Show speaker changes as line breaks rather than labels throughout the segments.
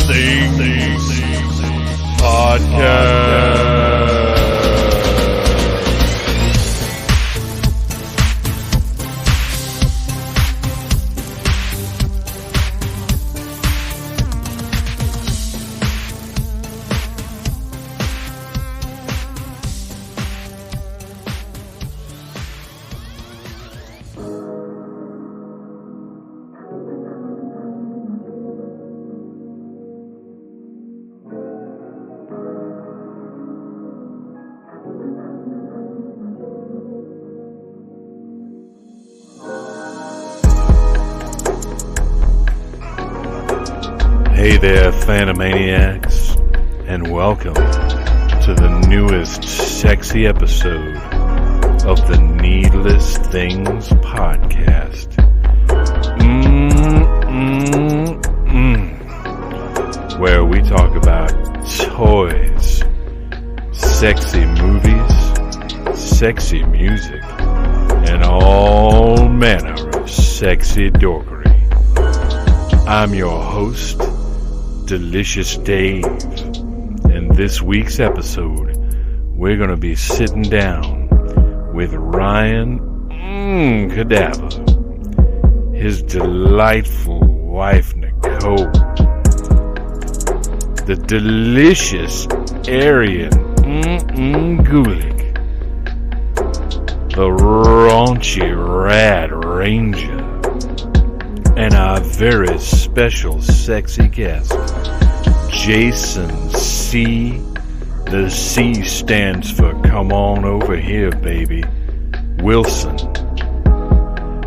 Things Podcast. Hey there, Phantomaniacs, and welcome to the newest sexy episode of the Needless Things Podcast. Where we talk about toys, sexy movies, sexy music, and all manner of sexy dorkery. I'm your host, Delicious Dave, and this week's episode we're going to be sitting down with Ryan Cadaver, his delightful wife Nicole, the delicious Arian Gulick, the raunchy Rad Ranger, and our very special sexy guest, Jason C. The C stands for come on over here, baby, Wilson.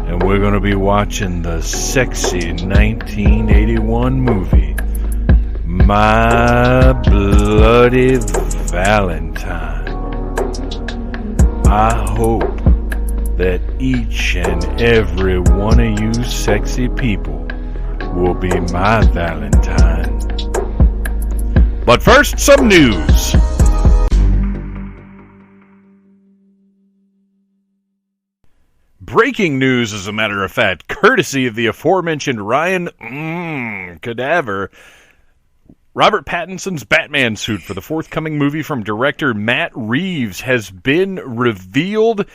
And we're going to be watching the sexy 1981 movie, My Bloody Valentine. I hope that each and every one of you sexy people will be my Valentine. But first, some news. Breaking news, as a matter of fact, courtesy of the aforementioned Ryan Cadaver. Robert Pattinson's Batman suit for the forthcoming movie from director Matt Reeves has been revealed.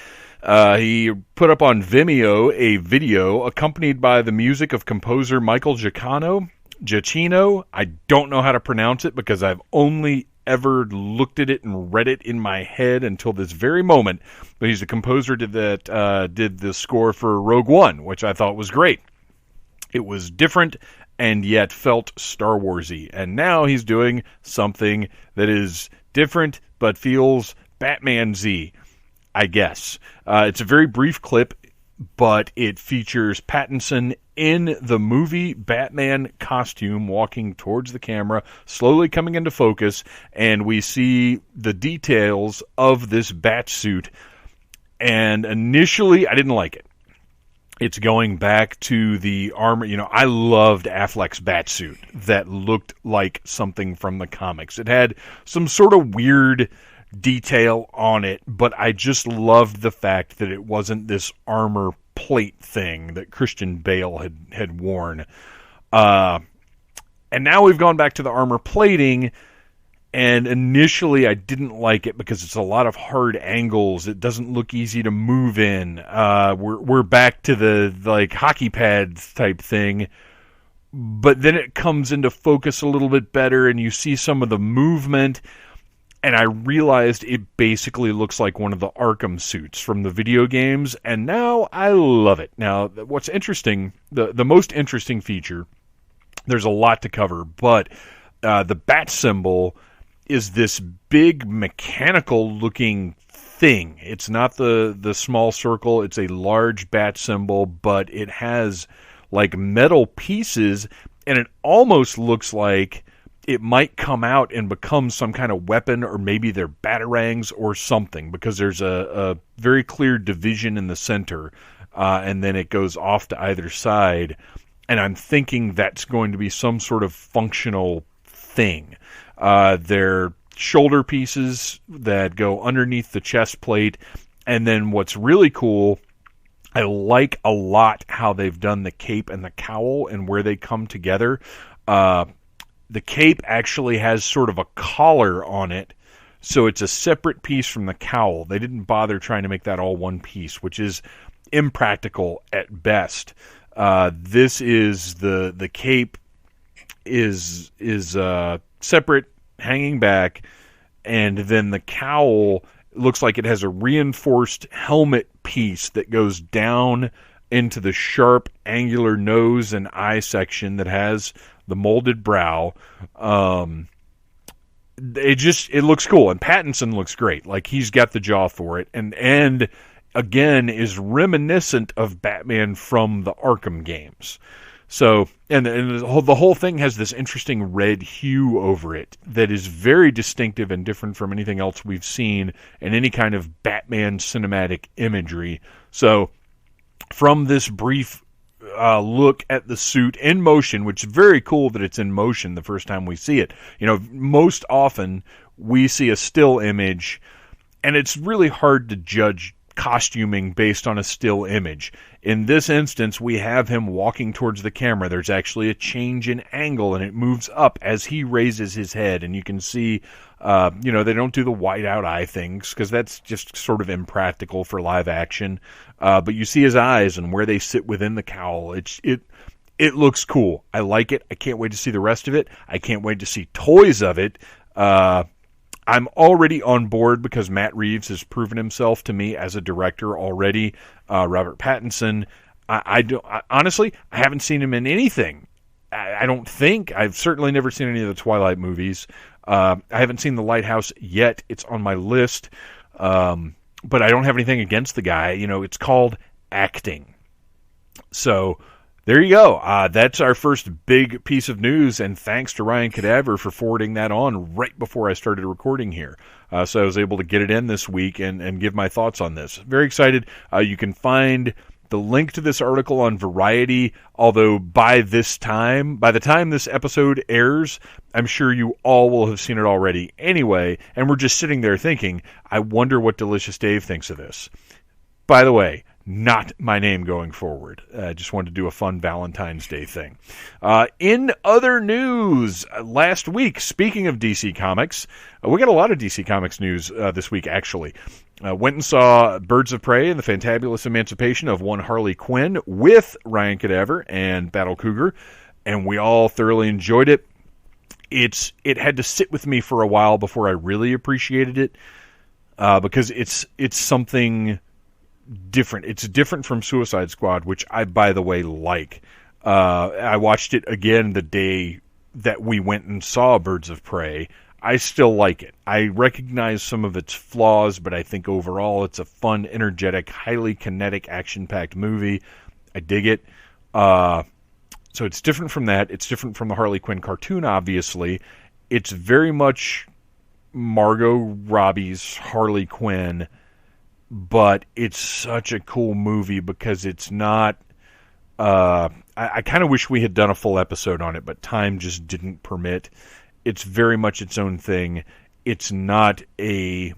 He put up on Vimeo a video accompanied by the music of composer Michael Giacchino. I don't know how to pronounce it because I've only ever looked at it and read it in my head until this very moment. But he's the composer that did the score for Rogue One, which I thought was great. It was different and yet felt Star Wars-y. And now he's doing something that is different but feels Batman-y, I guess. It's a very brief clip, but it features Pattinson in the movie Batman costume walking towards the camera, slowly coming into focus, and we see the details of this bat suit. And initially, I didn't like it. It's going back to the armor. You know, I loved Affleck's bat suit that looked like something from the comics. It had some sort of weird detail on it, but I just loved the fact that it wasn't this armor plate thing that Christian Bale had worn. And now we've gone back to the armor plating, and initially I didn't like it because it's a lot of hard angles. It doesn't look easy to move in. We're back to the like hockey pads type thing. But then it comes into focus a little bit better, and you see some of the movement. And I realized it basically looks like one of the Arkham suits from the video games, and now I love it. Now, what's interesting, the most interesting feature, there's a lot to cover, but the bat symbol is this big mechanical-looking thing. It's not the small circle, it's a large bat symbol, but it has like metal pieces, and it almost looks like it might come out and become some kind of weapon, or maybe they're batarangs or something, because there's a very clear division in the center, and then it goes off to either side, and I'm thinking that's going to be some sort of functional thing. They're shoulder pieces that go underneath the chest plate, and then what's really cool I like a lot how they've done the cape and the cowl and where they come together. The cape actually has sort of a collar on it, so it's a separate piece from the cowl. They didn't bother trying to make that all one piece, which is impractical at best. This is the cape is separate, hanging back, and then the cowl looks like it has a reinforced helmet piece that goes down into the sharp, angular nose and eye section that has the molded brow. It looks cool, and Pattinson looks great. Like, he's got the jaw for it, and again is reminiscent of Batman from the Arkham games. So, and the whole thing has this interesting red hue over it that is very distinctive and different from anything else we've seen in any kind of Batman cinematic imagery. So, from this brief look at the suit in motion, which is very cool that it's in motion the first time we see it. You know, most often we see a still image, and it's really hard to judge costuming based on a still image. In this instance, we have him walking towards the camera. There's actually a change in angle, and it moves up as he raises his head, and you can see, they don't do the white-out eye things, because that's just sort of impractical for live action, but you see his eyes and where they sit within the cowl. It looks cool. I like it. I can't wait to see the rest of it. I can't wait to see toys of it. I'm already on board because Matt Reeves has proven himself to me as a director already. Robert Pattinson, honestly, I haven't seen him in anything. I don't think. I've certainly never seen any of the Twilight movies. I haven't seen The Lighthouse yet. It's on my list. But I don't have anything against the guy. You know, it's called acting. So there you go. That's our first big piece of news, and thanks to Ryan Cadaver for forwarding that on right before I started recording here. So I was able to get it in this week and give my thoughts on this. Very excited. You can find the link to this article on Variety, although by the time this episode airs, I'm sure you all will have seen it already anyway, and we're just sitting there thinking, I wonder what Delicious Dave thinks of this. By the way, not my name going forward. I just wanted to do a fun Valentine's Day thing. In other news, last week, speaking of DC Comics, we got a lot of DC Comics news this week, actually. Went and saw Birds of Prey and the Fantabulous Emancipation of One Harley Quinn with Ryan Cadaver and Battle Cougar, and we all thoroughly enjoyed it. It had to sit with me for a while before I really appreciated it, because it's something different. It's different from Suicide Squad, which I, by the way, like. I watched it again the day that we went and saw Birds of Prey. I still like it. I recognize some of its flaws, but I think overall it's a fun, energetic, highly kinetic, action-packed movie. I dig it. So it's different from that. It's different from the Harley Quinn cartoon, obviously. It's very much Margot Robbie's Harley Quinn, but it's such a cool movie because it's not... I kind of wish we had done a full episode on it, but time just didn't permit. It's very much its own thing. It's not a...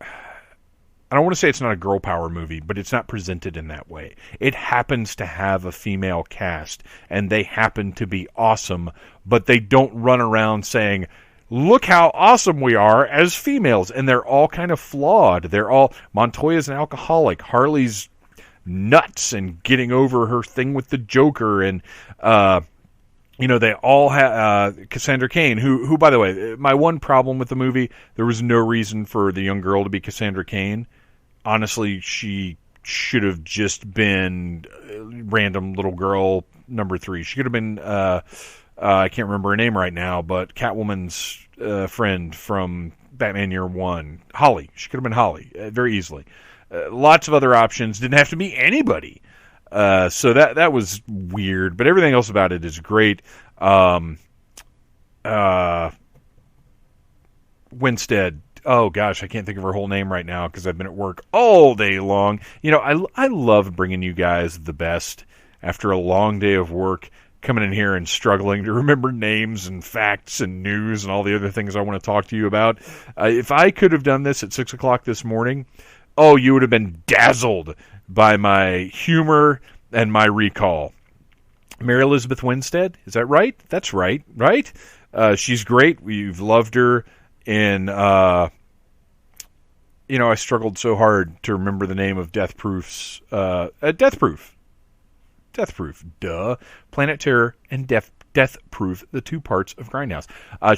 I don't want to say it's not a girl power movie, but it's not presented in that way. It happens to have a female cast, and they happen to be awesome, but they don't run around saying, look how awesome we are as females. And they're all kind of flawed. They're all... Montoya's an alcoholic. Harley's nuts and getting over her thing with the Joker. And, they all have... Cassandra Cain, who, by the way, my one problem with the movie, there was no reason for the young girl to be Cassandra Cain. Honestly, she should have just been random little girl number 3. She could have been... I can't remember her name right now, but Catwoman's friend from Batman Year One, Holly. She could have been Holly very easily. Lots of other options. Didn't have to be anybody. So that was weird, but everything else about it is great. Winstead. Oh gosh, I can't think of her whole name right now because I've been at work all day long. I love bringing you guys the best after a long day of work. Coming in here and struggling to remember names and facts and news and all the other things I want to talk to you about. If I could have done this at 6 o'clock this morning, you would have been dazzled by my humor and my recall. Mary Elizabeth Winstead, is that right? That's right, right? She's great. We've loved her in, I struggled so hard to remember the name of Death Proof, duh. Planet Terror and Death Proof, the two parts of Grindhouse.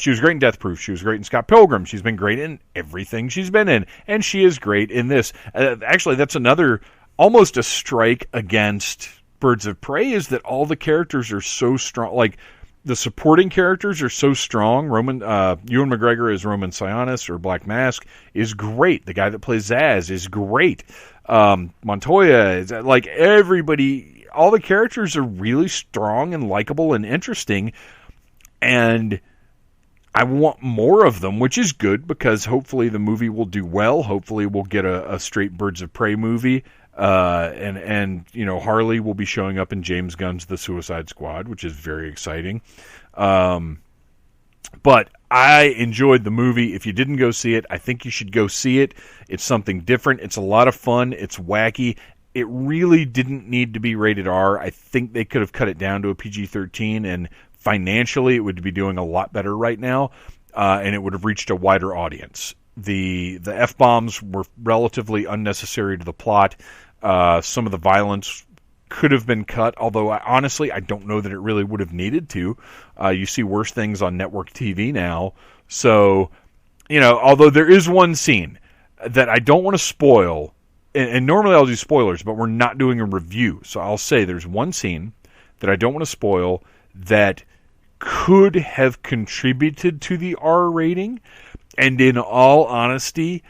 She was great in Death Proof. She was great in Scott Pilgrim. She's been great in everything she's been in. And she is great in this. Actually, that's another, almost a strike against Birds of Prey, is that all the characters are so strong. Like, the supporting characters are so strong. Ewan McGregor as Roman Sionis, or Black Mask, is great. The guy that plays Zaz is great. Montoya is, like, everybody... All the characters are really strong and likable and interesting, and I want more of them, which is good, because hopefully the movie will do well. Hopefully we'll get a straight Birds of Prey movie, and Harley will be showing up in James Gunn's The Suicide Squad, which is very exciting. But I enjoyed the movie. If you didn't go see it, I think you should go see it. It's something different. It's a lot of fun. It's wacky. It really didn't need to be rated R. I think they could have cut it down to a PG-13, and financially it would be doing a lot better right now, and it would have reached a wider audience. The F-bombs were relatively unnecessary to the plot. Some of the violence could have been cut, although honestly I don't know that it really would have needed to. You see worse things on network TV now. So, although there is one scene that I don't want to spoil, and normally I'll do spoilers, but we're not doing a review. So I'll say there's one scene that I don't want to spoil that could have contributed to the R rating. And in all honesty,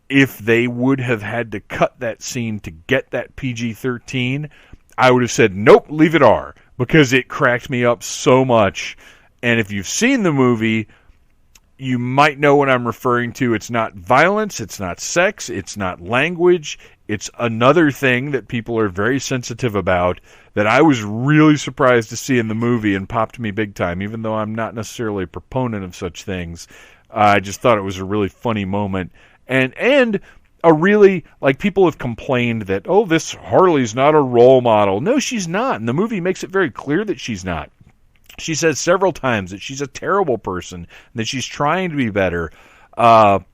if they would have had to cut that scene to get that PG-13, I would have said, nope, leave it R, because it cracked me up so much. And if you've seen the movie, you might know what I'm referring to. It's not violence, it's not sex, it's not language. It's another thing that people are very sensitive about that I was really surprised to see in the movie and popped me big time, even though I'm not necessarily a proponent of such things. I just thought it was a really funny moment. And a really, like, people have complained that, this Harley's not a role model. No, she's not. And the movie makes it very clear that she's not. She says several times that she's a terrible person, that she's trying to be better. And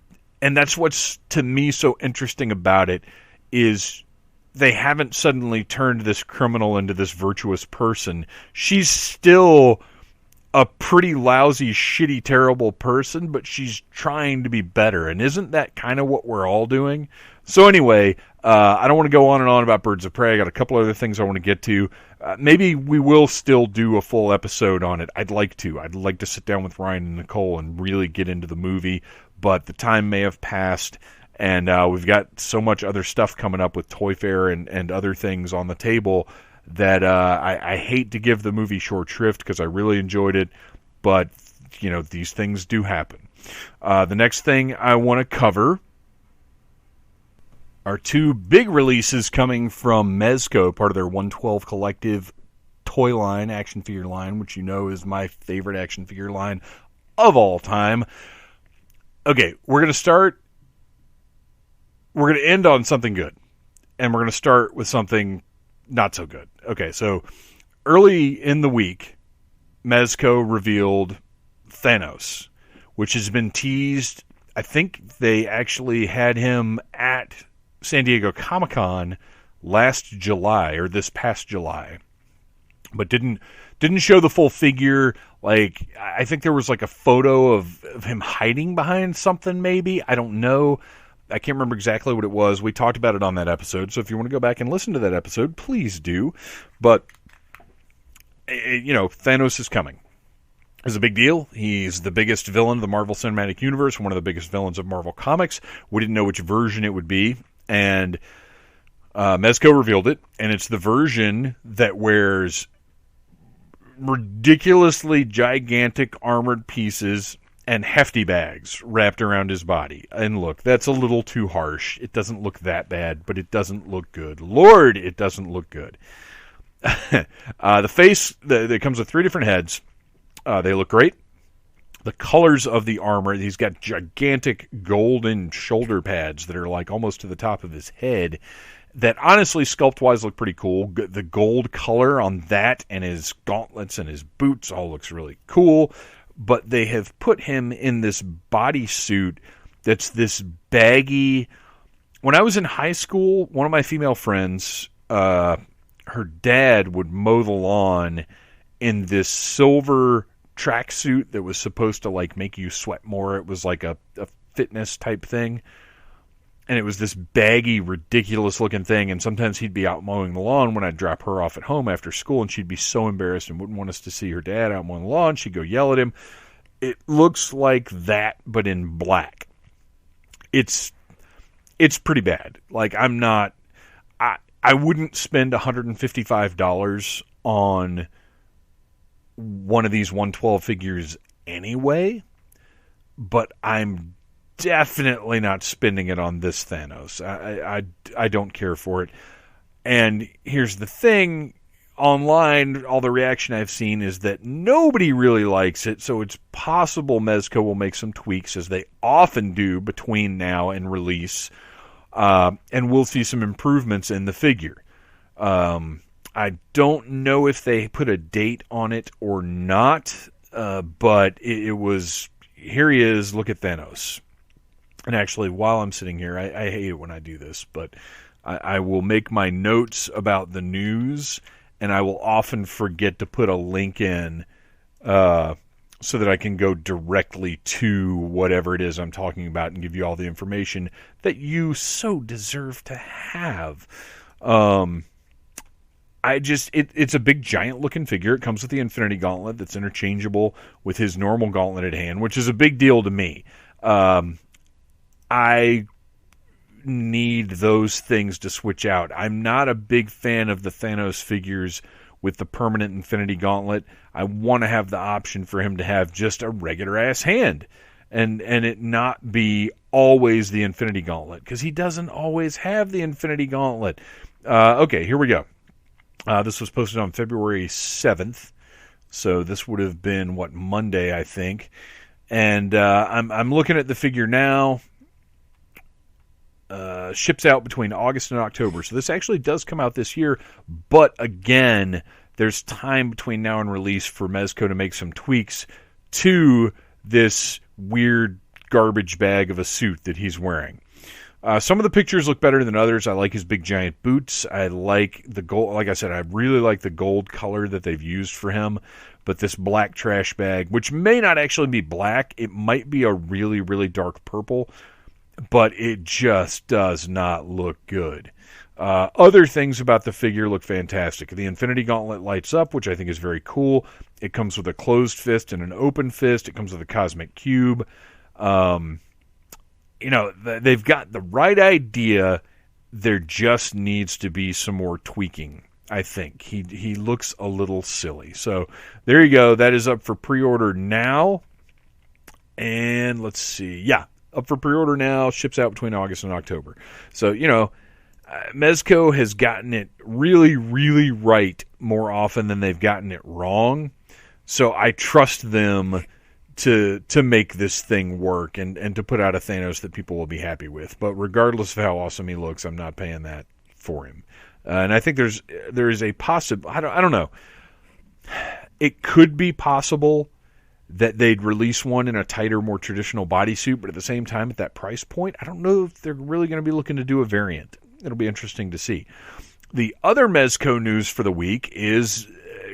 that's what's, to me, so interesting about it, is they haven't suddenly turned this criminal into this virtuous person. She's still a pretty lousy, shitty, terrible person, but she's trying to be better. And isn't that kind of what we're all doing? So anyway, I don't want to go on and on about Birds of Prey. I got a couple other things I want to get to. Maybe we will still do a full episode on it. I'd like to. I'd like to sit down with Ryan and Nicole and really get into the movie, but the time may have passed, and we've got so much other stuff coming up with Toy Fair and other things on the table that I hate to give the movie short shrift, because I really enjoyed it, but these things do happen. The next thing I want to cover are two big releases coming from Mezco, part of their 112 Collective toy line, action figure line, which is my favorite action figure line of all time. Okay, we're going to end on something good, and we're going to start with something not so good. Okay, so early in the week, Mezco revealed Thanos, which has been teased. I think they actually had him at San Diego Comic-Con last July, or this past July, but didn't show the full figure. Like, I think there was like a photo of him hiding behind something, maybe. I don't know. I can't remember exactly what it was. We talked about it on that episode, so if you want to go back and listen to that episode, please do. But, Thanos is coming. It's a big deal. He's the biggest villain of the Marvel Cinematic Universe, one of the biggest villains of Marvel Comics. We didn't know which version it would be, and Mezco revealed it, and it's the version that wears ridiculously gigantic armored pieces and hefty bags wrapped around his body. And look, that's a little too harsh. It doesn't look that bad, but it doesn't look good. Lord, it doesn't look good. The face, that comes with 3 different heads. They look great. The colors of the armor, he's got gigantic golden shoulder pads that are like almost to the top of his head. that honestly, sculpt-wise, look pretty cool. The gold color on that and his gauntlets and his boots all looks really cool. But they have put him in this bodysuit that's this baggy. When I was in high school, one of my female friends, her dad would mow the lawn in this silver tracksuit that was supposed to like make you sweat more. It was like a fitness type thing. And it was this baggy, ridiculous looking thing. And sometimes he'd be out mowing the lawn when I'd drop her off at home after school, and she'd be so embarrassed and wouldn't want us to see her dad out mowing the lawn. She'd go yell at him. It looks like that, but in black. It's pretty bad. Like, I wouldn't spend $155 on one of these 112 figures anyway, but I'm definitely not spending it on this Thanos. I don't care for it. And here's the thing. Online, all the reaction I've seen is that nobody really likes it, so it's possible Mezco will make some tweaks, as they often do between now and release, and we'll see some improvements in the figure. I don't know if they put a date on it or not, but it was, here he is, look at Thanos. And actually, while I'm sitting here, I hate it when I do this, but I will make my notes about the news, and I will often forget to put a link in so that I can go directly to whatever it is I'm talking about and give you all the information that you so deserve to have. It's a big, giant-looking figure. It comes with the Infinity Gauntlet that's interchangeable with his normal gauntlet at hand, which is a big deal to me. I need those things to switch out. I'm not a big fan of the Thanos figures with the permanent Infinity Gauntlet. I want to have the option for him to have just a regular-ass hand and it not be always the Infinity Gauntlet, because he doesn't always have the Infinity Gauntlet. Okay, here we go. This was posted on February 7th, so this would have been, Monday, I think. And I'm looking at the figure now. Ships out between August and October. So this actually does come out this year. But again, there's time between now and release for Mezco to make some tweaks to this weird garbage bag of a suit that he's wearing. Some of the pictures look better than others. I like his big giant boots. I like the gold. Like I said, I really like the gold color that they've used for him. But this black trash bag, which may not actually be black, it might be a really, really dark purple, but it just does not look good. Other things about the figure look fantastic. The Infinity Gauntlet lights up, which I think is very cool. It comes with a closed fist and an open fist. It comes with a cosmic cube. They've got the right idea. There just needs to be some more tweaking, I think. He looks a little silly. So there you go. That is up for pre-order now. And let's see. Yeah, up for pre-order now. Ships out between August and October. So, Mezco has gotten it really, really right more often than they've gotten it wrong. So I trust them to make this thing work and to put out a Thanos that people will be happy with. But regardless of how awesome he looks, I'm not paying that for him. And I think there is a possible. I don't know. It could be possible that they'd release one in a tighter, more traditional bodysuit, but at the same time, at that price point, I don't know if they're really going to be looking to do a variant. It'll be interesting to see. The other Mezco news for the week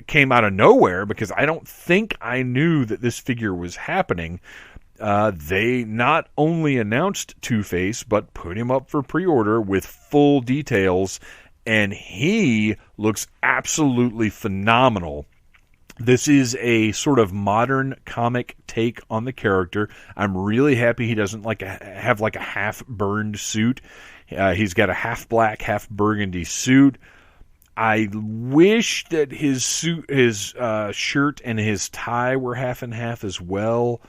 came out of nowhere, because I don't think I knew that this figure was happening. They not only announced Two-Face, but put him up for pre-order with full details, and he looks absolutely phenomenal. This is a sort of modern comic take on the character. I'm really happy he doesn't have a half-burned suit. He's got a half-black, half-burgundy suit. I wish that his suit, his shirt and his tie were half and half as well,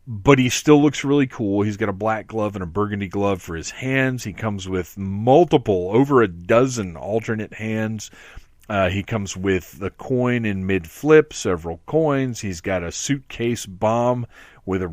but he still looks really cool. He's got a black glove and a burgundy glove for his hands. He comes with over a dozen alternate hands. He comes with the coin in mid-flip, several coins. He's got a suitcase bomb with a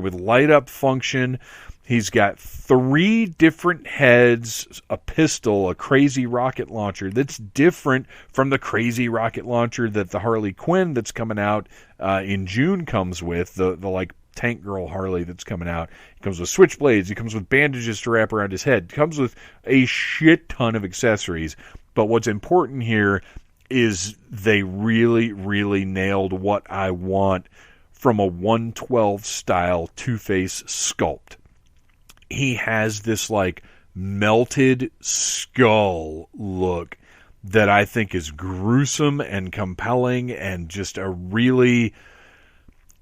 with light-up function. He's got 3 different heads, a pistol, a crazy rocket launcher that's different from the crazy rocket launcher that the Harley Quinn that's coming out in June comes with, the like tank girl Harley that's coming out. He comes with switchblades. He comes with bandages to wrap around his head. He comes with a shit ton of accessories. But what's important here is they really, really nailed what I want from a 112 style Two-Face sculpt. He has this like melted skull look that I think is gruesome and compelling, and just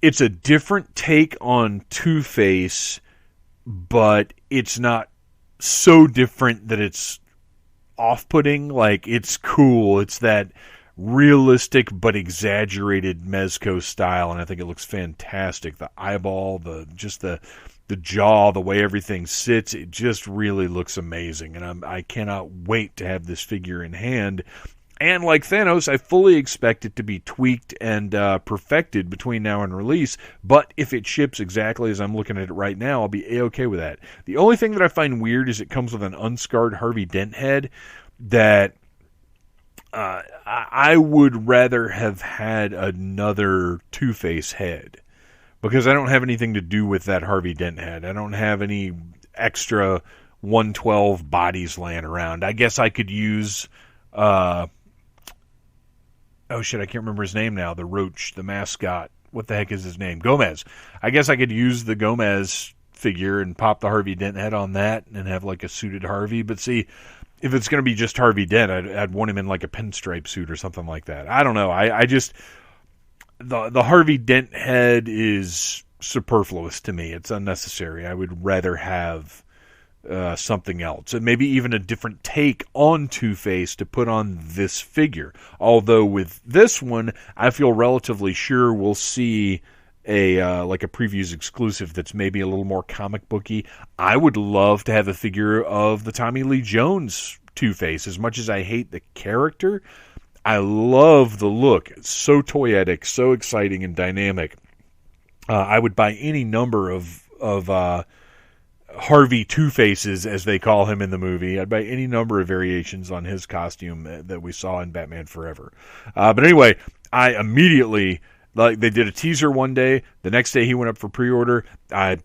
it's a different take on Two-Face, but it's not so different that it's off-putting. Like, it's cool. It's that realistic but exaggerated Mezco style, and I think it looks fantastic. The eyeball, the jaw, the way everything sits, it just really looks amazing, and I cannot wait to have this figure in hand. And like Thanos, I fully expect it to be tweaked and perfected between now and release, but if it ships exactly as I'm looking at it right now, I'll be A-okay with that. The only thing that I find weird is it comes with an unscarred Harvey Dent head that I would rather have had another Two-Face head, because I don't have anything to do with that Harvey Dent head. I don't have any extra 112 bodies laying around. I guess I could use... oh shit, I can't remember his name now. The Roach, the mascot. What the heck is his name? Gomez. I guess I could use the Gomez figure and pop the Harvey Dent head on that and have like a suited Harvey. But see, if it's going to be just Harvey Dent, I'd want him in like a pinstripe suit or something like that. I don't know. I just... The Harvey Dent head is superfluous to me. It's unnecessary. I would rather have something else, and maybe even a different take on Two-Face to put on this figure. Although with this one, I feel relatively sure we'll see a like a previews exclusive that's maybe a little more comic booky. I would love to have a figure of the Tommy Lee Jones Two-Face. As much as I hate the character, I love the look. It's so toyetic, so exciting and dynamic. I would buy any number of Harvey Two-Faces, as they call him in the movie. I'd buy any number of variations on his costume that we saw in Batman Forever. But anyway, I immediately, like, they did a teaser one day. The next day he went up for pre-order. I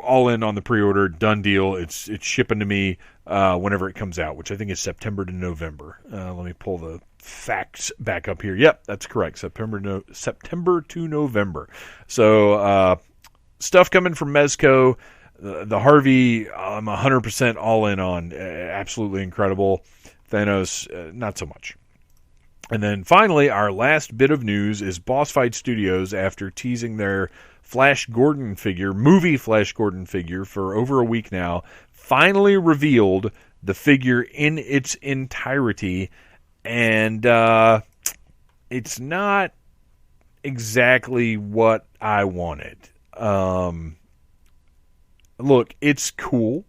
all in on the pre-order, done deal. It's shipping to me whenever it comes out, which I think is September to November. Let me pull the facts back up here. Yep, that's correct. September to November. So stuff coming from Mezco. The Harvey, I'm 100% all in on. Absolutely incredible. Thanos, not so much. And then finally, our last bit of news is Boss Fight Studios, after teasing their Flash Gordon figure, movie Flash Gordon figure, for over a week now, finally revealed the figure in its entirety. And it's not exactly what I wanted. Look, it's cool.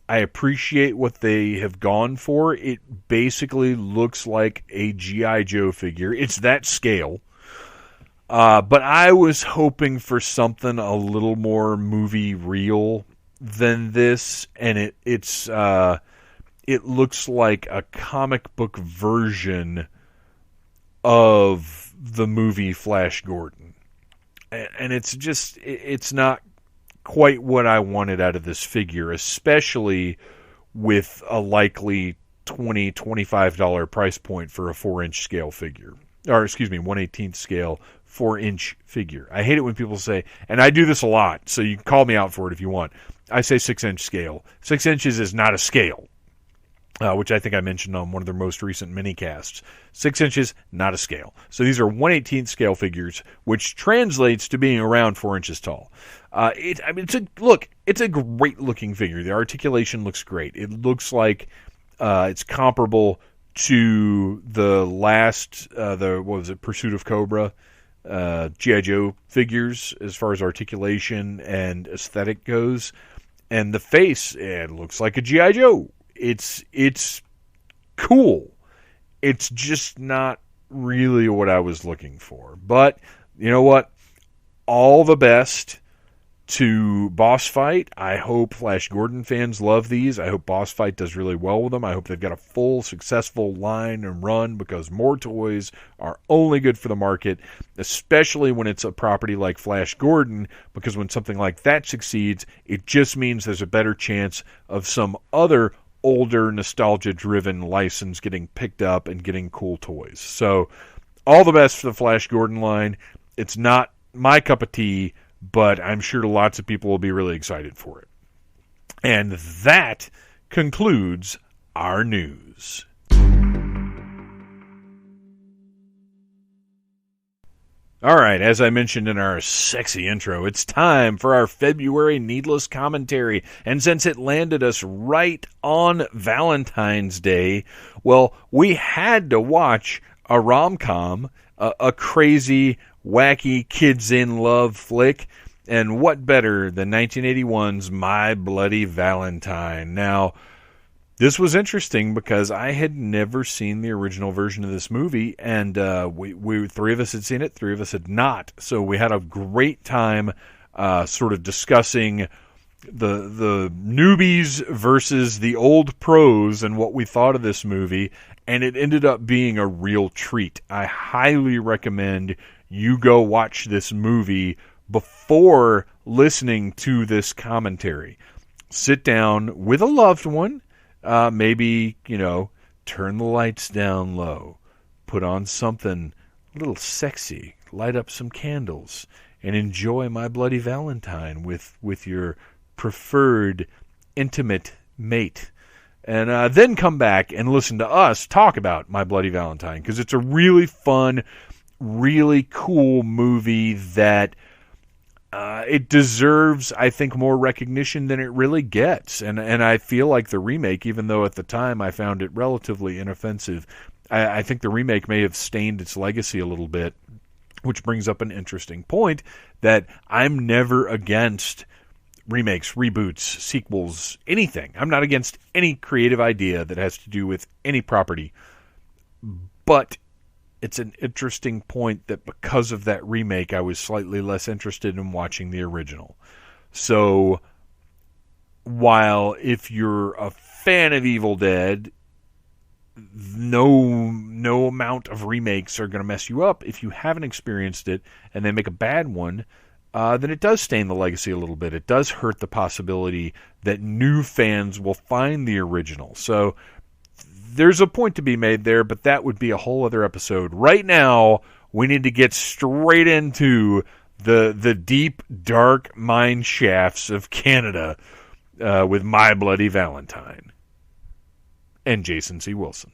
I appreciate what they have gone for. It basically looks like a G.I. Joe figure. It's that scale. But I was hoping for something a little more movie real than this, and it looks like a comic book version of the movie Flash Gordon. And it's not quite what I wanted out of this figure, especially with a likely $20, $25 price point for a 4-inch scale figure. Or, excuse me, 1/18th scale 4-inch figure. I hate it when people say, and I do this a lot, so you can call me out for it if you want. I say 6-inch scale. 6 inches is not a scale, which I think I mentioned on one of their most recent mini-casts. 6 inches, not a scale. So these are 1/18th scale figures, which translates to being around 4 inches tall. It's a great-looking figure. The articulation looks great. It looks like it's comparable to the last, Pursuit of Cobra, G.I. Joe figures, as far as articulation and aesthetic goes. And the face, it looks like a G.I. Joe. It's cool. It's just not really what I was looking for. But, you know what? All the best to Boss Fight. I hope Flash Gordon fans love these. I hope Boss Fight does really well with them. I hope they've got a full, successful line and run, because more toys are only good for the market, especially when it's a property like Flash Gordon, because when something like that succeeds, it just means there's a better chance of some other older, nostalgia-driven license getting picked up and getting cool toys. So, all the best for the Flash Gordon line. It's not my cup of tea, but I'm sure lots of people will be really excited for it. And that concludes our news. All right, as I mentioned in our sexy intro, it's time for our February Needless Commentary. And since it landed us right on Valentine's Day, well, we had to watch a rom-com, a crazy, wacky, kids-in-love flick. And what better than 1981's My Bloody Valentine? Now, this was interesting because I had never seen the original version of this movie, and we three of us had seen it, three of us had not. So we had a great time sort of discussing the newbies versus the old pros and what we thought of this movie, and it ended up being a real treat. I highly recommend you go watch this movie before listening to this commentary. Sit down with a loved one, maybe, turn the lights down low, put on something a little sexy, light up some candles, and enjoy My Bloody Valentine with your preferred intimate mate. And then come back and listen to us talk about My Bloody Valentine, because it's a really fun, really cool movie that it deserves, I think, more recognition than it really gets. And I feel like the remake, even though at the time I found it relatively inoffensive, I think the remake may have stained its legacy a little bit, which brings up an interesting point that I'm never against remakes, reboots, sequels, anything. I'm not against any creative idea that has to do with any property. But it's an interesting point that because of that remake, I was slightly less interested in watching the original. So, while if you're a fan of Evil Dead, no amount of remakes are going to mess you up. If you haven't experienced it and they make a bad one, then it does stain the legacy a little bit. It does hurt the possibility that new fans will find the original. So, there's a point to be made there, but that would be a whole other episode. Right now, we need to get straight into the deep, dark mine shafts of Canada with My Bloody Valentine and Jason C. Wilson.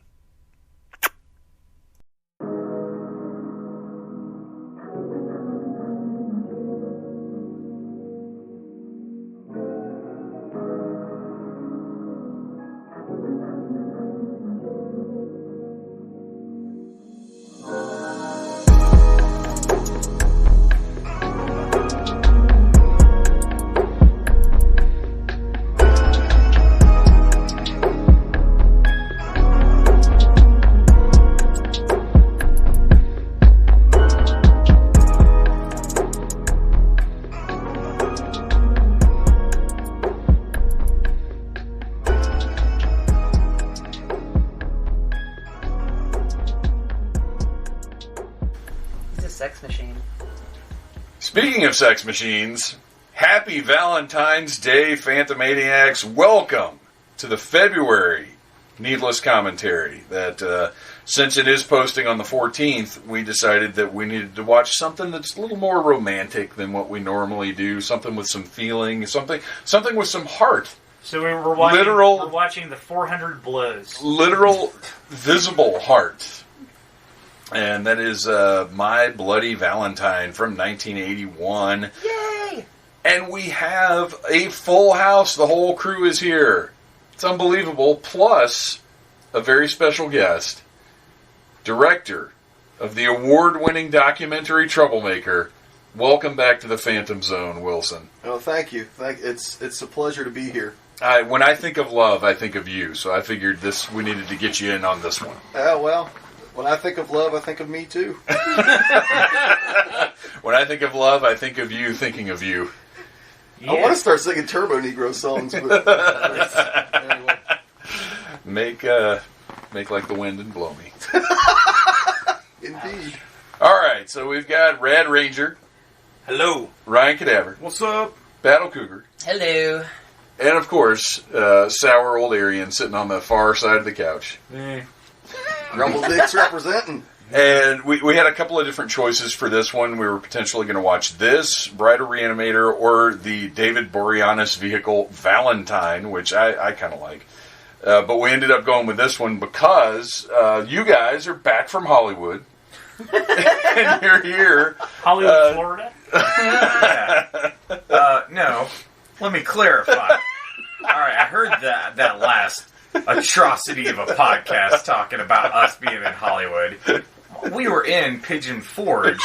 Speaking of sex machines, happy Valentine's Day, Phantomaniacs. Welcome to the February Needless Commentary. That, since it is posting on the 14th, we decided that we needed to watch something that's a little more romantic than what we normally do. Something with some feeling, something with some heart.
So we're watching the 400 Blows. Literal,
visible heart. And that is My Bloody Valentine from 1981.
Yay!
And we have a full house. The whole crew is here. It's unbelievable. Plus, a very special guest, director of the award-winning documentary Troublemaker. Welcome back to the Phantom Zone, Wilson.
Oh, thank you. It's a pleasure to be here.
When I think of love, I think of you. So I figured we needed to get you in on this one.
Well... When I think of love, I think of me too.
When I think of love, I think of you thinking of you.
I want to start singing Turbo Negro songs. But anyway.
Make like the wind and blow me.
Indeed.
All right, so we've got Rad Ranger.
Hello.
Ryan Cadaver.
What's up?
Battle Cougar.
Hello.
And, of course, sour old Arian sitting on the far side of the couch.
Grumble Dicks representing.
And we had a couple of different choices for this one. We were potentially going to watch this, Bride of Reanimator, or the David Boreanaz vehicle, Valentine, which I kind of like. But we ended up going with this one because you guys are back from Hollywood. And you're here.
Hollywood, Florida?
No. Let me clarify. Alright, I heard that last atrocity of a podcast talking about us being in Hollywood. We were in Pigeon Forge,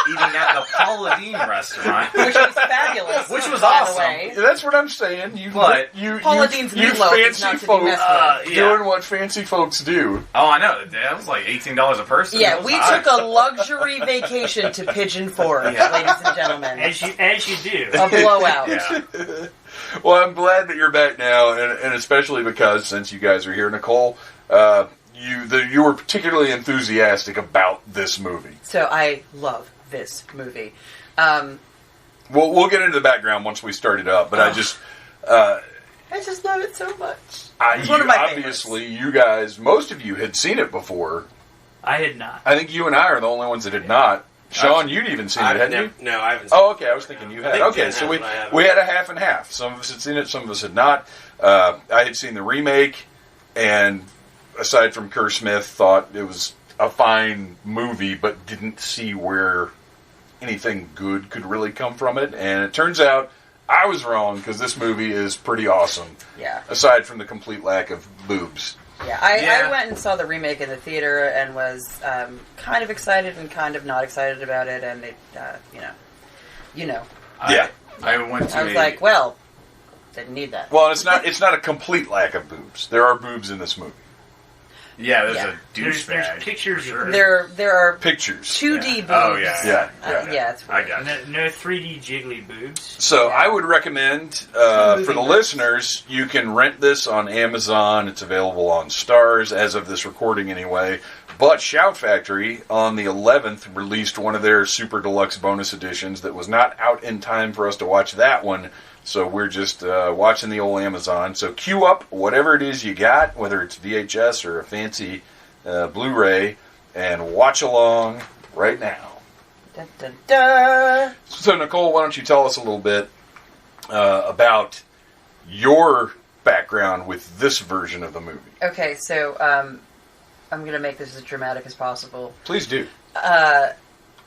eating at the Paula Deen restaurant.
Which was fabulous.
Which was
by
awesome.
the way.
That's what I'm saying.
Paula Deen's meatloaf is not to be messed with.
Doing what fancy folks do.
Oh, I know. That was like $18 a person.
Yeah, we took a luxury vacation to Pigeon Forge, ladies and gentlemen.
As you do.
A blowout.
Yeah.
Well, I'm glad that you're back now, and especially because since you guys are here, Nicole, you were particularly enthusiastic about this movie.
So I love this movie.
We'll get into the background once we start it up, but I just
love it so much. It's one of my
obviously, favorites. You guys, most of you had seen it before.
I had not.
I think you and I are the only ones that had not. Sean, you'd even seen it, hadn't you?
No, I haven't seen
it. Okay, I was thinking you had. Okay, so we had a half and half. Some of us had seen it, some of us had not. I had seen the remake, and aside from Kerr Smith, thought it was a fine movie, but didn't see where anything good could really come from it. And it turns out I was wrong, because this movie is pretty awesome.
Yeah.
Aside from the complete lack of boobs.
Yeah, I went and saw the remake in the theater and was kind of excited and kind of not excited about it, and it, you know.
Yeah.
I went to
I was like, well, didn't need that.
Well, it's not a complete lack of boobs. There are boobs in this movie.
Yeah, there's
Yeah.
a douchebag.
There's pictures.
Sure.
There are
Pictures.
2D boobs.
Oh, yeah.
Yeah, it's
I
weird.
got it.
No 3D jiggly boobs.
So I would recommend, for the listeners, you can rent this on Amazon. It's available on Stars, as of this recording anyway. But Shout Factory, on the 11th, released one of their super deluxe bonus editions that was not out in time for us to watch that one. So we're just watching the old Amazon. So queue up whatever it is you got, whether it's VHS or a fancy Blu-ray, and watch along right now.
Dun, dun, dun.
So Nicole, why don't you tell us a little bit about your background with this version of the movie?
Okay, so I'm going to make this as dramatic as possible.
Please do.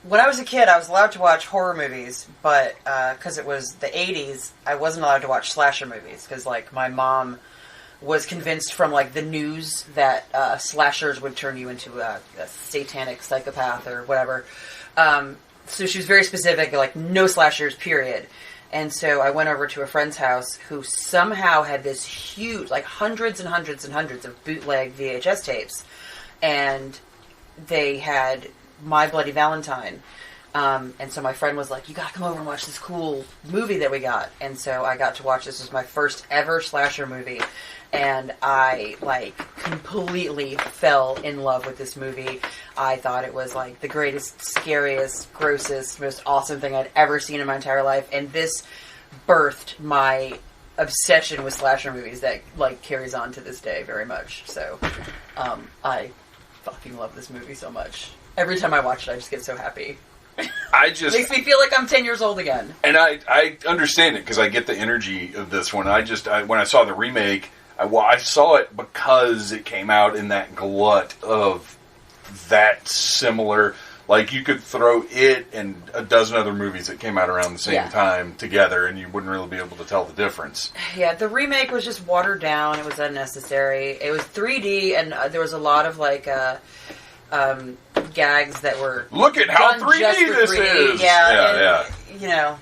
When I was a kid, I was allowed to watch horror movies, but because it was the 80s, I wasn't allowed to watch slasher movies, because like my mom was convinced from like the news that slashers would turn you into a satanic psychopath or whatever. So she was very specific, like no slashers, period. And so I went over to a friend's house who somehow had this huge, like hundreds and hundreds and hundreds of bootleg VHS tapes, and they had My Bloody Valentine. And so my friend was like, you gotta come over and watch this cool movie that we got. And so I got to watch this. It was my first ever slasher movie. And I, like, completely fell in love with this movie. I thought it was, like, the greatest, scariest, grossest, most awesome thing I'd ever seen in my entire life. And this birthed my obsession with slasher movies that, like, carries on to this day very much. So, I fucking love this movie so much. Every time I watch it, I just get so happy. It makes me feel like I'm 10 years old again.
And I understand it, because I get the energy of this one. When I saw the remake, I saw it because it came out in that glut of that similar, like you could throw it and a dozen other movies that came out around the same time together, and you wouldn't really be able to tell the difference.
Yeah, the remake was just watered down. It was unnecessary. It was 3D, and there was a lot of like gags that were
look at how
done
3D
just for
this
3D.
is.
Yeah. You know,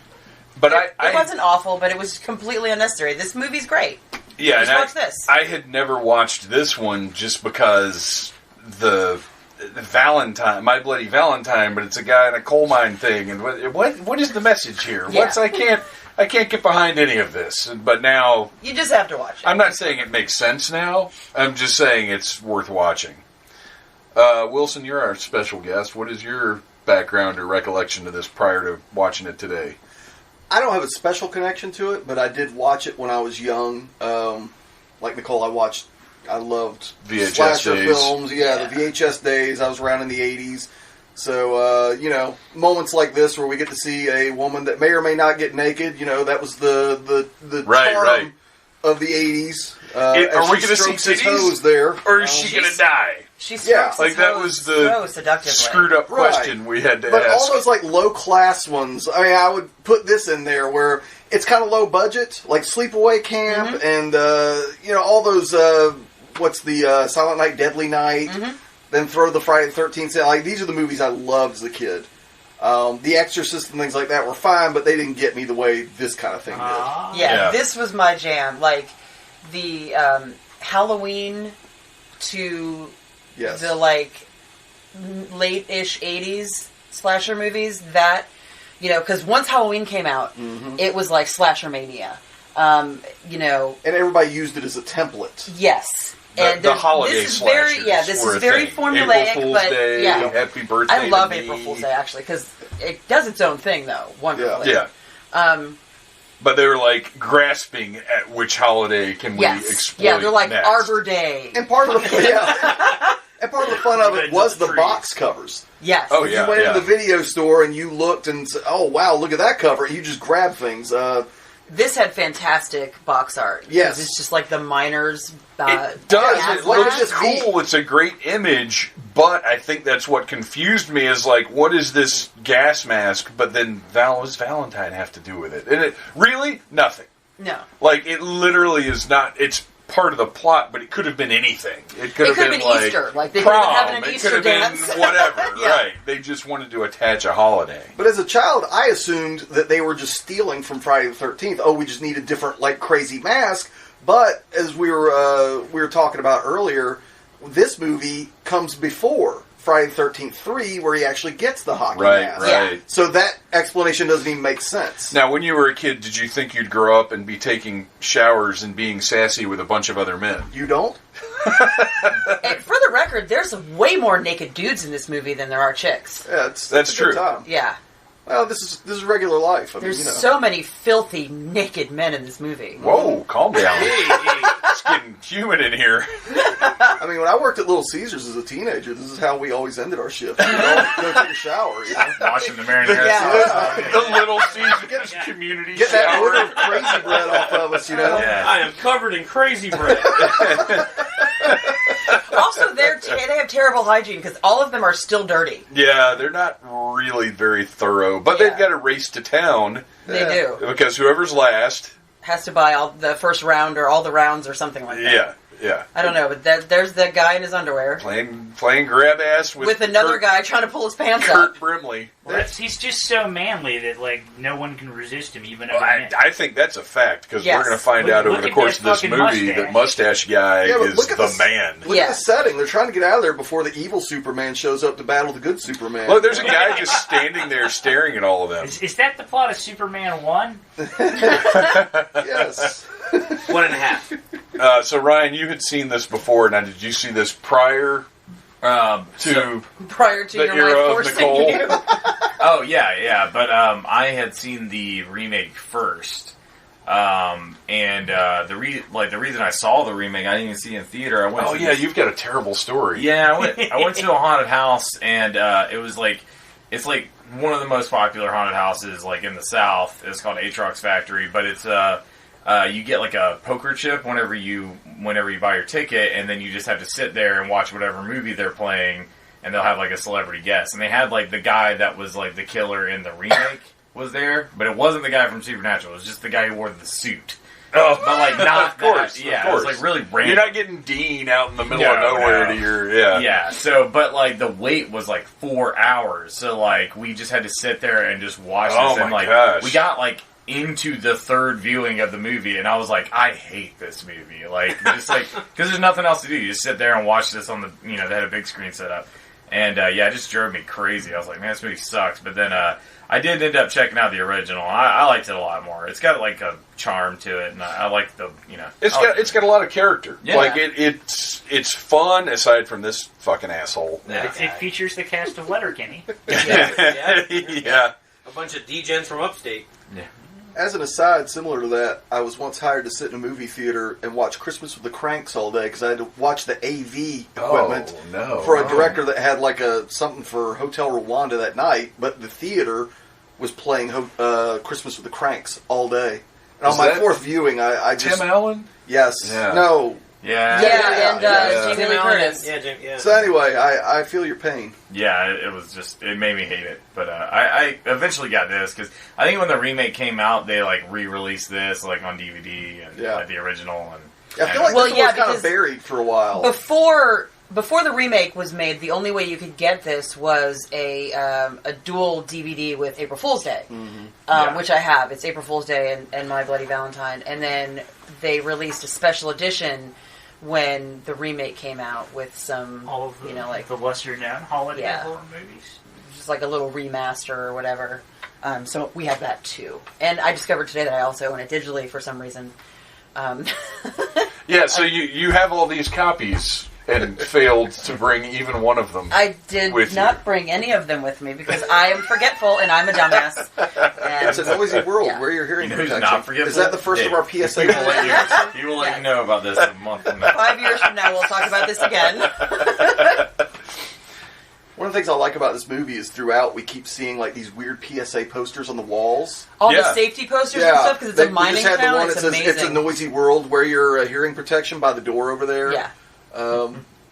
but
it wasn't awful, but it was completely unnecessary. This movie's great.
Yeah,
just watch this.
I had never watched this one just because the Valentine, My Bloody Valentine, but it's a guy in a coal mine thing, and what is the message here?
Yeah.
I can't get behind any of this. But now...
You just have to watch it.
I'm not saying it makes sense now. I'm just saying it's worth watching. Wilson, you're our special guest. What is your background or recollection to this prior to watching it today?
I don't have a special connection to it, but I did watch it when I was young. Like Nicole, I loved
VHS
slasher
days.
films. Yeah, the VHS days. I was around in the 80s. So, moments like this where we get to see a woman that may or may not get naked, that was the charm of the 80s.
Are we going to see titties?
There.
Or is she going to die?
She strokes his
that
hose
was the
so seductively.
screwed up question we had to
but
ask.
all those low class ones, I would put this in there where it's kind of low budget, like Sleepaway Camp and all those. What's the Silent Night, Deadly Night? Then throw the Friday the 13th. Like these are the movies I loved as a kid. The Exorcist and things like that were fine, but they didn't get me the way this kind of thing did.
Yeah, this was my jam. Like the Halloween to.
Yes.
The late-ish 80s slasher movies because once Halloween came out, it was like slasher mania. And
everybody used it as a template.
Yes.
And the holiday
this is very this is very formulaic,
April Fool's
but
Day, Happy Birthday.
I love
to
April
me.
Fool's Day actually because it does its own thing though wonderfully.
Yeah. But they were like grasping at which holiday can we exploit.
Yeah, they're like
next.
Arbor Day.
And part of the and part of the fun of it was the box covers.
Yes.
Oh,
You went into the video store and you looked and said, "Oh wow, look at that cover!" And you just grab things.
This had fantastic box art.
Yes.
It's just like the miners.
It does.
gas
It looks
mask.
cool. It's a great image, but I think that's what confused me is like, what is this gas mask? But then what does Valentine have to do with it? And it really nothing.
No.
Like it literally is not. It's part of the plot, but it could have been anything. It could have been like
Easter. Like they could
prom.
have been an
It
Easter
could have
dance.
been whatever.
Yeah.
Right? They just wanted to attach a holiday.
But as a child, I assumed that they were just stealing from Friday the 13th. Oh, we just need a different, crazy mask. But as we were talking about earlier, this movie comes before Friday the 13th 3, where he actually gets the hockey mask.
Right.
So that explanation doesn't even make sense.
Now, when you were a kid, did you think you'd grow up and be taking showers and being sassy with a bunch of other men?
You don't?
And for the record, there's way more naked dudes in this movie than there are chicks.
Yeah,
That's
it's a good
true.
time.
Yeah.
Well, this is regular life. I
There's
mean,
so many filthy, naked men in this movie.
Whoa, calm down. It's getting humid in here.
I mean, when I worked at Little Caesars as a teenager, this is how we always ended our shift. Go take a shower,
Washing the marinara
Yeah.
sauce.
The Little Caesars community
Get that
shower.
odor of crazy bread off of us,
Yeah.
I am covered in crazy bread.
Also, they have terrible hygiene because all of them are still dirty.
Yeah, they're not really very thorough, but they've got a race to town
They do.
because whoever's last.
Has to buy all the first round or all the rounds or something like that.
Yeah.
I don't know, but there's that guy in his underwear
Playing grab ass with
another guy trying to pull his pants
Kurt
up.
Brimley.
Well, he's just so manly that no one can resist him, even
Well,
over men.
I think that's a fact because
Yes.
we're going to find
Look-
out over
look
the
at
course of
that
this
fucking
movie
mustache.
that mustache guy
Yeah, but
is
look at
the
this-
man.
Look
Yeah.
at the setting. They're trying to get out of there before the evil Superman shows up to battle the good Superman.
Look, there's a guy just standing there staring at all of them.
Is that the plot of Superman 1?
Yes.
1.5.
So Ryan, you had seen this before. Now, did you see this prior to
Prior to
the
your
era
wife
of
forcing
Nicole?
you.
Oh yeah, but I had seen the remake first, and the reason I saw the remake, I didn't even see it in theater. I went.
Oh
to
yeah,
this-
you've got a terrible story.
Yeah, I went to a haunted house, and it was it's like one of the most popular haunted houses in the South. It's called Atrox Factory, but it's you get like a poker chip whenever you buy your ticket, and then you just have to sit there and watch whatever movie they're playing, and they'll have a celebrity guest, and they had the guy that was the killer in the remake was there, but it wasn't the guy from Supernatural. It was just the guy who wore the suit.
Oh,
But not
of course,
that. Yeah,
of course.
it was really random.
You're not getting Dean out in the middle of
No,
nowhere
no.
to your
Yeah, so, but, the wait was, 4 hours. So, we just had to sit there and just watch
Oh,
this. And,
my gosh.
we got, into the third viewing of the movie, and I was like, I hate this movie. Because there's nothing else to do. You just sit there and watch this on the, they had a big screen set up. And it just drove me crazy. I was like, man, this movie sucks. But then I did end up checking out the original. I liked it a lot more. It's got like a charm to it, and I like the
It's got a lot of character.
Yeah.
Like it's fun aside from this fucking asshole.
Yeah.
It features the cast of Letterkenny.
Yeah.
A bunch of D-gens from upstate.
Yeah.
As an aside, similar to that, I was once hired to sit in a movie theater and watch Christmas with the Cranks all day because I had to watch the AV equipment for a director that had like something for Hotel Rwanda that night, but the theater was playing Christmas with the Cranks all day. And on my fourth viewing, I just...
Tim Allen?
Yes.
Yeah.
No.
Yeah, Jamie Lee Curtis.
Yeah.
So anyway, I feel your pain.
Yeah, it made me hate it. But I eventually got this because I think when the remake came out, they like re-released this like on DVD and like the original. And
I feel like this was kind of buried for a while.
Before the remake was made, the only way you could get this was a dual DVD with April Fool's Day, which I have. It's April Fool's Day and My Bloody Valentine, and then they released a special edition when the remake came out with some,
all of the, like the lesser known holiday horror movies.
Just like a little remaster or whatever. So we have that too. And I discovered today that I also own it digitally for some reason.
Yeah, so you have all these copies and failed to bring even one of them.
I did not bring any of them with me because I am forgetful and I'm a dumbass. And
it's a noisy world where you're hearing protection.
Not forgetful?
Is that the first of our PSA?
He will let you know about this a month from now.
5 years from now, we'll talk about this again.
One of the things I like about this movie is throughout we keep seeing like these weird PSA posters on the walls.
All the safety posters and stuff because it's a mining
just had
town.
the one
It's
that says
amazing.
it's a noisy world where you're hearing protection by the door over there.
Yeah.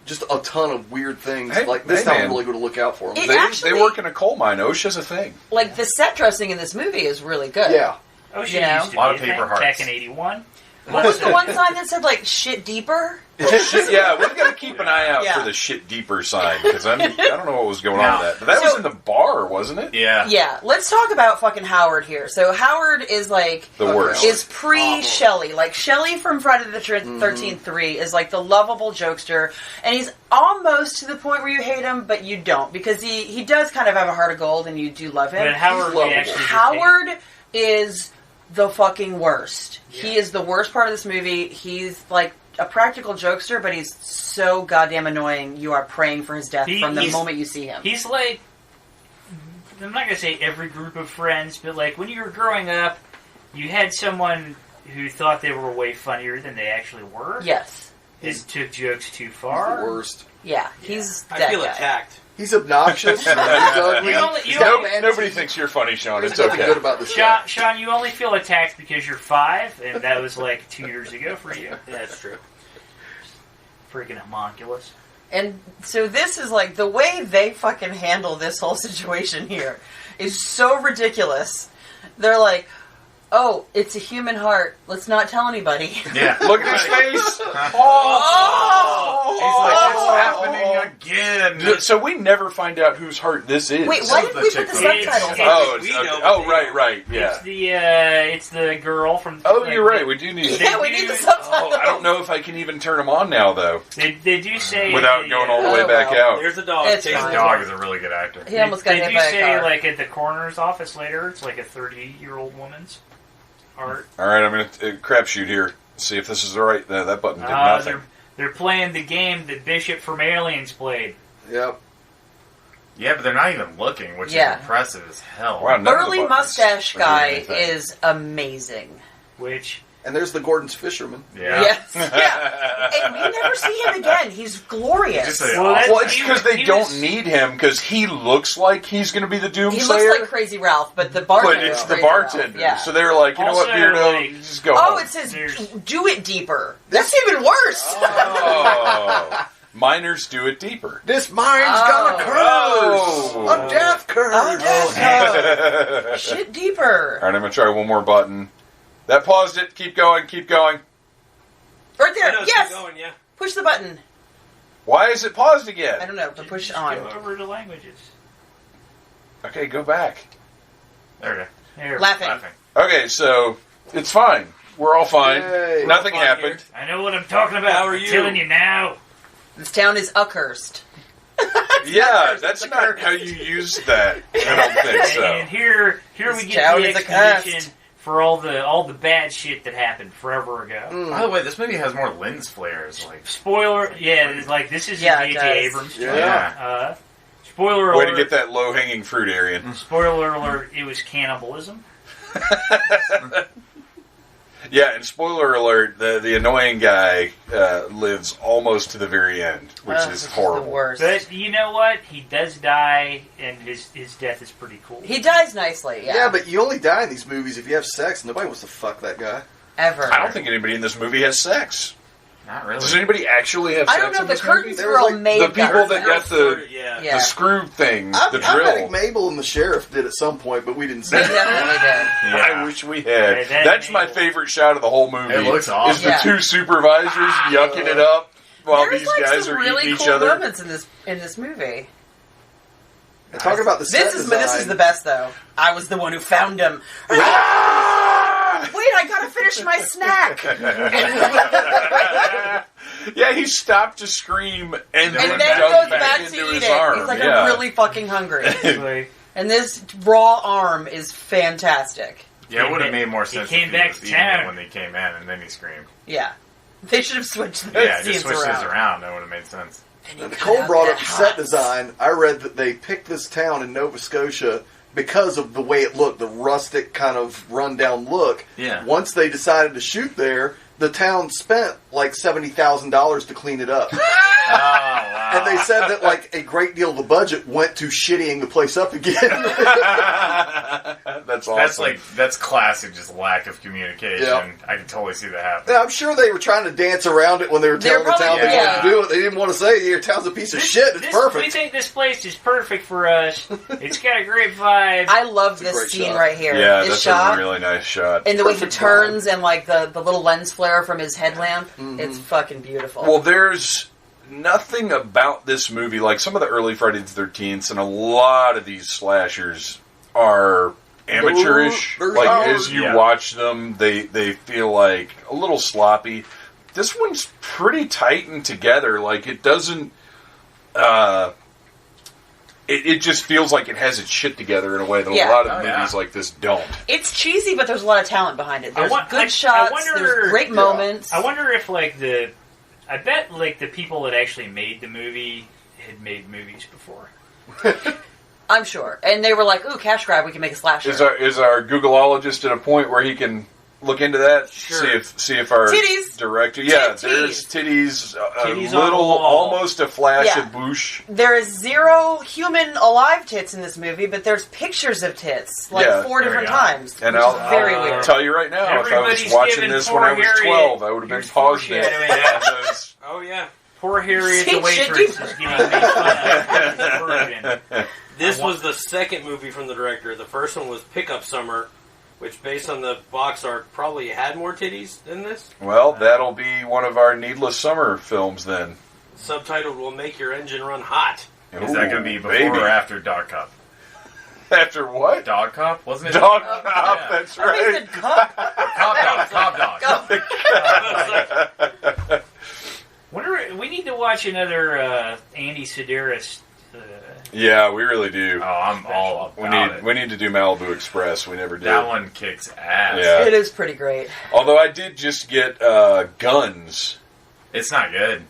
Just a ton of weird things.
Hey,
like this
hey,
town
man.
really going to look out for them.
They work in a coal mine. OSHA's a thing.
Like the set dressing in this movie is really good.
Yeah.
OSHA
You know?
used to
A lot
be
of
a
paper
thing
hearts.
back in '81.
What was the one sign that said like "shit deeper"?
Yeah, we've got to keep an eye out
Yeah.
for the shit deeper sign because I don't know what was going on with that. But that was in the bar, wasn't it?
Yeah.
Yeah, let's talk about fucking Howard here. So Howard is like
The worst.
is pre-Shelley. Like Shelley from Friday the 13th 3 is like the lovable jokester, and he's almost to the point where you hate him, but you don't because he does kind of have a heart of gold, and you do love him.
But
Howard is the fucking worst. Yeah. He is the worst part of this movie. He's like a practical jokester, but he's so goddamn annoying. You are praying for his death from the moment you see him.
He's like, I'm not going to say every group of friends, but like when you were growing up, you had someone who thought they were way funnier than they actually were.
Yes.
And took jokes too far.
He's the worst.
Yeah, he's that
I feel
guy.
attacked.
He's obnoxious. He's ugly.
Nobody thinks you're funny, Sean.
There's
It's
nothing
okay.
good about this guy.
Sean, you only feel attacked because you're 5, and that was like 2 years ago for you.
Yeah, that's true.
Freaking homunculus.
And so this is like, the way they fucking handle this whole situation here is so ridiculous. They're like, oh, it's a human heart. Let's not tell anybody.
Yeah.
Look at his face.
He's like, it's happening again.
So we never find out whose heart this is.
Wait, why didn't we put the subtitles on?
Right. Yeah.
It's the girl from.
Oh, you're right. We do need.
Yeah, we need the subtitles.
I don't know if I can even turn them on now, though.
They do say
Without going all the way back out.
There's the dog.
It's
Chasing
fine.
the
Dog is a really good actor.
He almost got
They
hit
do
by a
say
car.
like at the coroner's office later, it's like a 30-year-old woman's heart.
All right, I'm going to crapshoot here. See if this is the right. That button did nothing.
They're playing the game that Bishop from Aliens played.
Yep.
Yeah, but they're not even looking, which is impressive as hell.
Wow, none of the
Burly
buttons
mustache
are doing
guy
anything.
is amazing.
Which
And there's the Gordon's Fisherman.
Yeah.
Yes. Yeah. And we never see him again. He's glorious.
Just a-
Well, it's because they don't need him because he looks like he's going to be the Doomslayer.
He looks like Crazy Ralph, but the bartender.
But it's
is
the
Crazy Ralph.
bartender.
Yeah.
So they're like, you know what,
Also,
Beardo,
like-
just go
Oh,
home.
it says do it deeper. That's even worse.
Oh. Miners do it deeper.
This mine's got a curse!
Oh.
A death curse!
Oh, death. Shit deeper.
All right, I'm going to try one more button. That paused it. Keep going, keep going.
Right there.
I know,
Yes.
keep going, yeah.
Push the button.
Why is it paused again?
I don't know, but push
Just
on.
go over to languages.
Okay, go back.
There we go.
There.
Laughing.
Okay, so it's fine. We're all fine.
Yay.
Nothing
We're fine
happened.
I know what I'm talking about.
How are
I'm
you?
telling you now.
This town is accursed. Spencer's
that's
the
not
Curtis.
how you use that. I don't think so.
And here
This
we
Joe
get
is
the
a cast.
explanation for all the bad shit that happened forever ago.
By the way, this movie has more lens flares. Like,
Spoiler, it's like this is
Yeah, it
J.J.
does.
Abrams.
yeah.
Spoiler alert.
Way to get that low-hanging fruit, Arian.
Spoiler alert, it was cannibalism.
Yeah, and spoiler alert, the annoying guy lives almost to the very end, which is
The
horrible.
worst.
But you know what? He does die, and his death is pretty cool.
He dies nicely, yeah.
Yeah, but you only die in these movies if you have sex. Nobody wants to fuck that guy.
Ever.
I don't think anybody in this movie has sex.
Not really.
Does anybody actually have
I
sex
don't know.
in
The
this movie?
curtains
There
were
was,
all
like,
made.
The people that got the
Yeah.
screw thing,
I
the
bet
drill.
Mabel and the sheriff did at some point, but we didn't see
They
it.
definitely did.
Yeah.
I wish we had.
Yeah, that
That's my
Mabel.
favorite shot of the whole movie.
It looks awesome.
Is the
Yeah.
two supervisors yucking it up while
There's
these
like
guys
some
are
really
eating
cool
each other.
moments in this movie.
And talking about the set
This is
design,
the best though. I was the one who found him. Wait, I gotta finish my snack.
Yeah, he stopped to scream and
And
then
then
dug
goes
back
back to
into
eat
his
it.
arm.
He's like,
yeah.
I'm really fucking hungry.
Like,
And this raw arm is fantastic.
Yeah, it would have made more sense
came
if
back
was
to
eating it
town.
when they came in and then he screamed.
Yeah. They should have switched those
Yeah,
scenes
just switch
around.
those around. That would have made sense.
And you cut
Nicole
out
brought
that
up the set
hot-
design. I read that they picked this town in Nova Scotia because of the way it looked, the rustic kind of rundown look.
Yeah.
Once they decided to shoot there, the town spent like $70,000 to clean it up.
Oh, wow.
And they said that like a great deal of the budget went to shittying the place up again.
That's awesome.
That's classic, just lack of communication.
Yeah.
I can totally see that happening.
Yeah, I'm sure they were trying to dance around it when they were
They're
telling the town
probably-
they wanted
yeah.
to do it. They didn't want to say your town's a piece of shit. It's
We
perfect.
think this place is perfect for us. It's got a great vibe.
I love
a
this
great
scene
shot.
right here.
yeah,
this
that's
shot.
a really nice shot.
And the way he
Perfect
turns and like the little lens flare from his headlamp,
Mm-hmm.
it's fucking beautiful.
Well, there's nothing about this movie, like some of the early Friday the 13th and a lot of these slashers are amateurish.
There's
Like,
ours.
as you
Yeah.
watch them, they feel like a little sloppy. This one's pretty tight and together. Like, it doesn't... It just feels like it has its shit together in a way that
Yeah.
a lot of
Oh,
movies
yeah.
like this don't.
It's cheesy, but there's a lot of talent behind it. There's
I
good shots.
wonder-
There's great
Yeah.
moments.
I wonder if I bet like the people that actually made the movie had made movies before.
I'm sure. And they were like, "Ooh, cash grab. We can make a slasher."
Is our Googleologist at a point where he can look into that?
Sure.
See if our
Titties.
director. Yeah,
Titties.
there's titties. A
Titties on the
little,
wall.
almost a flash
Yeah.
of boosh.
There is 0 human alive tits in this movie, but there's pictures of tits like
Yeah,
4 different
very odd.
times,
And
which
I'll
is very
uh,
weird.
tell you right now, if I was
Everybody's
watching
giving
this when I
poor
was
Harriet
12, I would have been
here's
paused it.
foreshadowing.
Those-
Oh yeah.
Poor Harriet the
Shit,
waitress
you-
is getting made fun of. Virgin.
This was the second movie from the director. The first one was Pickup Summer, which, based on the box art, probably had more titties than this.
Well, that'll be one of our Needless Summer films then.
Subtitled "Will Make Your Engine Run Hot."
Is that going to be
Ooh,
before
baby.
or after Dog Cup?
After what?
Dog Cup? Wasn't it?
Dog
Oh,
Cop,
yeah.
that's
I think
right.
it's a cup.
Cobb Dog.
We need to watch another Andy Sedaris.
Yeah, we really do.
Oh, I'm all
We
about
need
it.
we need to do Malibu Express. We never did.
That one kicks ass.
Yeah.
It is pretty great.
Although I did just get guns.
It's not good.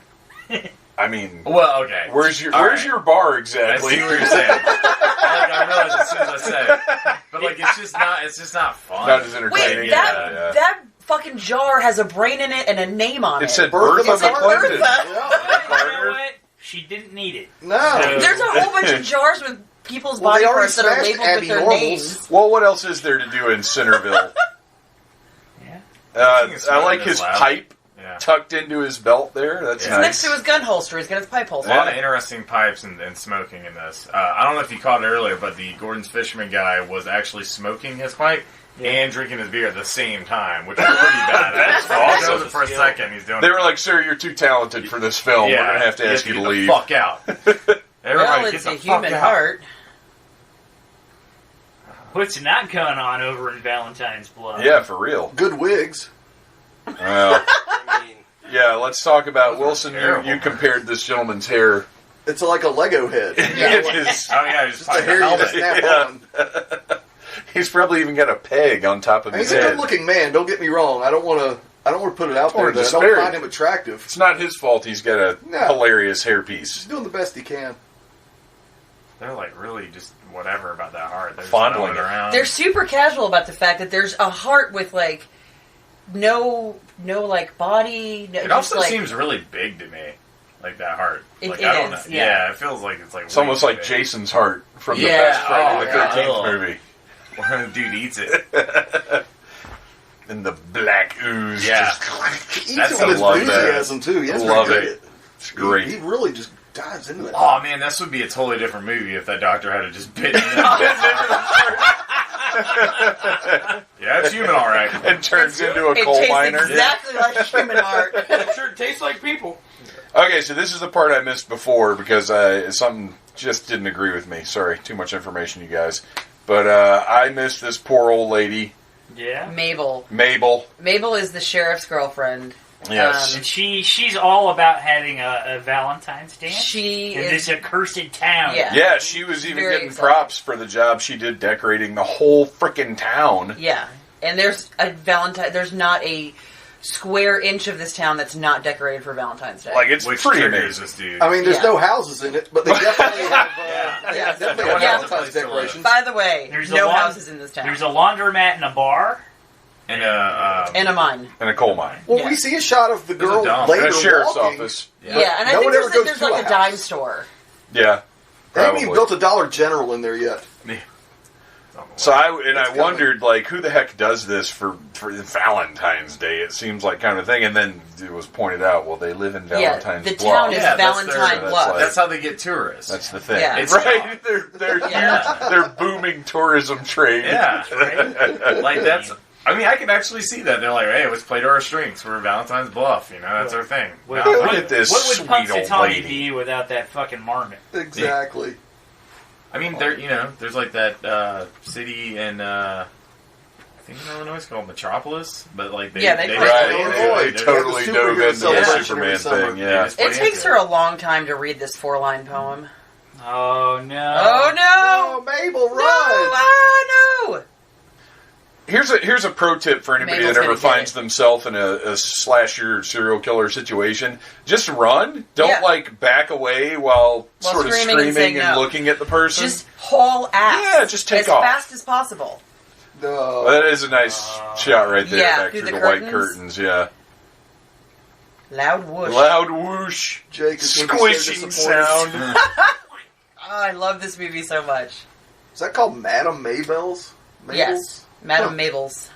I mean,
Well, okay.
where's
All
your
right.
bar
I
exactly?
see what you're saying. I realized as soon as I said it. But like, it's just not fun.
Not as entertaining.
Wait,
yeah.
that fucking jar has a brain in it and a name on it.
It said
Bertha
Bertha
McClendon.
McClendon.
Yeah.
You know what? She didn't need it.
No.
There's a whole bunch of jars with people's
Well,
body
they already
parts that are
smashed
labeled
Abby
with their
Normals.
names.
Well, what else is there to do in Centerville?
Yeah.
I like his pipe
Yeah.
tucked into his belt there. That's
It's
It's next
nice.
to his gun holster. He's got his pipe
A
holster.
lot of interesting pipes and smoking in this. I don't know if you caught it earlier, but the Gordon's Fisherman guy was actually smoking his pipe and drinking his beer at the same time, which is pretty bad.
That's
He
awesome.
does it for a second. He's doing
They
it.
were like, "Sir, you're too talented for this film. We're gonna have to ask you to
get
leave."
the fuck out. Everybody
Well,
get
it's
the
a
fuck
human
out.
heart.
What's not going on over in Valentine's Bluffs?
Yeah, for real.
Good wigs.
Well,
I mean,
yeah. Let's talk about
Those are
Wilson.
terrible.
You compared this gentleman's hair
It's like a Lego head.
It is.
Oh yeah, just
Just a hair you just snap on.
He's probably even got a peg on top of
And
his
he's a
head.
good-looking man. Don't get me wrong. I don't want to put it out
Or
there that I
disparage.
don't find him attractive.
It's not his fault he's got a
No.
hilarious hairpiece.
He's doing the best he can.
They're like really just whatever about that heart. They're just
Fondling
throwing
it.
around.
They're super casual about the fact that there's a heart with like no like body.
It
just,
also
like,
seems really big to me, like that heart.
It
Like I don't
is,
know.
yeah.
Yeah, it feels like it's like.
It's almost
way
like
too
Jason's heart from the
Yeah,
first Friday
oh,
the
God.
13th movie.
big. When the dude eats it.
And the black ooze.
Yeah.
He eats
That's
it
a
with
lot of
enthusiasm, too. He has
Love
very
it.
good-
It's great.
He really just dives into it.
Oh man, this would be a totally different movie if that doctor had just bitten. Yeah, it's human, all right.
And turns into a
it
coal
tastes
miner.
exactly like human heart.
It sure tastes like people.
Okay, so this is the part I missed before because something just didn't agree with me. Sorry, too much information, you guys. But I missed this poor old lady,
Yeah.
Mabel.
Mabel.
Mabel is the sheriff's girlfriend.
Yes.
And she's all about having a Valentine's dance
She
in
is.
this accursed town.
Yeah.
Yeah, she was even
Very
getting
excited.
props for the job she did decorating the whole frickin' town.
Yeah, and there's a Valentine. There's not a square inch of this town that's not decorated for Valentine's Day.
Like, it's
Which
pretty
triggers
amazing.
this dude.
I mean, there's
Yeah.
no houses in it, but they definitely have.
Yeah.
Definitely
No
have
one has a
Valentine's
place to live.
decorations.
By the way,
There's
no
a
houses in this town.
There's a laundromat and a bar.
And
and a mine.
In a coal mine.
Well,
Yeah.
we see a shot of the
There's a
girl
dump.
later
In a sheriff's
walking.
office.
Yeah, and I
no
think
one ever
there's
goes
like
to
a
a
dime
house.
store.
They
Yeah.
haven't even
Probably.
built a Dollar General in there yet.
So I
coming.
wondered, like, who the heck does this for Valentine's Day? It seems like kind of thing. And then it was pointed out, well, they live in Valentine's
the
Bluffs.
town is
Yeah, that's
Valentine
their-
Bluffs.
That's how they get tourists.
That's the thing.
Yeah.
It's
right? They're
Yeah.
they're booming tourism trade.
Yeah. Like that's. I mean, I can actually see that. They're like, hey, let's play to our strengths. We're Valentine's Bluff. You know, that's our thing.
What,
Look
what-
at this
what would
sweet old
Punxsutawney
lady.
be without that fucking marmot?
Exactly.
I mean, there. You know, there's like that city in. I think in Illinois it's called Metropolis, but like they,
Yeah, they
they,
play
Right,
Illinois.
they totally
Yeah, the
dove
superhero
into the
celebration
Superman
every summer.
thing, yeah.
It takes her a long time to read this 4-line poem.
Oh no!
Oh
Oh,
no!
Mabel,
No!
run!
Ah, no!
Here's a pro tip for anybody
Mabel's
that ever
gonna get
finds
it.
themselves in a slasher serial killer situation. Just run. Don't
Yeah.
like back away while sort of
screaming and saying
and
no.
looking at the person.
Just haul ass.
Yeah, just take
as
off.
fast as possible.
No.
Well, that is a nice shot right there,
Yeah,
back
through
through
the
the white
curtains.
curtains. Yeah,
Loud whoosh.
loud whoosh,
Jake is gonna be so
squishing
disappointed.
sound.
Oh, I love this movie so much.
Is that called Madame Mabel's?
Yes, Madame
Huh.
Mabel's.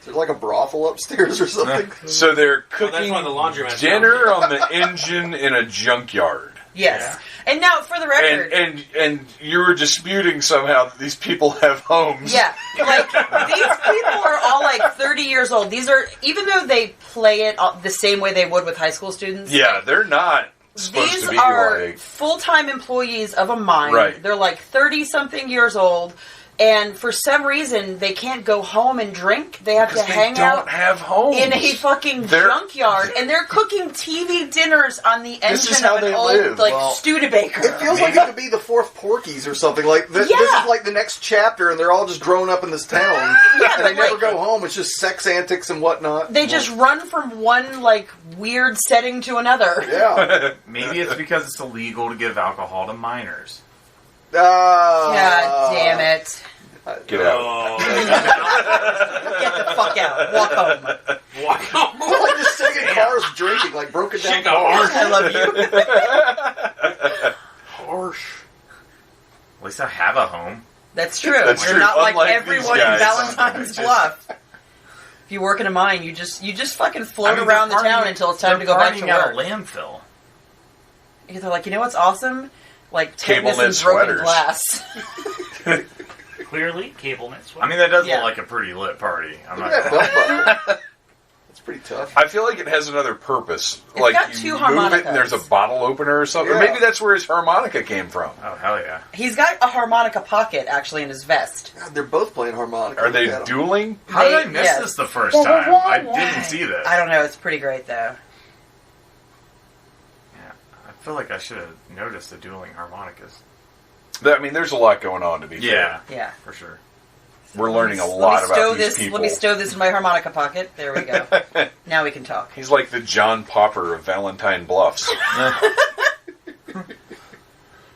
Is there like a brothel upstairs or something?
So they're
Well, that's
cooking
why the laundromat's
dinner
down.
on the engine in a junkyard.
Yes. And now, for the record,
And you were disputing somehow that these people have homes.
yeah, like these people are all like 30 years old. These are, even though they play it the same way they would with high school students.
Yeah, they're not supposed
These
to be
are
like.
full-time employees of a mine.
Right.
They're like 30-something years old, and for some reason they can't go home and drink. They have to
Because they
hang
don't
out
have homes.
in a fucking
They're-
junkyard, and they're cooking TV dinners on the
This is
engine
how
of an
they
old
live.
like
Well,
Studebaker.
It feels like it could be the fourth Porky's or something. Like this
Yeah.
is like the next chapter, and they're all just grown up in this town,
Yeah,
and they
but,
never
like,
go home. It's just sex antics and whatnot.
They just run from one like weird setting to another.
Yeah.
Maybe it's because it's illegal to give alcohol to minors.
God damn it!
Get out.
Oh,
Get the fuck out. Walk home.
wow.
They're like just sitting in cars drinking, like broken down
Shake a
cars.
I love you.
Harsh.
At least I have a home.
That's true.
That's
You're
true.
not like
Unlike
everyone
these
in
guys.
Valentine's Bluff. If you work in a mine, you just fucking float
I mean,
around the
they're
town
partying-
until it's time to
they're
go back to
partying at a
work.
landfill.
Because they're like, you know what's awesome? Like
Cable
tetanus
knit
and broken
sweaters.
glass.
Clearly, cable knit sweater.
I mean, that does
Yeah.
look like a pretty lit party. I'm
Look
not
at that
gonna
belt buckle. That's pretty tough.
I feel like it has another purpose.
It's
like
got
you
two
move it
harmonicas.
and there's a bottle opener or something. Or
Yeah.
maybe that's where his harmonica came from.
Oh, hell yeah.
He's got a harmonica pocket actually in his vest.
God, they're both playing harmonica.
Are they
Look at 'em.
dueling?
How did I
They-
miss
yes.
this the first time? I didn't see this.
I don't know. It's pretty great though.
I feel like I should have noticed the dueling harmonicas.
I mean, there's a lot going on, to be fair.
Yeah.
For sure.
We're learning a lot about these people.
Let me stow this in my harmonica pocket. There we go. Now we can talk.
He's like the John Popper of Valentine Bluffs.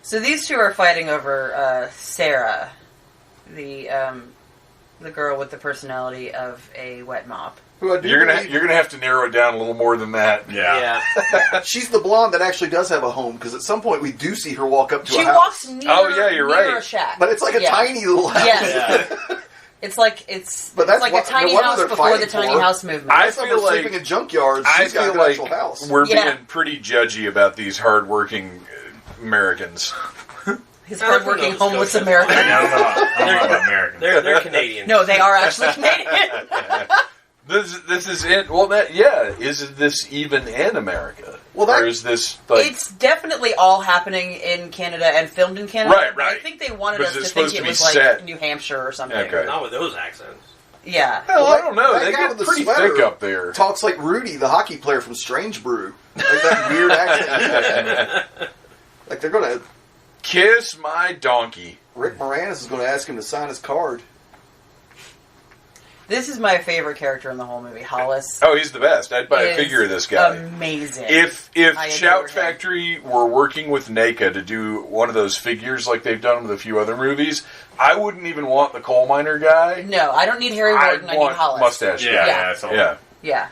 So these two are fighting over Sarah, the girl with the personality of a wet mop.
Who I do
You're
believe-
gonna have to narrow it down a little more than that.
Yeah.
She's the blonde that actually does have a home, because at some point we do see her walk up to
She
a house.
walks near,
Oh, yeah, you're
near
right.
a shack.
But it's like a tiny little house.
Yes. It's like
But that's
like
what-
a tiny
no wonder
house
they're
before the
fighting
tiny
for.
house movement.
I
Some
feel
are
like-
sleeping in junkyards.
I
She's got
feel
an
like
actual house.
we're
Yeah.
being pretty judgy about these hardworking Americans.
His
Not from
hardworking
Nova
homeless
Scotia.
American.
I don't know about Americans.
They're Canadian.
No, they are actually Canadian.
This is it. Well, is this even in America?
Well, that-
or is this like?
It's definitely all happening in Canada and filmed in Canada.
Right,
but I
right.
think they wanted
But
us
it's
to think
supposed
it
to be
was like
set-
New Hampshire or something.
Okay.
Not with those accents.
Yeah.
Well,
Well,
I don't know.
that
They
guy
get
with the
pretty
sweater
thick up there.
Talks like Rudy, the hockey player from Strange Brew. Like that weird accent. Like they're going to...
Kiss my donkey.
Rick Moranis is going to ask him to sign his card.
This is my favorite character in the whole movie, Hollis.
Oh, he's the best. I'd buy a
is
figure of this guy.
Amazing.
If
I adore
Shout
him.
Factory were working with NECA to do one of those figures like they've done with a few other movies, I wouldn't even want the coal miner guy.
No, I don't need Harry
I'd
Warden. I need
want
Hollis.
mustache
Yeah,
guy.
yeah, that's all.
Yeah.
Yeah.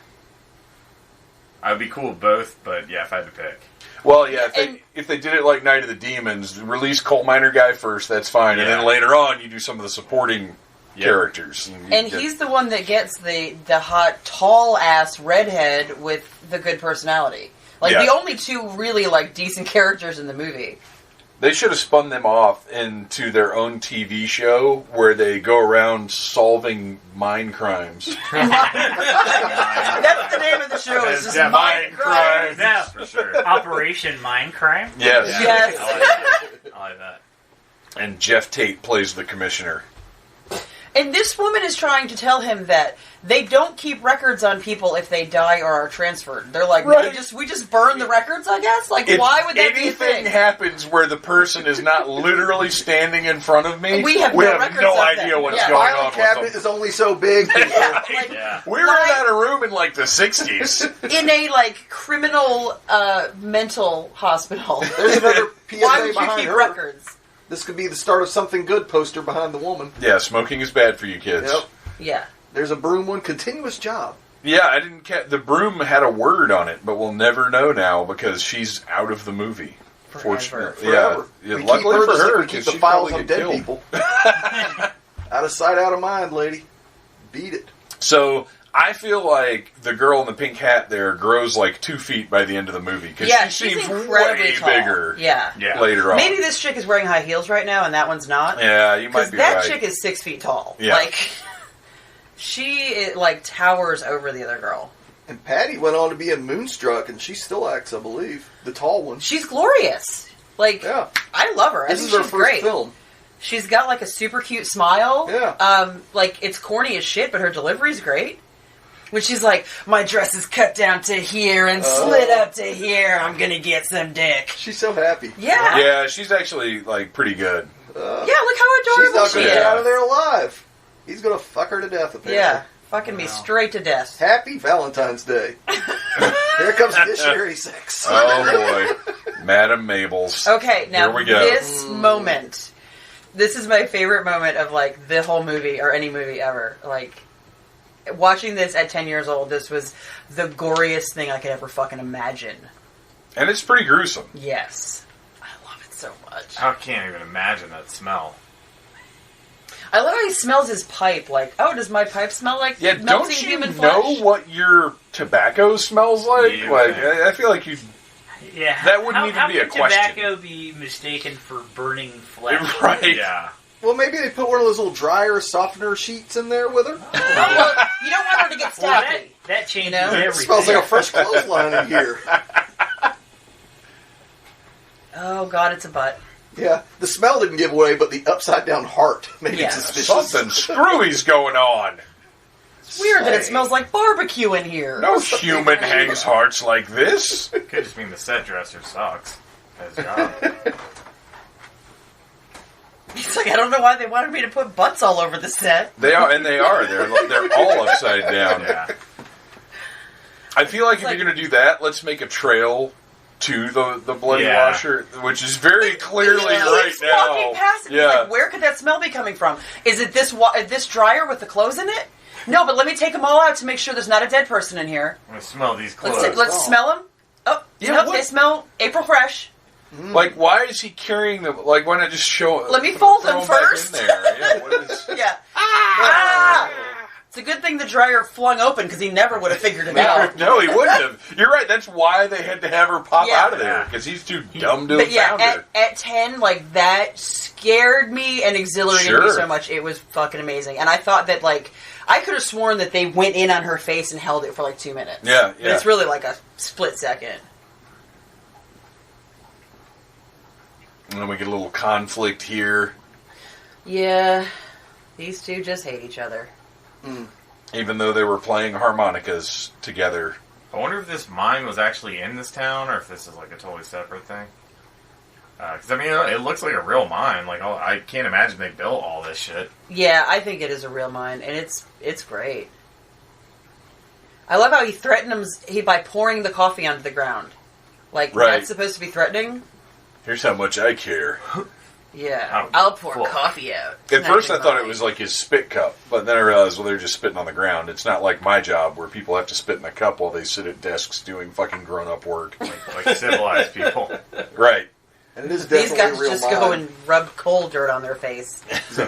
I would be cool with both, but yeah, if I had to pick.
Well, yeah,
And-
if they did it like Night of the Demons, release coal miner guy first, that's fine, and
Yeah.
then later on you do some of the supporting characters. You
And
get-
he's the one that gets the hot, tall-ass redhead with the good personality. Like,
Yeah.
the only two really, like, decent characters in the movie.
They should have spun them off into their own TV show where they go around solving mine crimes.
That's the name of the show. It's just Mind Crimes.
Now,
For sure.
Operation Mindcrime.
Yes.
Yes.
I like that. I like that.
And Jeff Tate plays the commissioner.
And this woman is trying to tell him that they don't keep records on people if they die or are transferred. They're like,
Right.
we just burn the records, I guess? Like,
If
why would that be a
anything
thing?
happens where the person is not literally standing in front of me,
We have no records
no
of
idea
them.
what's
Yeah.
going on
Filing
with
cabinet
them.
is only so big.
Yeah, like,
Yeah.
We were in
Why-
that room in like the 60s.
in a, like, criminal mental hospital.
There's another PSA
Why would you
behind
keep
her.
records?
This could be the start of something good poster behind the woman.
Yeah, smoking is bad for you kids.
Yep.
Yeah.
There's a broom one. Continuous job.
Yeah, I didn't the broom had a word on it, but we'll never know now because she's out of the movie.
Forever.
Fortunately,
Forever.
yeah.
We
Luckily
keep her
for
just like
her,
we keep
because
the
she'd
files
probably
on
get
dead
killed.
people. Out of sight, out of mind, lady. Beat it.
So I feel like the girl in the pink hat there grows like 2 feet by the end of the movie because
Yeah,
she
she's
seems
incredibly
way
tall.
bigger.
Yeah.
Yeah.
Later on,
Maybe this chick is wearing high heels right now and that one's not.
Yeah, you might
Because
be
that
right.
chick is 6 feet tall.
Yeah.
Like, she, like, towers over the other girl.
And Patty went on to be in Moonstruck, and she still acts, I believe. The tall one.
She's glorious. Like,
Yeah.
I love her. I
This
think
is her
she's
first
great.
film.
She's got, like, a super cute smile.
Yeah.
Like, it's corny as shit, but her delivery's great. When she's like, my dress is cut down to here and slid up to here, I'm gonna get some dick.
She's so happy.
Yeah.
Yeah, she's actually like pretty good.
Yeah, look how
She's
adorable
not
she
going to
is.
get out of there alive. He's going to fuck her to death, apparently.
Yeah. Fucking me straight to death.
Happy Valentine's Day. Here comes missionary sex.
Oh boy, Madam Mabel's.
Okay, now
Here we go.
this moment. This is my favorite moment of, like, the whole movie, or any movie ever. Like, watching this at 10 years old, this was the goriest thing I could ever fucking imagine.
And it's pretty gruesome.
Yes. I love it so much.
I can't even imagine that smell.
I love how he smells his pipe. Like, oh, does my pipe smell like
Yeah,
melting
don't you
human
know
flesh?
what your tobacco smells like?
Yeah.
Like, I feel like you.
Yeah,
That wouldn't
how,
even
how
be a
can
question.
tobacco be mistaken for burning flesh?
Right.
Yeah.
Well, maybe they put one of those little dryer softener sheets in there with her.
Well, you don't want her to get
Well, that,
stuffy.
that changes
You know?
It
everything.
smells like a fresh clothesline in here.
Oh, God, it's a butt.
Yeah, the smell didn't give away, but the upside down heart made
Yeah.
it suspicious.
Something screwy's going on.
It's weird that it
Say.
smells like barbecue in here.
No human hangs hearts like this.
Could just mean the set dresser sucks. His job.
He's like, I don't know why they wanted me to put butts all over the set.
They are, and they are. They're all upside down.
Yeah.
I feel like if
like-
you're going to do that, let's make a trail to the bloody
Yeah.
washer, which is very clearly right
He's
now.
walking past it. He's
Yeah.
like, where could that smell be coming from? Is it this dryer with the clothes in it? No, but let me take them all out to make sure there's not a dead person in here.
I'm gonna smell these clothes.
Let's smell them. Oh,
Yeah,
nope,
what?
they smell April fresh.
Like, why is he carrying them? Like, why not just show?
Let me fold
throw
them
back
first.
In there. Yeah, what is?
Yeah. Ah! It's a good thing the dryer flung open because he never would have figured it out.
No, he wouldn't have. You're right. That's why they had to have her pop
Yeah.
out of there, because he's too dumb to
But
have
yeah,
found her.
at 10, like, that scared me and exhilarated me
Sure.
so much. It was fucking amazing. And I thought that, like, I could have sworn that they went in on her face and held it for, like, 2 minutes.
Yeah,
But
yeah.
it's really like a split second.
And then we get a little conflict here,
Yeah. These two just hate each other.
even though they were playing harmonicas together.
I wonder if this mine was actually in this town, or if this is like a totally separate thing. Because I mean, it looks like a real mine. Like, I can't imagine they built all this shit.
Yeah, I think it is a real mine, and it's great. I love how he threatened him by pouring the coffee onto the ground. Like,
Right.
that's supposed to be threatening?
Here's how much I care.
Yeah.
Oh,
I'll pour
full.
coffee out.
At first, I
Not
thought
mine.
it was like his spit cup, but then I realized, well, they're just spitting on the ground. It's not like my job where people have to spit in a cup while they sit at desks doing fucking grown-up work.
Like civilized people.
Right.
And it is
These
definitely
guys
a real
just
mine.
go and rub coal dirt on their face.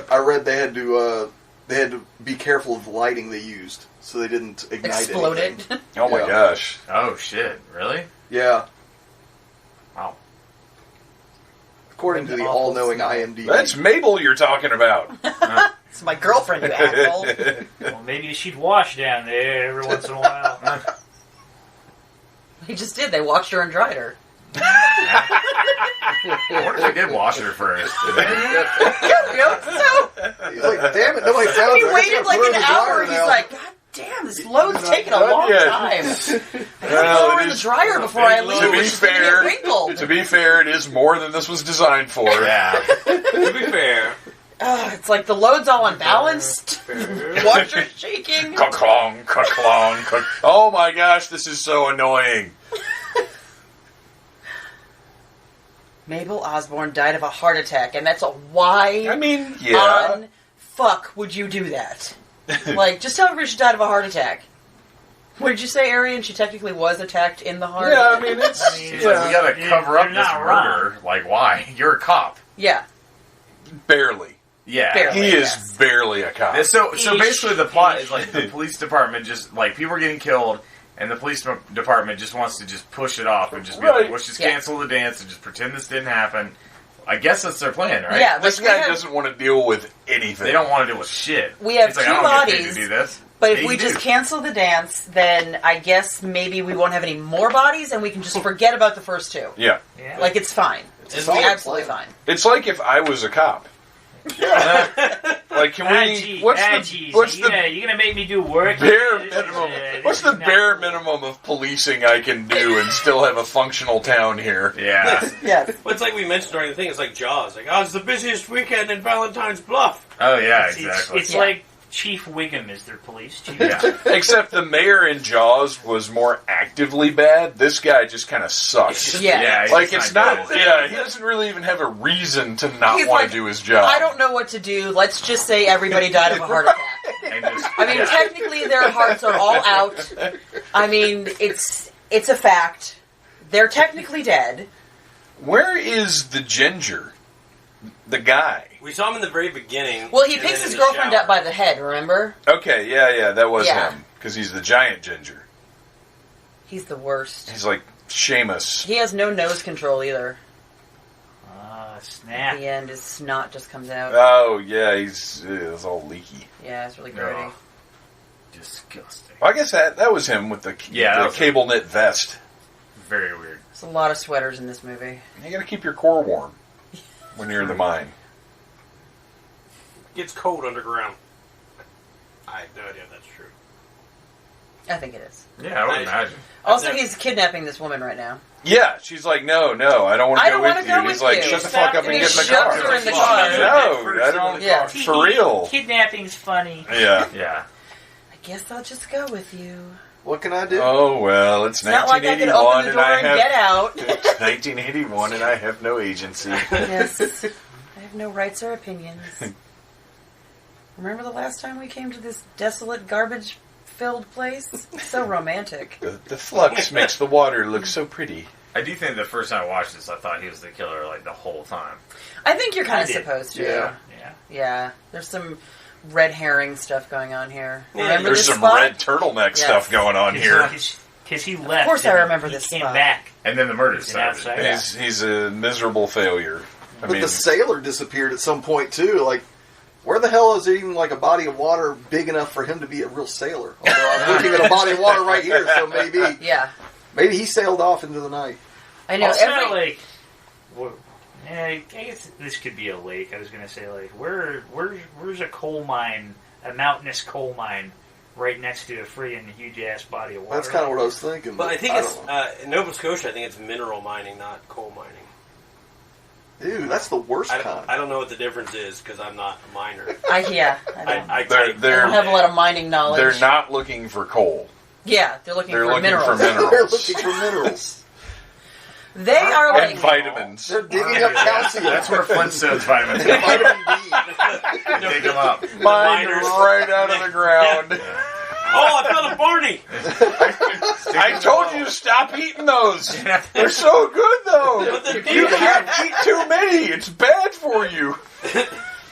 I read they had to be careful of the lighting they used, so they didn't ignite
Explode
anything.
it.
Oh my
Yeah.
gosh.
Oh shit! Really?
Yeah,
Wow.
according to the
Awful
all-knowing
smell.
IMDb.
That's Mabel you're talking about.
It's my girlfriend, you asshole.
Well, maybe she'd wash down there every once in a while.
He just did. They washed her and dried her.
I wonder if they did wash her first.
So
He's like, damn it, nobody found
he
her. I guess
waited
I'll
like
throw
an
the
hour.
dryer
He's
now.
like, God damn, this load's taking a long
Yeah.
time. I gotta
Well,
throw her
it
in the
is-
dryer before I leave.
To be
She's gonna get
fair,
wrinkled.
to be fair, it is more than this was designed for.
Yeah.
To be fair,
It's like the load's all unbalanced. Washer's shaking.
Ka-clong, ka-clong, ka- oh my gosh, this is so annoying.
Mabel Osborne died of a heart attack, and that's a why
I mean, yeah.
on fuck would you do that? Like, just tell everybody she died of a heart attack. What did you say, Arian? She technically was attacked in the heart?
Yeah, I mean, it's...
It's like, we gotta cover up
You're
this
not
murder. Like, why? You're a cop.
Yeah.
barely.
Yeah.
Barely.
He is
Yes.
barely a cop.
So basically the plot
Ish.
is like the police department just, like, people are getting killed, and the police department just wants to just push it off and just be
Right.
like, let's just
Yeah.
cancel the dance and just pretend this didn't happen. I guess that's their plan, right?
Yeah,
This
like,
guy
we have-
doesn't want to deal with anything.
They don't want to deal with shit.
We have
it's like,
two
I don't get paid
bodies,
to do this.
But if
Yeah,
we
you
just
do.
cancel the dance, then I guess maybe we won't have any more bodies, and we can just forget about the first two.
Yeah.
Yeah.
Like, it's fine. It's
a solid
absolutely
plan.
fine.
It's like if I was a cop. Like, can we... What's
you're gonna make me do work?
bare minimum? What's the bare minimum of policing I can do and still have a functional town here?
Yeah.
Yes.
well, it's like we mentioned during the thing. It's like Jaws. Like, oh, it's the busiest weekend in Valentine's Bluff.
Oh, yeah,
It's,
exactly.
it's
Yeah.
like Chief Wiggum is their police chief.
yeah.
Except the mayor in Jaws was more actively bad. This guy just kind of sucks.
Yeah.
Yeah, he's
Like,
just
it's
not
not...
good.
Yeah, he doesn't really even have a reason to not
He's
want
like,
to do his job.
I don't know what to do. Let's just say everybody died of a heart attack.
And just,
I mean,
yeah.
technically their hearts are all out. I mean, it's a fact. They're technically dead.
Where is the ginger? The guy.
We saw him in the very beginning.
Well, he
and
picks
then in
his
the
girlfriend
shower.
up by the head, remember?
Okay, yeah, that was
Yeah.
him. Because he's the giant ginger.
He's the worst.
He's like Seamus.
He has no nose control either. At
Snap.
the end, his snot just comes out.
Oh, yeah, it's all leaky.
Yeah, it's really dirty.
Ugh. Disgusting.
Well, I guess that was him with the
Yeah, that
the
was
cable knit vest.
Very weird.
There's a lot of sweaters in this movie.
You gotta keep your core warm when you're in the mine.
Gets cold underground. I have no idea if that's true.
I think it is.
Yeah, I would imagine.
Also, he's kidnapping this woman right now.
Yeah, she's like, no, I don't want to go with you. And he's like, shut the fuck up and get in the car.
Her in the car.
No, I don't.
Yeah.
For real.
Kidnapping's funny.
Yeah.
Yeah.
I guess I'll just go with you.
What can I do?
Oh, well, it's
It's not like I can open
1981
the
and
door
I
and
have...
get out.
It's 1981 and I have no agency.
Yes. I have no rights or opinions. Remember the last time we came to this desolate, garbage-filled place? So romantic.
The flux makes the water look so pretty.
I do think the first time I watched this, I thought he was the killer like the whole time.
I think you're kind
I
of
did.
supposed to.
Yeah.
Yeah. There's some red herring stuff going on here.
Yeah,
Remember
There's
this
some
spot?
red turtleneck stuff going on here.
Because he left.
Of course I
and
remember
he
this
came
spot.
back.
And then the murder
He's an
started.
outsider.
He's a miserable failure. I
But
mean,
the sailor disappeared at some point too. Like, where the hell is there even like a body of water big enough for him to be a real sailor? Although I'm looking at a body of water right here, so maybe he sailed off into the night.
I know.
Also,
Every
I guess this could be a lake. I was going to say, like, where's a coal mine, a mountainous coal mine, right next to a freaking huge-ass body of water?
That's kind of what I was thinking.
But I think it's
don't know.
in Nova Scotia. I think it's mineral mining, not coal mining.
Dude, that's the worst kind.
I don't know what the difference is because I'm not a miner.
I don't.
I
they're
I don't have a lot of mining knowledge.
they're not looking for coal.
Yeah, they're looking
They're
for
looking
minerals.
for minerals.
They're looking for minerals.
They are
And
like
vitamins.
They're digging up calcium.
That's where Flintstones vitamins come.
Vitamin D.
They dig them up.
Mine
miners.
right out of the ground.
Oh, I found a Barney.
I told you to stop eating those. They're so good, though. You can't eat too many. It's bad for you.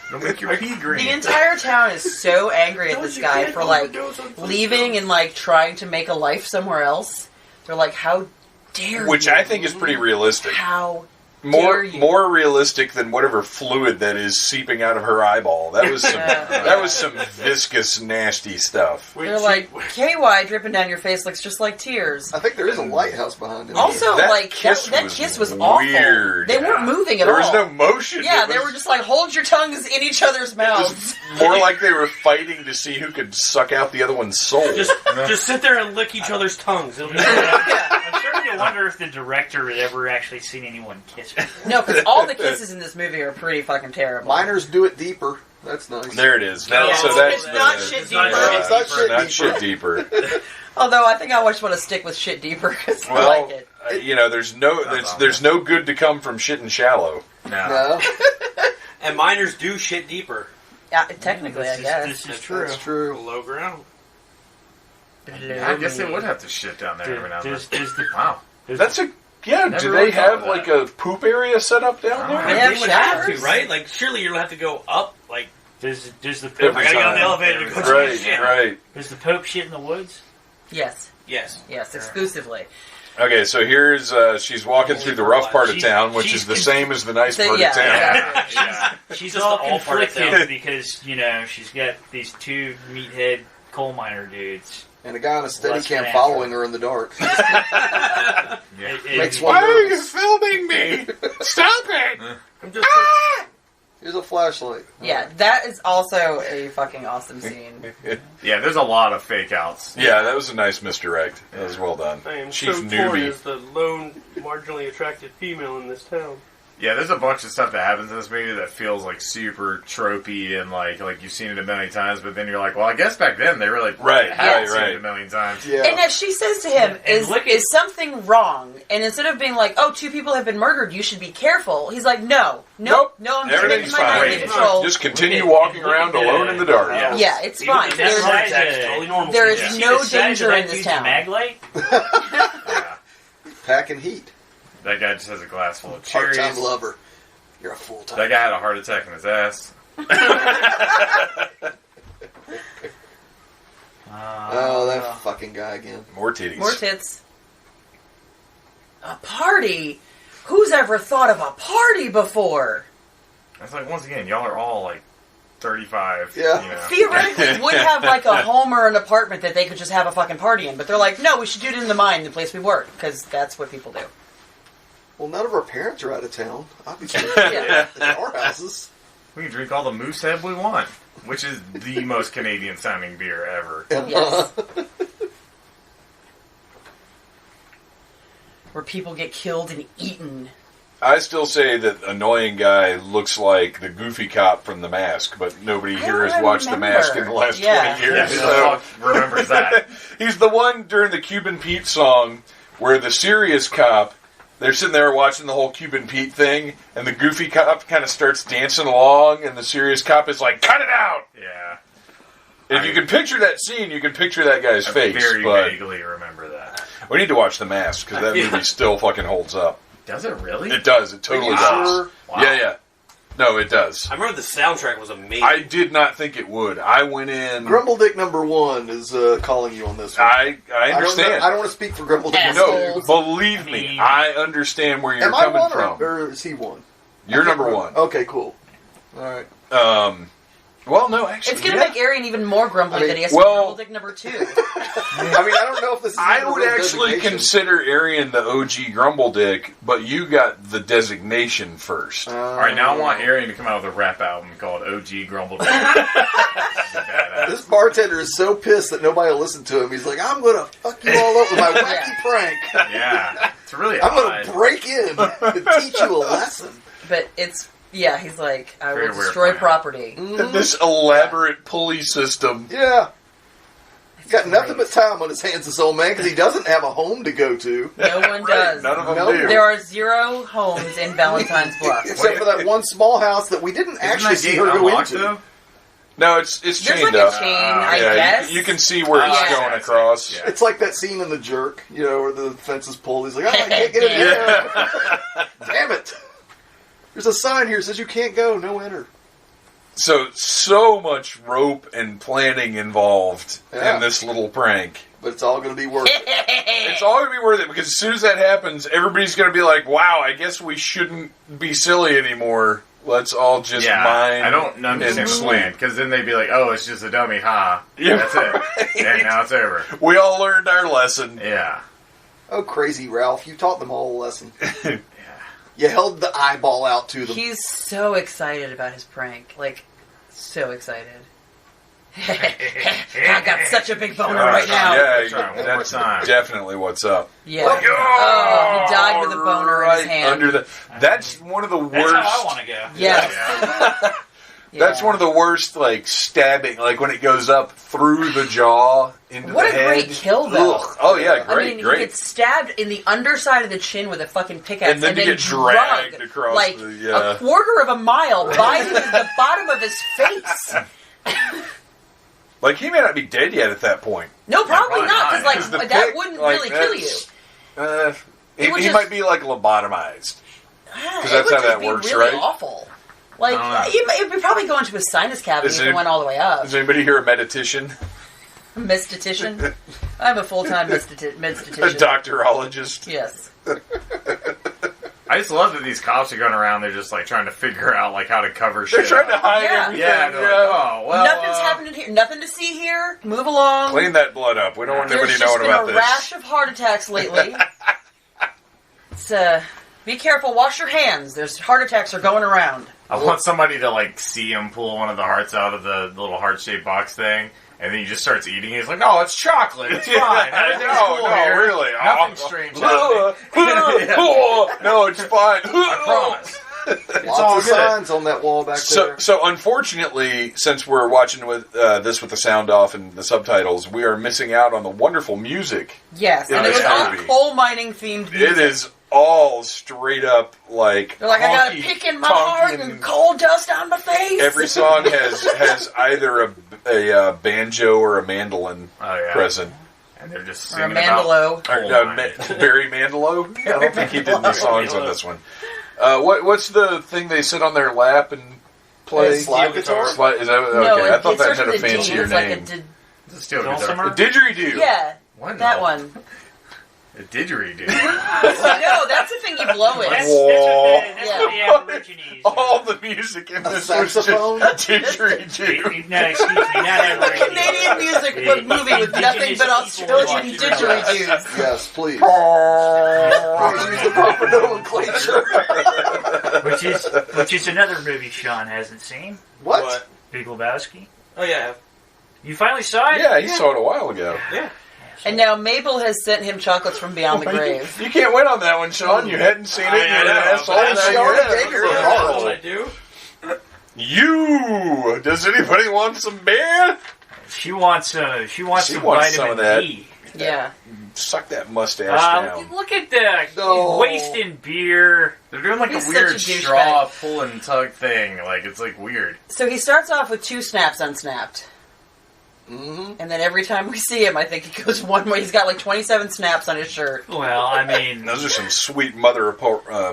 It'll make your pee green.
the entire town is so angry at
No,
this
you
guy
can't
for like
overdose on Flintstones.
leaving and like trying to make a life somewhere else. They're like, how dare
Which
you?
I think is pretty realistic.
How
More
dare you?
more realistic than whatever fluid that is seeping out of her eyeball. That was some viscous, nasty stuff.
They're like, KY dripping down your face looks just like tears.
I think there is a lighthouse behind it.
Also,
That
like
kiss
that
was
kiss was awful.
weird.
They weren't moving at
There
all.
was no motion.
Yeah,
It
they
was
were just like, hold your tongues in each other's mouths.
more like they were fighting to see who could suck out the other one's soul.
Just sit there and lick each other's tongues. It'll be
I'm starting to wonder if the director had ever actually seen anyone kiss before.
No, because all the kisses in this movie are pretty fucking terrible.
Miners do it deeper. That's nice.
There it is.
Yeah,
So that's
it's not
the-
shit
it's not
deeper.
It's not shit
not
deeper.
shit deeper.
Although I think I just want to stick with shit deeper because I
Well,
like it.
you know, there's no good to come from shit and shallow.
No,
And miners do shit deeper.
Yeah, technically, I guess.
This is true.
that's true.
Below ground.
I guess they would have to shit down there every now and then. Wow.
That's a yeah.
Never
Do
really
they
thought
have
of
like
that.
a poop area set up down
They
there?
They have
They would have to,
showers.
right? Like, surely you'll have to go up. Like,
Does the
Every
Pope
I gotta get on the
time.
elevator to go
Right,
take a shit.
right.
does the Pope shit in the woods?
Yes,
Yes.
yes, exclusively.
Okay, so here's she's walking through the rough part of
She's-
town, which
she's
is the same as the nice part
yeah,
of town.
yeah.
Yeah.
She's
Just
all
the all part of
conflicted
town.
because, you know, she's got these two meathead coal miner dudes.
And a guy on a steady
Less
cam
than
following her in the dark.
Yeah.
Makes
Why
one
are you
nervous.
filming me? Stop it!
I'm just
Here's a flashlight.
Yeah, that is also a fucking awesome scene.
Yeah, there's a lot of fake outs.
Yeah, that was a nice misdirect. That was well done.
I am
Chief
so torn
newbie.
as the lone, marginally attracted female in this town.
Yeah, there's a bunch of stuff that happens in this movie that feels like super tropey and like you've seen it a million times, but then you're like, well, I guess back then they really
Right,
had
right,
seen
right.
it a million times.
Yeah.
And as she says to him,
And look at-
is something wrong? And instead of being like, oh, 2 people have been murdered, you should be careful, he's like, no,
Nope.
no, I'm just
Everything's
making my
fine.
nightly patrol.
Just continue
Look at-
walking
look
around
at
alone
the-
in the dark.
Yeah.
Yeah, it's
Even
fine.
the
There's-
next
there's-
text, totally normal.
there is
Yeah.
See
no
the size
danger
of
in
that
this
dude's
town.
mag light?
Yeah.
Packing heat.
That guy just has a glass full of cherries.
Part-time lover. You're a full-time.
That guy had a heart attack in his ass.
Oh, that fucking guy again.
More titties.
More tits. A party? Who's ever thought of a party before?
It's like, once again, y'all are all like 35.
Yeah.
You know.
Theoretically, would have like a home or an apartment that they could just have a fucking party in, but they're like, no, we should do it in the mine, the place we work, because that's what people do.
Well, none of our parents are out of town. Obviously,
Yeah.
it's our houses.
We can drink all the Moosehead we want, which is the most Canadian sounding beer ever.
Yes. where people get killed and eaten.
I still say that annoying guy looks like the goofy cop from The Mask, but nobody here has watched The Mask in the last 20 years.
Yeah, who the fuck remembers that?
He's the one during the Cuban Pete song where the serious cop, they're sitting there watching the whole Cuban Pete thing, and the goofy cop kind of starts dancing along, and the serious cop is like, cut it out!
Yeah.
If you can picture that scene, you can picture that guy's face.
Very
but
vaguely remember that.
we need to watch The Mask, because that movie still fucking holds up.
Does it really?
It does. It totally does.
Sure?
Wow.
Yeah. No, it does.
I remember the soundtrack was amazing.
I did not think it would. I went in...
Grumbledick number 1 is calling you on this one.
I understand.
I don't want to speak for Grumbledick.
No, believe me, I understand where you're
Am I
coming
one
from.
or is he one?
You're number 1.
Okay, cool. All right.
Well, no, actually,
It's going to make Arian even more grumbly that he has to
well-
be Dick number 2.
I mean, I don't know if this is
I
even a
would
real
actually
designation.
consider Arian the OG Grumbledick, but you got the designation first.
Alright, now I want Arian to come out with a rap album called OG Grumble.
This bartender is so pissed that nobody will listen to him. He's like, I'm going to fuck you all up with my wacky prank.
Yeah. It's really
I'm
odd.
going to break in and teach you a lesson.
But it's, yeah, he's like, I
Very
will
weird
destroy
plan.
property.
This elaborate pulley system.
Yeah. He's got nothing but time on his hands, this old man, because he doesn't have a home to go to.
No one does.
None of them
No.
do.
There are 0 homes in Valentine's Bluffs.
Except for that one small house that we didn't actually see her go into.
No, it's
There's
chained
like a
up.
chain, I
Yeah,
guess.
you can see where it's
Yeah.
going across.
Yeah.
It's like that scene in The Jerk, you know, where the fence is pulled. He's like, oh, I can't get in there. Damn it. There's a sign here that says you can't go, no enter.
So much rope and planning involved
Yeah.
in this little prank.
But it's all going to be worth it.
It's all going to be worth it because as soon as that happens, everybody's going to be like, wow, I guess we shouldn't be silly anymore. Let's all just mine.
I don't understand because then they'd be like, "Oh, it's just a dummy, ha."
Yeah,
That's it. And now it's over.
We all learned our lesson.
Yeah.
Oh, crazy, Ralph. You taught them all a lesson. You held the eyeball out to them.
He's so excited about his prank. Like, so excited. I got such a big boner right now.
Yeah,
That's right. One more
that's
time.
definitely what's up.
Yeah. Oh, he died with a boner in his hand.
Under the. That's one of the
That's
worst.
how I want to go.
Yes.
Yeah.
That's one of the worst, like stabbing, like when it goes up through the jaw into
What
the
a
head.
great kill, though.
Ugh. Oh yeah, great,
I mean, he
great.
gets stabbed in the underside of the chin with a fucking pickaxe,
And then to get dragged across
like
the,
a quarter of a mile by the bottom of his face.
Like he may not be dead yet at that point.
No, probably
probably
not,
not.
because
The
like that
pick,
wouldn't
like,
really kill you.
that's-
It would
he
just-
might be like lobotomized.
Because
that's how that works,
really
right?
Awful. Like
I don't
it would probably go into his sinus cavity
Is
if
it-
it went all the way up.
Does anybody hear a meditician?
Mistitician. I'm a full-time
A
mistitician.
doctorologist?
Yes.
I just love that these cops are going around. They're just like trying to figure out like how to cover shit.
They're trying to
up.
hide
Yeah.
everything.
Yeah. They're like, oh well.
Nothing's happening here. Nothing to see here. Move along.
Clean that blood up. We don't want
There's
anybody
just
knowing
been
about
a
this.
rash of heart attacks lately. It's be careful. Wash your hands. There's heart attacks are going around.
I want somebody to like see him pull one of the hearts out of the little heart-shaped box thing, and then he just starts eating. He's like, "Oh, it's chocolate. It's fine. Everything's
No,
cool
no,
here.
really.
Nothing
Oh.
strange happening.
No, it's fine.
I promise. It's
Lots
all
of
good."
signs on that wall back there.
So unfortunately, since we're watching with this with the sound off and the subtitles, we are missing out on the wonderful music.
Yes,
Yeah,
and it was
it's
all
gotta be.
coal mining themed music.
It is all straight up like
They're like, I got a
honky
pick in my
tonky
heart and coal dust on my face.
Every song has either a banjo or a mandolin
Oh yeah.
present.
And they're just
Or a
singing about
mandolo.
coal
Or,
mining.
Barry Manilow? I don't think he did any songs on this one. What's the thing they sit on their lap and play?
Slide guitar?
Is that, okay,
No,
I thought
it
that
starts
had a
with D.
fancier
It's
name.
like
It's a steel
Dulcimer?
guitar.
A didgeridoo.
yeah,
What?
that
No.
one.
A didgeridoo.
No, that's the thing you blow
That's,
it.
that's what the Aborigines.
All the music in
A
this was just
saxophone?
didgeridoo.
No, excuse me, not Aborigines.
Canadian music but movie with nothing but Australian didgeridoos.
Yes, please. Please use the proper nomenclature.
Which is another movie Sean hasn't seen.
What?
Big Lebowski.
Oh yeah.
You finally saw it?
Yeah, he saw it a while ago.
Yeah.
And now Mabel has sent him chocolates from beyond the grave.
You can't win on that one, Sean. You hadn't seen it.
I know.
Asshole.
That's
Now you're
Sean
in.
Baker.
That's what I do.
You. Does anybody want some beer?
She wants some
some
vitamin
of that.
D.
Yeah.
Suck that mustache down.
Look at the
No.
he's wasting beer.
They're doing like
He's
a weird
such a douchebag.
straw pull and tug thing. Like, it's like weird.
So he starts off with 2 snaps unsnapped.
Mm-hmm.
And then every time we see him, I think he goes one way. He's got like 27 snaps on his shirt.
Well, I mean,
Those are some sweet mother of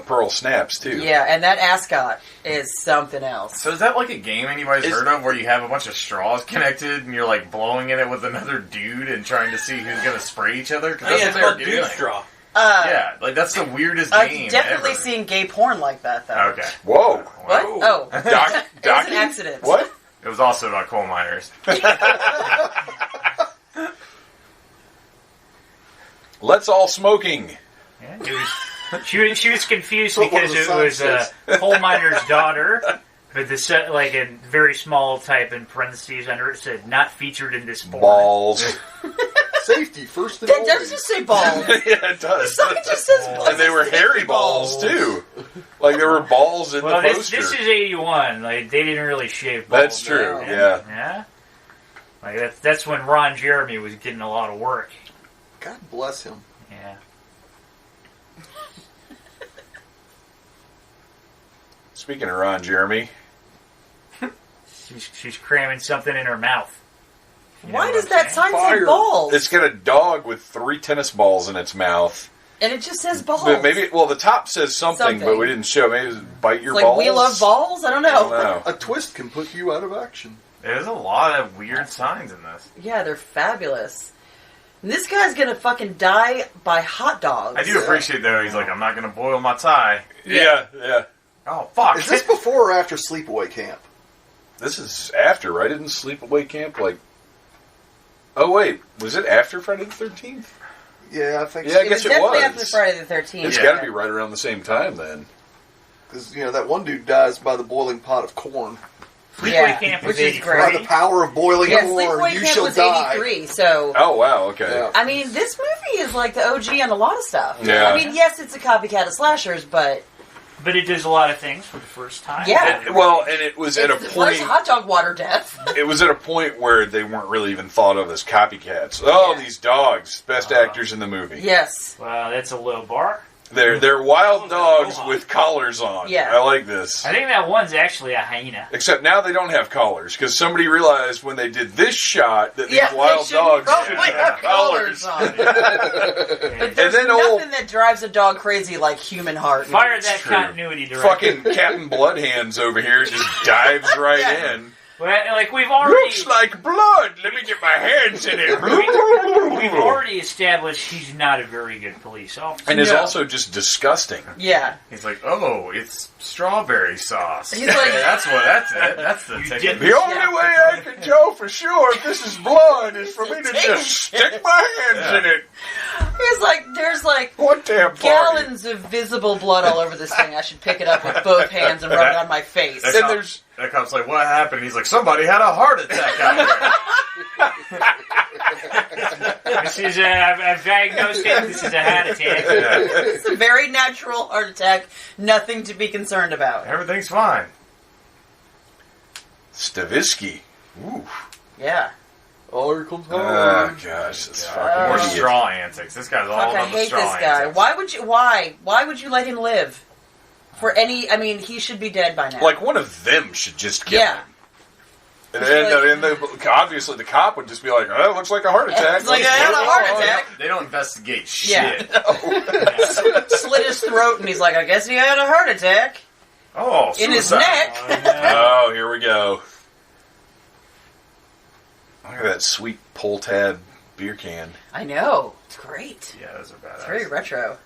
pearl snaps, too.
Yeah, and that ascot is something else.
So is that like a game anybody's heard of where you have a bunch of straws connected and you're like blowing in it with another dude and trying to see who's going to spray each other? Because
Oh, yeah,
that's
it's
what
called
they're
Dude
doing.
Straw.
Yeah, like that's the weirdest game
I've definitely
ever.
seen gay porn like that, though.
Okay.
Whoa.
What?
Wow.
Oh,
Doc,
it was an
docking?
accident.
What?
It was also about coal miners.
Let's all smoking.
yeah, she was confused
That's what
because
one
it
of the
was
signs
a coal miner's daughter, but the set like in very small type in parentheses under it said not featured in this porn.
Balls.
Safety first and
That does
always.
just say balls.
Yeah, it does.
Sign just says balls.
And they were hairy balls, too. Like, there were balls in
Well,
the
this
poster.
is 81. Like they didn't really shave balls.
That's true,
No.
yeah.
Yeah. Like that's when Ron Jeremy was getting a lot of work.
God bless him.
Yeah.
Speaking of Ron Jeremy,
She's cramming something in her mouth. You know
Why
what
does
I'm
that
saying?
sign say
Fire.
balls?
it's got a dog with 3 tennis balls in its mouth.
And it just says balls.
But maybe, well, the top says something, but
Something.
we didn't show. Maybe it was bite your
It's like
balls.
we love balls? I don't
I
know.
don't know.
A twist can put you out of action.
There's a lot of weird signs in this.
Yeah, they're fabulous. And this guy's gonna fucking die by hot dogs.
I do appreciate though. He's like, I'm not going to boil my tie.
Yeah.
Oh fuck!
Is this before or after sleepaway camp?
This is after, right? Didn't Sleepaway Camp, like... Oh, wait. Was it after Friday the 13th?
Yeah, I think
Yeah,
so.
I guess
was
it
definitely
was.
after Friday the 13th.
It's
Yeah.
got to be right around the same time, then.
Because, that one dude dies by the boiling pot of corn.
Sleepaway
Yeah,
Camp was
which is
83.
By the power of boiling
Yeah,
corn,
Sleepaway
you
Camp
shall
was
die.
83, so...
Oh, wow, okay.
Yeah.
I mean, this movie is like the OG on a lot of stuff.
Yeah.
I mean, yes, it's a copycat of slashers, but...
But it does a lot of things for the first time.
Yeah.
And it was at a
It's the
point...
first hot dog water death.
It was at a point where they weren't really even thought of as copycats. Oh,
Yeah.
these dogs, best actors in the movie.
Yes.
Wow, that's a low bar.
They're wild dogs with collars on.
Yeah.
I like this.
I think that one's actually a hyena.
Except now they don't have collars, because somebody realized when they did this shot that these
Yeah,
wild
they shouldn't
dogs
probably
should
have collars on. But there's
then
nothing
old-
that drives a dog crazy like human heart.
Fire that
true.
continuity director.
Fucking Captain Bloodhands over here just dives right
Yeah.
in.
Well, like we've already
Looks like blood. Let me get my hands in it.
we've already established he's not a very good police officer.
And is
No.
also just disgusting.
Yeah.
He's like, oh, it's strawberry sauce.
He's like-
that's it. That's the
You
ticket.
didn't-
The only way I can tell for sure if this is blood is for me to just stick my hands in it.
He's like, there's like
What damn party?
gallons of visible blood all over this thing. I should pick it up with both hands and rub it on my face.
That
And
cop-
there's-
that cop's like, what happened? He's like, somebody had a heart attack out there.
This is I've diagnosed it. This is a heart attack.
It's a very natural heart attack. Nothing to be concerned about.
Everything's fine.
Stavisky. Ooh.
Yeah.
Oh, here comes
Oh,
Howard.
gosh. This
More
fucking idiot.
straw antics. This guy's all
Fuck, I
about the
hate
straw
this guy.
antics.
Why would you? Why would you let him live? For any, I mean, he should be dead by now.
Like, one of them should just kill
Yeah.
him. And obviously the cop would just be like, oh, it looks like a heart attack.
It's like,
Let's
I had
move
a heart
on."
attack.
They don't investigate
Yeah.
shit.
Slit his throat, and he's like, I guess he had a heart attack
Oh,
in his
suicide.
neck.
Oh, here we go. Look at that sweet pull tab beer can.
I know. It's great.
Yeah, those are badass.
It's very retro.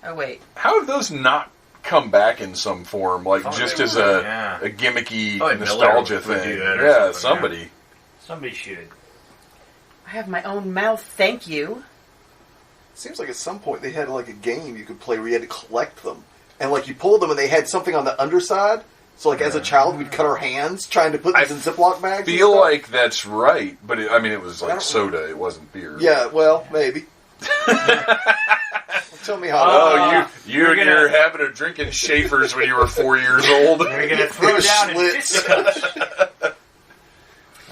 Oh, wait.
How have those not come back in some form, like
Oh,
just
they
as
would,
a
yeah.
gimmicky
Probably
nostalgia
Miller would
thing?
do that or
Yeah,
something,
somebody.
Somebody should.
I have my own mouth, thank you.
Seems like at some point they had like a game you could play where you had to collect them. And like you pulled them and they had something on the underside So, like, as a child, we'd cut our hands trying to put these in Ziploc bags.
I feel like that's right, but it was like soda. It wasn't beer.
Yeah, well, maybe. Tell me how.
Oh, you're having a drinking Schaefer's when you were 4 years old.
You're going to throw down in fisticuffs.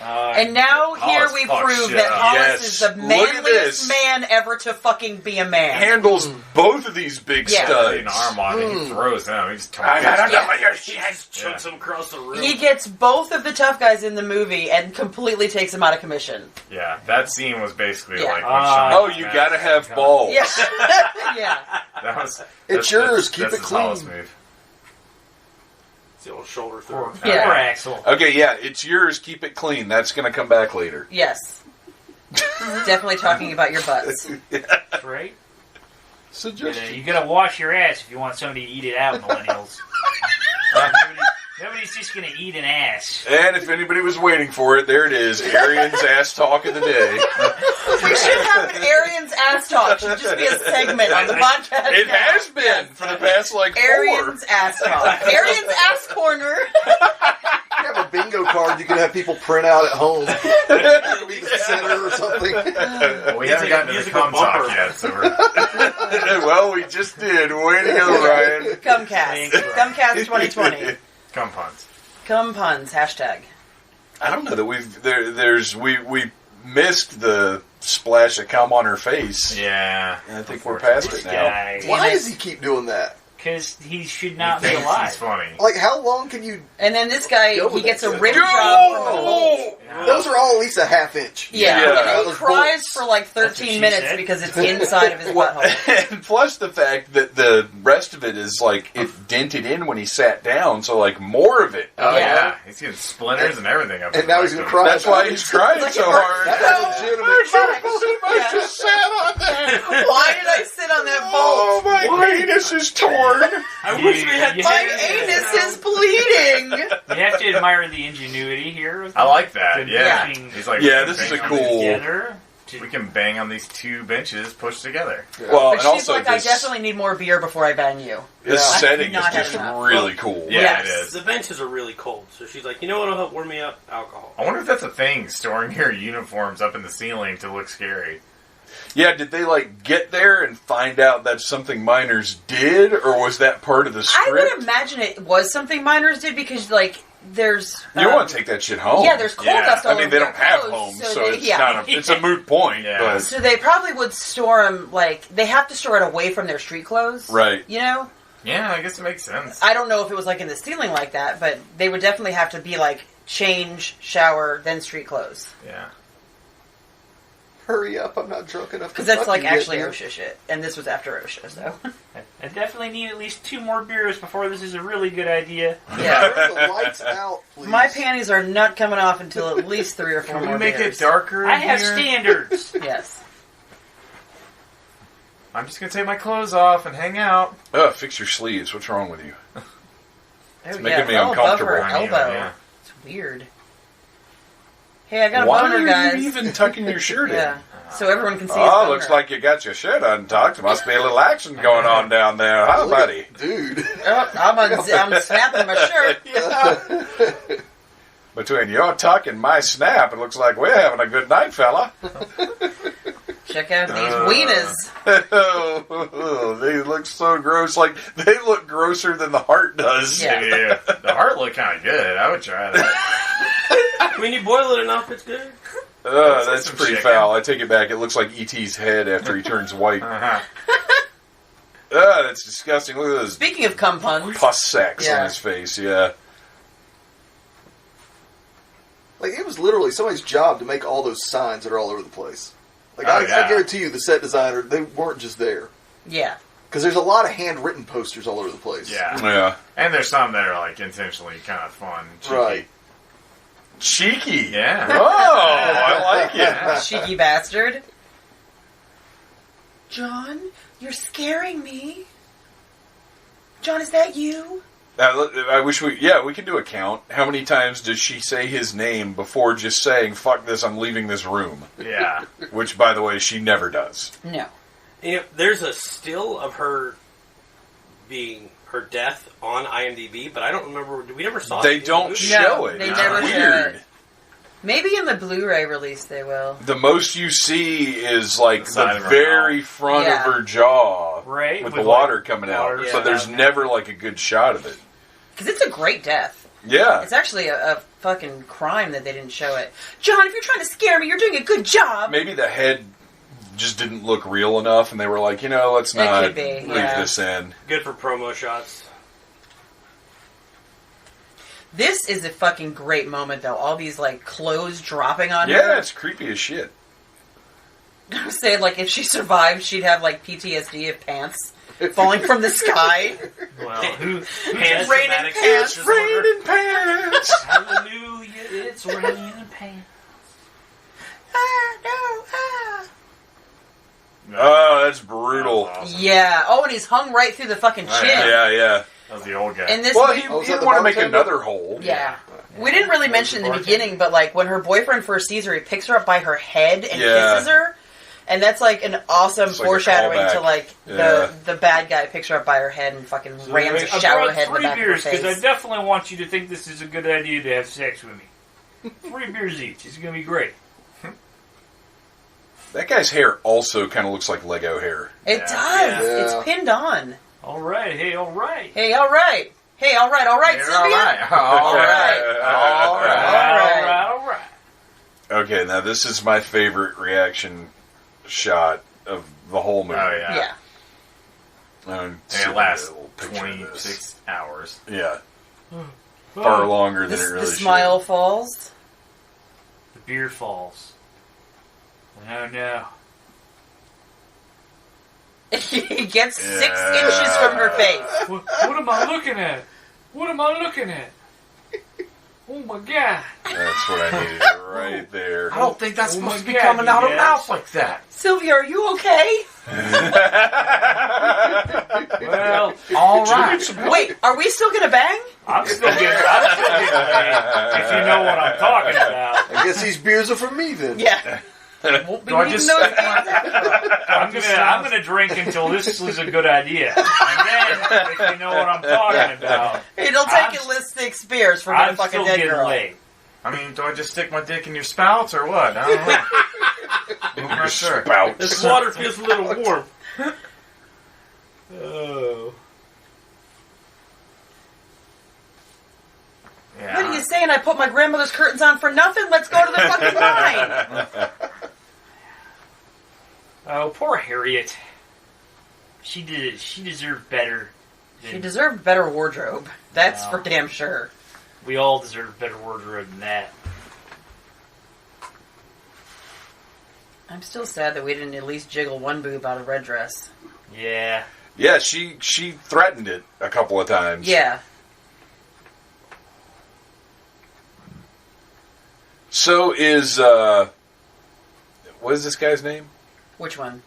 And now here we prove that Hollis is the manliest man ever to fucking be a man.
Handles both of these big studs.
An arm on it, he throws them. He just
chucks him across the room.
He gets both of the tough guys in the movie and completely takes them out of commission.
Yeah, that scene was basically like...
you gotta have balls.
Yeah. Yeah.
It's yours, keep it clean.
Hollis move.
The old shoulder throw.
Or axle.
Okay, yeah, it's yours, keep it clean. That's gonna come back later.
Yes. Definitely talking about your butts.
That's right.
Suggestion.
You gotta wash your ass if you want somebody to eat it out, millennials. Nobody's just gonna eat an ass.
And if anybody was waiting for it, there it is. Arian's ass talk of the day.
We should have an Arian's ass talk. Should just be a segment on the podcast.
It has been for the past
Arian's ass talk. Arian's ass corner.
You have a bingo card you can have people print out at home. It'll be the center or something.
Well, we haven't gotten to the cum talk yet, so we're...
Well, we just did. Way to go, Ryan.
Cumcast. Cumcast 2020.
Cum puns.
Cum puns. Hashtag.
I don't know that we missed the splash of cum on her face.
Yeah.
And I think we're past it now.
Why does he keep doing that?
Because he should not be alive.
He's funny.
Like, how long can you...
And then this guy, he gets a rim
Dude!
job from a bolt.
Those are all at least a half inch.
Yeah. And he
Those
cries
bolts.
for like 13 minutes
said.
because it's inside of his butthole.
And plus the fact that the rest of it is it dented in when he sat down, so more of it.
Oh, yeah. He's getting splinters and everything up
And now he's going to cry.
That's why he's crying so hard.
That's legitimate.
I just sat on that.
Why did I sit on that
Oh,
bolt?
my anus is torn.
I wish we had...
My anus is bleeding.
You have to admire the ingenuity here.
I like that,
Good
yeah.
matching
He's like,
Yeah, this is a cool...
together.
We can bang on these two benches pushed together.
Well,
But
and
she's
also
like, I definitely need more beer before I bang you.
this
I
setting
could not
is
have
just
enough.
really cool.
Yeah,
Yes.
it is.
The benches are really cold, so she's like, you know what'll help warm me up? Alcohol.
I wonder if that's a thing, storing your uniforms up in the ceiling to look scary.
Yeah, did they get there and find out that's something miners did, or was that part of the script?
I would imagine it was something miners did because, there's...
You don't want to take that shit home.
Yeah, there's coal dust all over
they don't
their
have
clothes,
homes,
so
so
they-
it's
yeah.
not it's a moot point.
Yeah.
But,
So they probably would store them, they have to store it away from their street clothes.
right.
You know?
Yeah, I guess it makes sense.
I don't know if it was in the ceiling like that, but they would definitely have to be change, shower, then street clothes.
Yeah.
Hurry up, I'm not drunk enough.
Because that's
fuck you
actually
yet,
OSHA shit. And this was after OSHA, so.
I definitely need at least 2 more beers before this is a really good idea.
Yeah.
Turn the lights out, please.
My panties are not coming off until at least 3 or 4
Can
more
we make
beers.
it darker in
I have
here?
standards.
Yes.
I'm just gonna take my clothes off and hang out.
Fix your sleeves. What's wrong with you?
It's
making me
above
uncomfortable.
her
I mean,
elbow.
yeah.
It's weird. Hey, I got a
Why
boner,
are
guys.
you even tucking your shirt in?
Yeah. So everyone can see his
Oh,
boner.
looks like you got your shirt untucked. Must be a little action going on down there, huh,
Look at-
buddy?
Dude.
Oh, I'm snapping my shirt.
Between your tuck and my snap, it looks like we're having a good night, fella.
Check out these wieners.
They look so gross. They look grosser than the heart does.
Yeah.
Yeah. The heart looked kind of good. I would try that.
When you boil it enough, it's good.
That's
some
pretty
chicken.
foul. I take it back. It looks like E.T.'s head after he turns white.
Uh-huh.
That's disgusting. Look at those
Speaking of cum puns,
pus sacks
Yeah.
on his face. Yeah.
It was literally somebody's job to make all those signs that are all over the place.
Oh,
I
yeah.
guarantee you the set designer, they weren't just there.
yeah.
Because there's a lot of handwritten posters all over the place.
Yeah.
Yeah.
And there's some that are intentionally kind of fun. Cheeky.
Right.
Cheeky.
Yeah.
Oh, I like it.
Cheeky bastard. John, you're scaring me. John, is that you?
I wish we could do a count. How many times does she say his name before just saying, fuck this, I'm leaving this room?
Yeah.
Which, by the way, she never does.
No.
There's a still of her being her death on IMDb, but I don't remember. We never saw it.
They
in the
don't
movie.
show it.
they
It's
never show
weird.
it. Maybe in the Blu-ray release they will.
The most you see is like
The side
the
of her
very
mouth.
front
Yeah.
of her jaw,
Right,
with
with,
the water
like,
coming
water
out.
yeah.
But there's
coming out.
never like a good shot of it.
Because it's a great death.
Yeah.
It's actually a fucking crime that they didn't show it. John, if you're trying to scare me, you're doing a good job.
Maybe the head just didn't look real enough, and they were like, let's
It
not
could be,
leave
yeah.
this in.
Good for promo shots.
This is a fucking great moment, though. All these, like, clothes dropping on
Yeah,
her.
it's creepy as shit.
I was saying, like, if she survived, she'd have, like, PTSD of pants falling from the sky.
Well, who
Pants,
raining
dramatic
pants,
disorder.
Raining pants!
Hallelujah, it's raining pants.
Oh, that's brutal.
That was awesome.
Yeah. Oh, and he's hung right through the fucking chin.
Yeah.
That was the old guy.
And this
Well,
movie-
he
Oh, is that
didn't
the
want to make
bartender?
another hole.
Yeah. We didn't really mention in the beginning, but like when her boyfriend first sees her, he picks her up by her head and
Yeah.
kisses her. And that's like an awesome
It's like a
foreshadowing
callback.
to like
Yeah.
the bad guy picks her up by her head and fucking rams a
I
shower
brought
head in the
3
back
beers
of her
because I
face.
definitely want you to think this is a good idea to have sex with me. 3 beers each. It's going to be great.
That guy's hair also kind of looks like Lego hair.
It
Yeah.
does.
Yeah.
It's pinned on.
All right. Hey, all right.
Hey, all right. Hey, all right,
You're
Sylvia.
all right. All right. All right.
right.
All right.
Okay, now this is my favorite reaction shot of the whole movie.
Oh, yeah.
Yeah.
And it lasts
a little picture of this.
26 hours.
Yeah, far longer
The,
than it really
the
should.
smile falls.
The beer falls. Oh, no.
He gets 6
Yeah.
inches from her face.
What am I looking at? What am I looking at? Oh, my God.
That's what I needed right there.
I don't think that's
Oh
supposed
my
to be
God,
coming out of
yes.
mouth like that.
Sylvia, are you okay?
Well,
All right.
Wait, are we still gonna bang?
I'm still getting paid, if you know what I'm talking about.
I guess these beers are for me then.
Yeah. Won't be
Do I
needing
just-
those ones.
I'm gonna drink until this is a good idea, and then if you know what I'm talking about,
It'll take at least 6 beers for me to
I'm
fucking
still
dead
getting
girl.
laid.
I mean, do I just stick my dick in your spouts or what? I don't know. I'm not sure.
Spouts.
This water feels a little warm.
Oh,
Yeah.
What are you saying? I put my grandmother's curtains on for nothing? Let's go to the fucking mine.
oh, poor Harriet. She did. She deserved better.
She deserved better wardrobe. That's
Wow.
for damn sure.
We all deserve better wardrobe than that.
I'm still sad that we didn't at least jiggle one boob out of red dress.
Yeah.
Yeah, she threatened it a couple of times.
Yeah.
So is what is this guy's name?
Which one?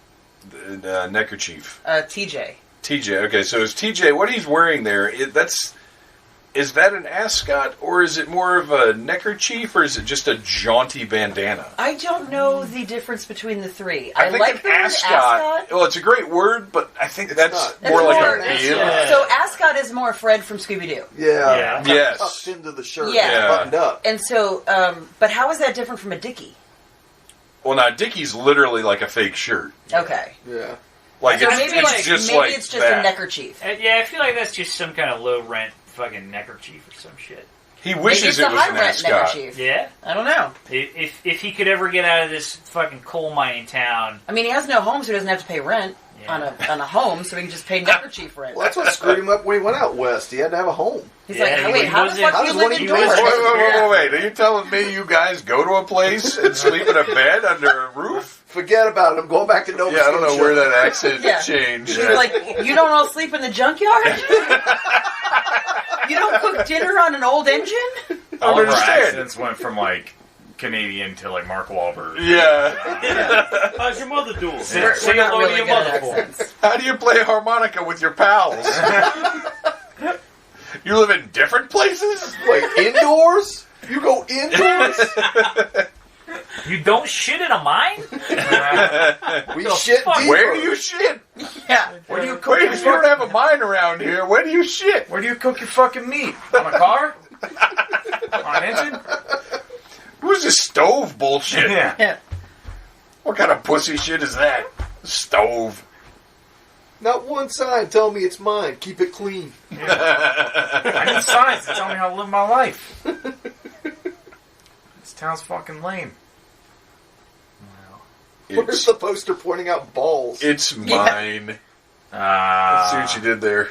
The neckerchief.
TJ.
TJ. Okay, so is TJ what he's wearing there? Is that an ascot or is it more of a neckerchief or is it just a jaunty bandana?
I don't know the difference between the three.
I think
like
an
the word
ascot. Well, it's a great word, but I think
It's
that's
not.
That's
more like
more-
a
that's-
bib.
yeah.
So ascot is more Fred from Scooby-Doo.
Yeah.
Yeah.
Yes.
Tucked into the shirt.
Yeah.
Buttoned up.
And so, but how is that different from a dickie?
Well, now Dickie's literally like a fake shirt.
Okay.
Yeah.
Like
So
it's,
maybe,
it's just
maybe
like
it's just
that.
a neckerchief.
Yeah, I feel like that's just some kind of low rent fucking neckerchief or some shit.
He
Maybe
wishes
it's
it
a
was
high
an
rent
ascot.
neckerchief.
Yeah.
I don't know.
If he could ever get out of this fucking coal mining town,
I mean, he has no home, so he doesn't have to pay rent
Yeah.
on a home, so he can just pay neckerchief rent.
Well, that's what screwed him up when he went out west. He had to have a home.
He's
Yeah,
like,
he
wait, how the
wasn't-
fuck do you
how
live
does one
indoors?
of you
Wait. Are you telling me you guys go to a place and sleep in a bed under a roof?
Forget about it. I'm going back to Nova
Yeah, I don't know
Scotia.
where that accent
Yeah.
changed.
He's like, you don't all sleep in the junkyard? You don't cook dinner on an old engine?
All of our
understand.
accents went from like Canadian to like Mark Wahlberg.
Yeah.
How's your mother doing?
We're
Say
not
hello to
really
your
good
mother
at
for me.
accents.
How do you play harmonica with your pals? You live in different places?
Wait, indoors? You go indoors?
You don't shit in a mine?
We shit deeper.
Where do you shit?
Yeah.
Where do you cook
Where
your
you don't have a mine around here. Where do you shit?
Where do you cook your fucking meat? On a car? On an engine?
Who's this stove bullshit?
Yeah.
Yeah.
What kind of pussy shit is that? Stove.
Not one sign telling me it's mine. Keep it clean.
I need signs to tell me how to live my life. This town's fucking lame.
Where's the poster pointing out balls?
It's mine. Let's see what you did there.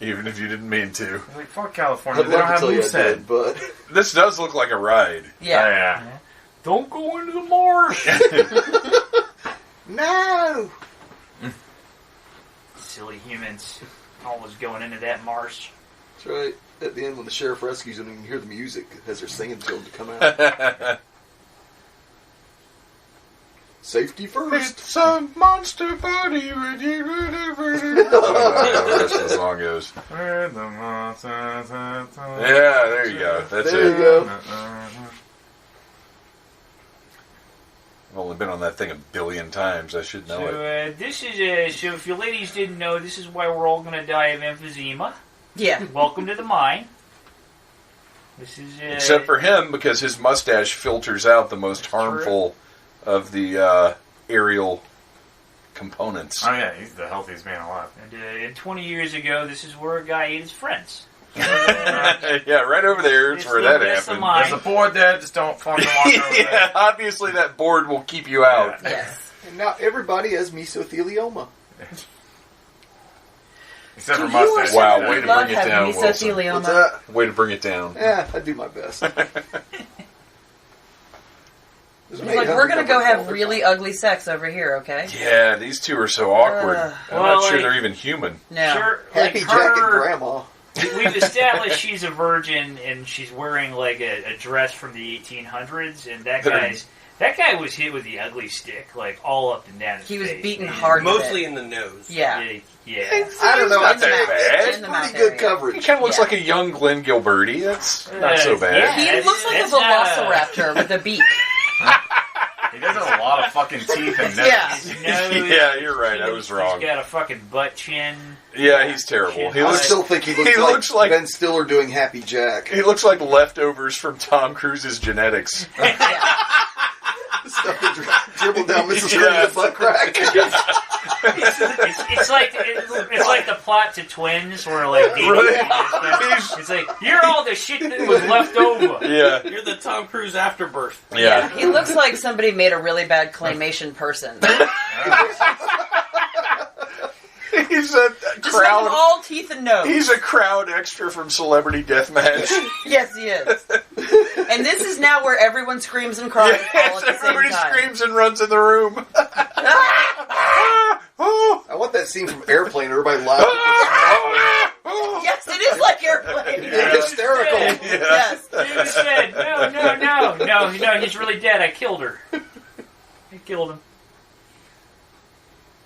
Even if you didn't mean to.
Like, fuck California.
I'd
They don't
love to
have
tell you I
moveset.
did, but
This does look like a ride.
Yeah.
Yeah.
Don't go into the marsh.
no.
Silly humans. Always going into that marsh.
That's right. At the end, when the sheriff rescues him, you can hear the music as they're singing to him to come out. Safety first.
It's a monster body. I don't know how the rest of the song goes. Yeah, there you go. That's
There you
it.
go.
I've only been on that thing a billion times. I should know
So
it.
this is so if you ladies didn't know, this is why we're all gonna die of emphysema.
Yeah.
Welcome to the mine. This is
Except for him, because his mustache filters out the most harmful of the aerial components.
Oh yeah, he's the healthiest man alive.
and 20 years ago, this is where a guy ate his friends.
Yeah, right over there is
It's
where
the
that
best of
happened.
mine.
There's a board there, just don't fucking walk over
Yeah,
there.
obviously that board will keep you out.
Yes.
And now everybody has mesothelioma.
Except for
Do you or
mustache.
Wow,
somebody
way to
love
bring it
having
down, Wilson.
mesothelioma?
What's that?
Way to bring it down.
Yeah, I do my best.
He's like, we're gonna go have really ugly sex over here, okay?
Yeah, these two are so awkward. I'm
Well,
not sure
like-
they're even human.
No.
Sure,
Happy
like
Jack and
her,
Grandma.
we've established she's a virgin and she's wearing like a dress from the 1800s, and that guy was hit with the ugly stick, like all up and down his
He was
face,
beaten
man.
hard.
Mostly in the nose.
Yeah.
Yeah.
I don't know.
Not
It's
that bad.
In the mouth
pretty good
area.
He
coverage.
kind of looks
Yeah.
like a young Glenn Gilberti. That's not so bad.
yeah.
He
That's-
looks like a
that's not
velociraptor with a beak.
He does have a lot of fucking teeth and nose.
Yeah.
His nose,
Yeah, you're right. I was wrong.
He's got a fucking butt chin.
Yeah, he's terrible. He
I
looks
still think he looks,
he
like,
looks like-
Ben Stiller doing Happy Jack.
he looks like leftovers from Tom Cruise's genetics.
Stuff that dribbled down Mrs.
Yeah.
Green's butt crack.
It's like the plot to Twins, where like it's like you're all the shit that was left over.
Yeah,
You're the Tom Cruise afterbirth.
yeah.
He looks like somebody made a really bad claymation person.
He's a
Just like
crowd.
all teeth and nose.
He's a crowd extra from Celebrity Deathmatch.
Yes, he is. And this is now where everyone screams and cries all
Yes,
at the same
everybody
time.
screams and runs in the room.
I want that scene from Airplane. Everybody laughing.
Yes, it is like Airplane.
They're hysterical.
Yes.
He said, no, he's really dead. I killed her. I killed him.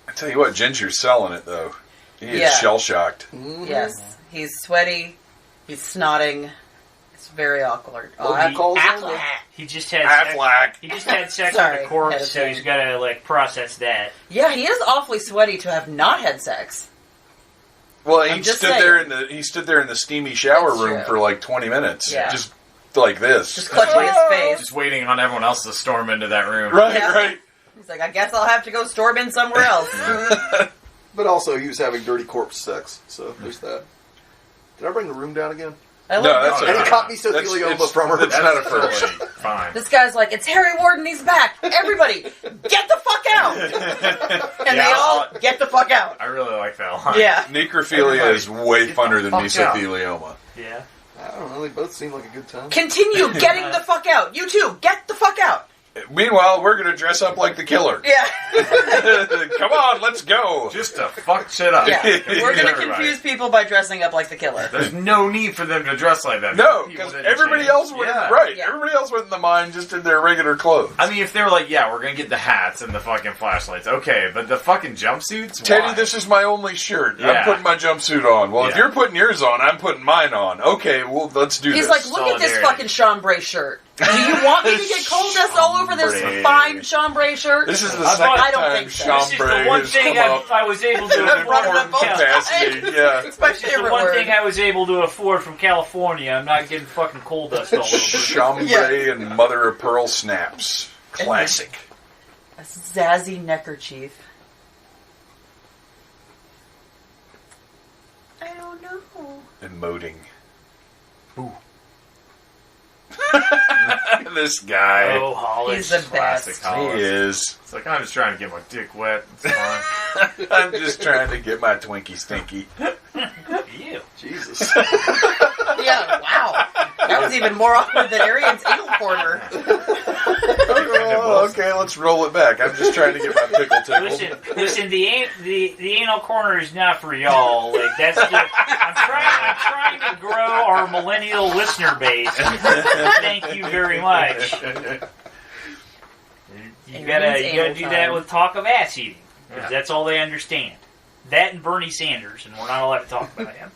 I tell you what, Ginger's selling it though. He is
Yeah.
shell shocked.
Yes. He's sweaty. He's snotting. It's very awkward.
What calls
Affleck.
He just had
Affleck.
He just had sex
Sorry,
with a corpse,
had a
so
thing.
he's got to like process that.
Yeah, he is awfully sweaty to have not had sex.
Well,
I'm
he
just
stood
saying.
there in the steamy shower
That's
room
true.
for like 20 minutes.
Yeah.
Just like this.
Just clutching his face.
Just waiting on everyone else to storm into that room.
Right,
Yeah.
right.
He's like, I guess I'll have to go storm in somewhere else.
But also, he was having dirty corpse sex. So there's that. Did I bring the room down again?
I
No,
love
that's
this.
And he
no,
caught
no.
mesothelioma from her.
That's not a first.
Totally fine.
This guy's like, it's Harry Warden, he's back. Everybody, get the fuck out. And they all get the fuck out.
I really like that line.
Yeah.
Necrophilia is way funner than
fuck out.
mesothelioma.
Yeah.
I don't know. They both seem like a good time.
Continue getting the fuck out. You too, get the fuck out.
Meanwhile, we're going to dress up like the killer.
Yeah.
Come on, let's go.
Just to fuck shit up.
Yeah. We're going to
Everybody.
confuse people by dressing up like the killer.
There's no need for them to dress like that.
No,
People
because
didn't
everybody
change.
else went
Yeah.
right.
Yeah.
Everybody else went in the mine just in their regular clothes.
I mean, if they were like, yeah, we're gonna get the hats and the fucking flashlights, okay, but the fucking jumpsuits?
Teddy,
Why?
this is my only shirt. I'm
Yeah.
putting my jumpsuit on. Well, if
Yeah.
you're putting yours on, I'm putting mine on. Okay, well, let's do
He's
this.
like, look at this
Solidarity.
fucking chambray shirt. Do you want me to get coal dust all over this
Chambray.
fine chambray shirt?
This is the
I
second
don't
time
think so.
This is the
chambray
one
has
thing
come up.
I was able to
I've brought it up
afford.
all
Capacity, yeah.
It's my
This is the
favorite
one
word.
thing I was able to afford from California. I'm not getting fucking coal dust all over.
Chambray and mother of pearl snaps. Classic.
A zazzy neckerchief. I don't know.
Emoting. Ooh. This guy.
Oh, Hollis.
He's the
Classic
best.
Hollis.
He is.
It's like, I'm just trying to get my dick wet. It's fine.
I'm just trying to get my Twinkie stinky.
Ew.
Jesus.
Yeah, wow. That was even more awkward than Arian's anal corner.
Oh, okay, let's roll it back. I'm just trying to get my pickle tickled.
Listen. The anal corner is not for y'all. Like that's just. I'm trying to grow our millennial listener base. Thank you very much. You gotta do that with talk of ass eating. 'Cause
Yeah.
that's all they understand. That and Bernie Sanders, and we're not allowed to talk about him.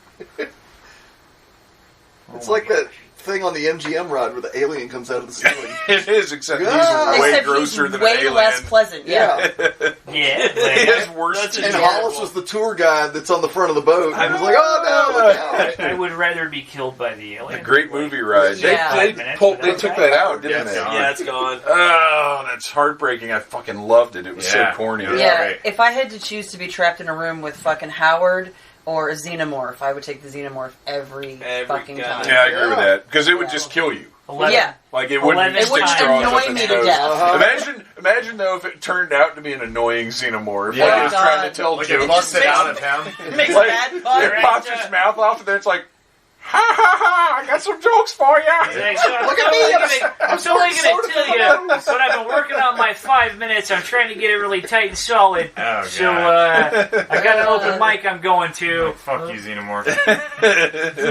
It's like that thing on the MGM ride where the alien comes out of the ceiling.
It is, except
Yeah.
he's way
Except
grosser
he's
than
way
an alien.
less pleasant. Yeah.
Yeah,
He has worse
that's
teeth.
And
adorable.
Hollis was the tour guide that's on the front of the boat. And he was like, oh no, look out.
I would rather be killed by the alien.
A great movie ride.
Yeah.
They took that out, didn't
Yes.
they?
Yeah, it's gone.
Oh, that's heartbreaking. I fucking loved it. It was
Yeah.
so corny.
Yeah.
Yeah,
right.
if I had to choose to be trapped in a room with fucking Howard or a xenomorph, I would take the xenomorph every fucking
goddamn
time.
Yeah, I agree with that. Because it would just kill you.
11.
Yeah.
Like, it wouldn't
11
stick
times.
straws
Annoy
up its
me to
nose.
death.
Imagine though if it turned out to be an annoying xenomorph.
Yeah.
Like it was
Oh,
trying
God.
to tell
Like,
jokes.
it busted out of him.
It makes
Like,
bad
it
fun.
Right.
pops its mouth off, and then it's like, ha ha ha! I got some jokes for you.
Look at me,
I'm totally going to tell you, but I've been working on my 5 minutes. I'm trying to get it really tight and solid.
Oh,
So
God.
I got an open mic I'm going to.
Fuck you, Xenomorph.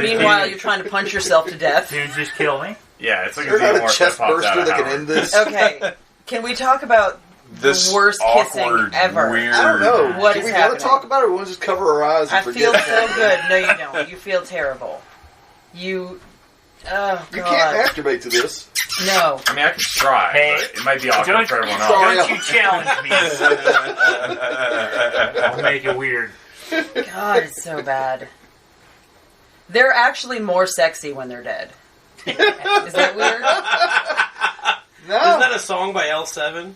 Meanwhile, you're trying to punch yourself to death.
Dude, just kill me.
Yeah, it's like a
Ever had a
Xenomorph
chest
that pops out
burster
of
that can
Howard.
end this?
Okay, can we talk about
This
the worst kissing
awkward,
ever?
weird.
I don't know.
What
Do
is
we
happening?
want to talk about it or we want to just cover our eyes and
I
forget?
feel so good. No, you don't. You feel terrible. You. Oh,
You
God.
can't masturbate to this.
No.
I mean, I could try,
Hey,
but it might be awkward
don't-
for everyone
Sorry.
else.
Don't you challenge me. I'll make it weird.
God, it's so bad. They're actually more sexy when they're dead. Is that weird?
No.
Isn't that a song by L7?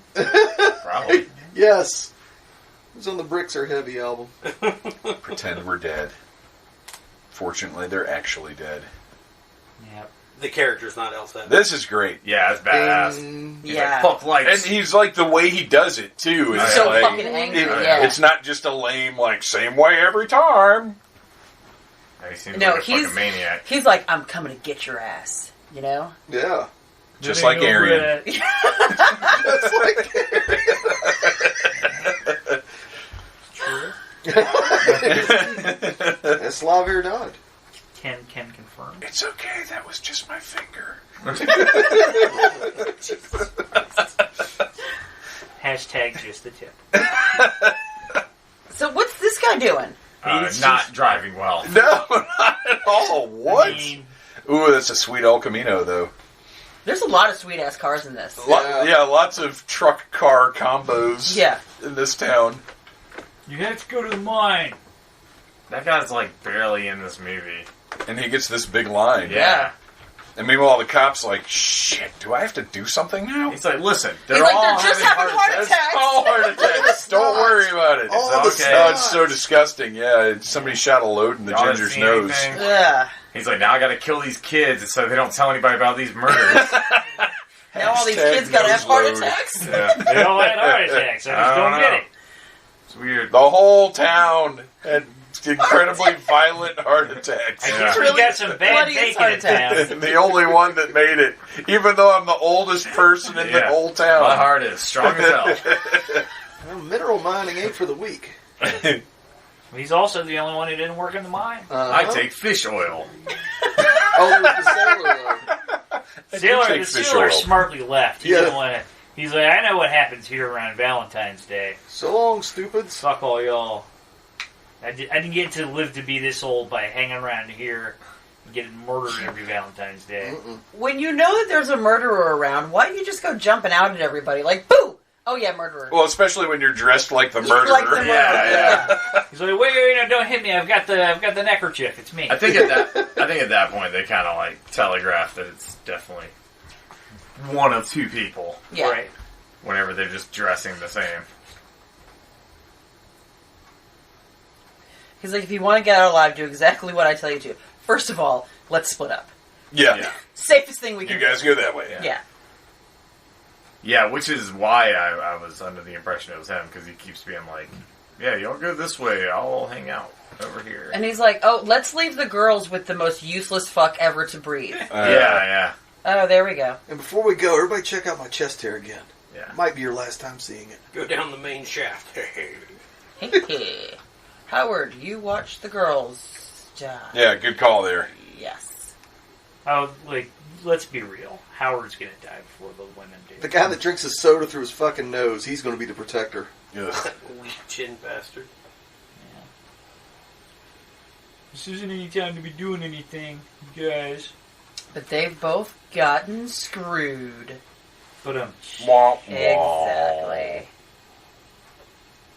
Probably.
Yes. It was on the Bricks Are Heavy album.
Pretend we're dead. Fortunately, they're actually dead.
Yep.
The character's not L7.
This is great.
Yeah, it's badass. He's
Yeah.
like, fuck
And
lights.
he's like, the way he does it, too. Is
So
like,
fucking angry,
it-
yeah.
It's not just a lame, like, same way every time.
He seems
No,
like a
he's-
fucking maniac.
He's like, I'm coming to get your ass. You know?
Yeah.
Just like Arian.
That's like That's La Verdad.
Can confirm.
It's okay, that was just my finger.
Hashtag just the tip.
So what's this guy doing?
Not driving well.
No, not at all. What?
I mean,
Ooh, that's a sweet El Camino, though.
There's a lot of sweet ass cars in this.
Yeah, lots of truck-car combos
Yeah.
in this town.
you have to go to the mine.
That guy's like barely in this movie.
And he gets this big line.
Yeah.
And meanwhile, the cop's like, shit, do I have to do something now?
He's like, listen, they're
He's like,
all
they're just
having
having heart
attacks.
attacks.
Oh, heart attacks. Don't worry about it.
Oh,
It's
the
okay. Oh, it's
snot.
so disgusting. Yeah, somebody shot a load in the
Y'all didn't
ginger's
see
nose.
anything?
Yeah.
He's like, now I gotta kill these kids so they don't tell anybody about these murders.
Now all these
Hashtag
kids gotta have heart
nose load.
attacks.
Yeah.
They all had heart attacks. I just
I
don't
don't
get
know.
it.
It's weird.
The whole town had incredibly violent heart attacks.
I guess we got some bad
Bloodiest heart
bacon in town.
The only one that made it, even though I'm the oldest person in the whole town.
My heart is strong as hell.
Well, mineral mining ain't for the weak.
He's also the only one who didn't work in the mine.
I take fish oil.
Oh, there was the sailor, though.
take
The
fish
sailor
oil.
smartly left. He didn't want to. He's like, I know what happens here around Valentine's Day.
So long, stupids.
Fuck all y'all. I didn't get to live to be this old by hanging around here and getting murdered every Valentine's Day.
When you know that there's a murderer around, why don't you just go jumping out at everybody? Like, boo! Oh, yeah, murderer.
Well, especially when you're dressed like the murderer.
Like the murderer.
Yeah.
He's like, wait, don't hit me. I've got the neckerchief. It's me.
I think at that point they kind of like telegraph that it's definitely one of two people.
Yeah.
Right.
Whenever they're just dressing the same.
He's like, if you want to get out alive, do exactly what I tell you to. First of all, let's split up.
Yeah.
Safest thing we
You
can
guys go that way.
Yeah.
Yeah, which is why I was under the impression it was him, because he keeps being like, yeah, y'all go this way, I'll hang out over here.
And he's like, oh, let's leave the girls with the most useless fuck ever to breathe.
Yeah.
Oh, there we go.
And before we go, everybody check out my chest hair again.
Yeah.
Might be your last time seeing it.
Go down the main shaft.
Howard, you watch the girls die.
Yeah, good call there.
Yes.
Oh, let's be real. Howard's gonna die before the women do.
The guy that drinks his soda through his fucking nose, he's going to be the protector.
Ugh.
Weak chin bastard.
This isn't any time to be doing anything, guys.
But they've both gotten screwed.
But
Wah, wah.
Exactly.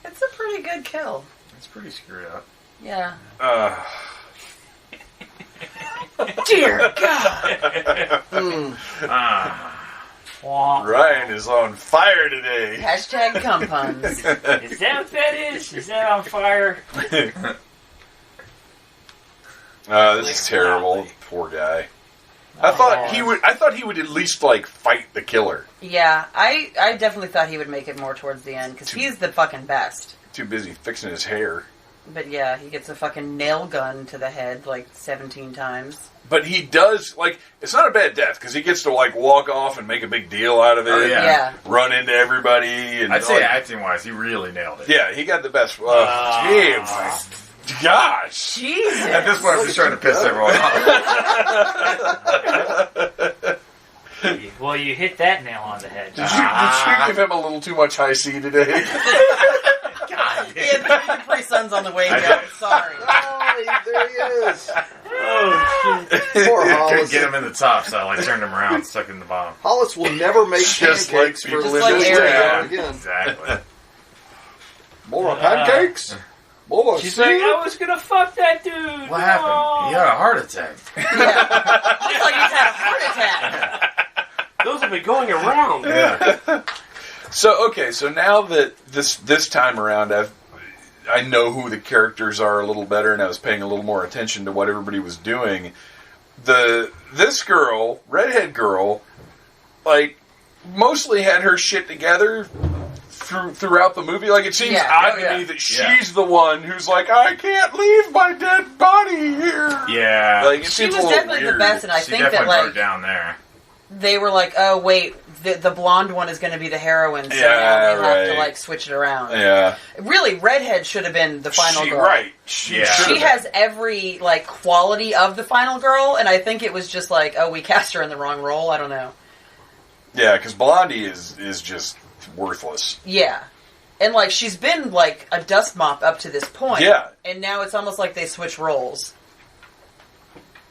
It's a pretty good kill.
It's pretty screwed up.
Yeah.
dear God.
Ryan is on fire today.
Hashtag cum puns.
Is that what that is? Is that on fire?
This is terrible. Poor guy. I thought he would at least fight the killer.
Yeah, I definitely thought he would make it more towards the end because he's the fucking best.
Too busy fixing his hair.
But yeah, he gets a fucking nail gun to the head 17 times.
But he does it's not a bad death because he gets to walk off and make a big deal out of it.
Oh, yeah.
And run into everybody. And
I'd say acting wise, he really nailed it.
Yeah, he got the best. Gosh.
Jesus.
At this point, I'm just trying to piss everyone off.
Well, you hit that nail on the head.
Did you give him a little too much high C today?
God, he had Capri Suns on the way down. Sorry.
Oh, there he is.
Oh, shit.
Poor
Couldn't
Hollis.
get him in the top, so I turned him around, stuck in the bottom.
Hollis will never make
Just
pancakes
like
for
people
in
Linda's
this
dinner
town.
again.
Exactly.
More pancakes? More
She's like, I was gonna fuck that dude.
What happened? He had a heart attack.
Yeah. Looks like he's had a heart attack.
Those have been going around.
Yeah.
So now that this time around I know who the characters are a little better, and I was paying a little more attention to what everybody was doing. This girl, redhead girl, mostly had her shit together throughout the movie. It seems odd to me that she's the one who's I can't leave my dead body here.
Yeah.
It
She
seems
was
a little
definitely
weird.
the best, and I
She
think
definitely
that
broke down there.
they were like, oh wait, the blonde one is going to be the heroine, so now we have to switch it around.
Yeah.
Really, redhead should have been the final girl.
Right. She
has every quality of the final girl, and I think it was just oh, we cast her in the wrong role. I don't know.
Yeah, because Blondie is just worthless.
Yeah. And she's been a dust mop up to this point.
Yeah.
And now it's almost like they switch roles.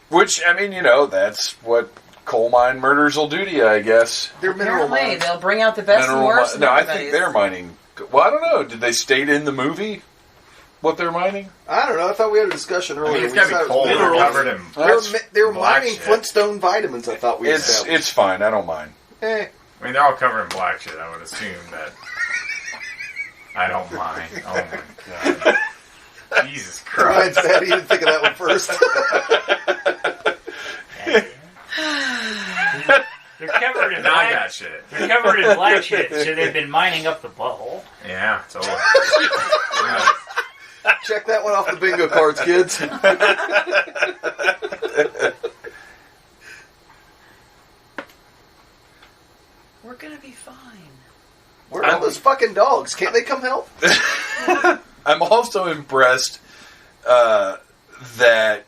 Which, that's what coal mine murders will do to you, I guess.
They're mineral
Apparently,
mines.
they'll bring out the best and worst.
No, I think they're mining. Well, I don't know. Did they state in the movie what they're mining?
I don't know. I thought we had a discussion
I
earlier.
mean, it's
We
got to
decided
be
it was
cold and
minerals.
covered in
They were
black
mining
shit.
Flintstone vitamins, I thought we established.
It's fine. I don't mind.
Eh.
I mean, they're all covered in black shit. I would assume that. I don't mind. Oh my god. Jesus
Ryan's
Christ.
sad he didn't think of that one first.
They're covered in
Now I
black.
got shit.
They're covered in black shit, so they've been mining up the butthole.
Yeah, totally.
Check that one off the bingo cards, kids.
We're gonna be fine.
Where are all those fucking dogs? Can't they come help?
I'm also impressed that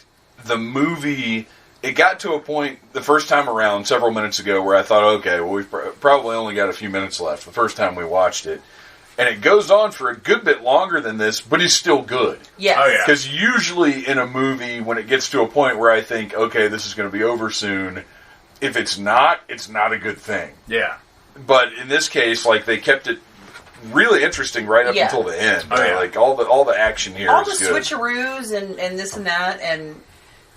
the movie, it got to a point the first time around several minutes ago where I thought, okay, well, we've probably only got a few minutes left the first time we watched it. And it goes on for a good bit longer than this, but it's still good.
Yes.
Oh, yeah.
Because usually in a movie, when it gets to a point where I think, okay, this is going to be over soon, if it's not a good thing.
Yeah.
But in this case, like, they kept it really interesting right up until the end.
Oh, yeah.
Like, all the action here
all
is
the
good.
switcheroos and this and that, and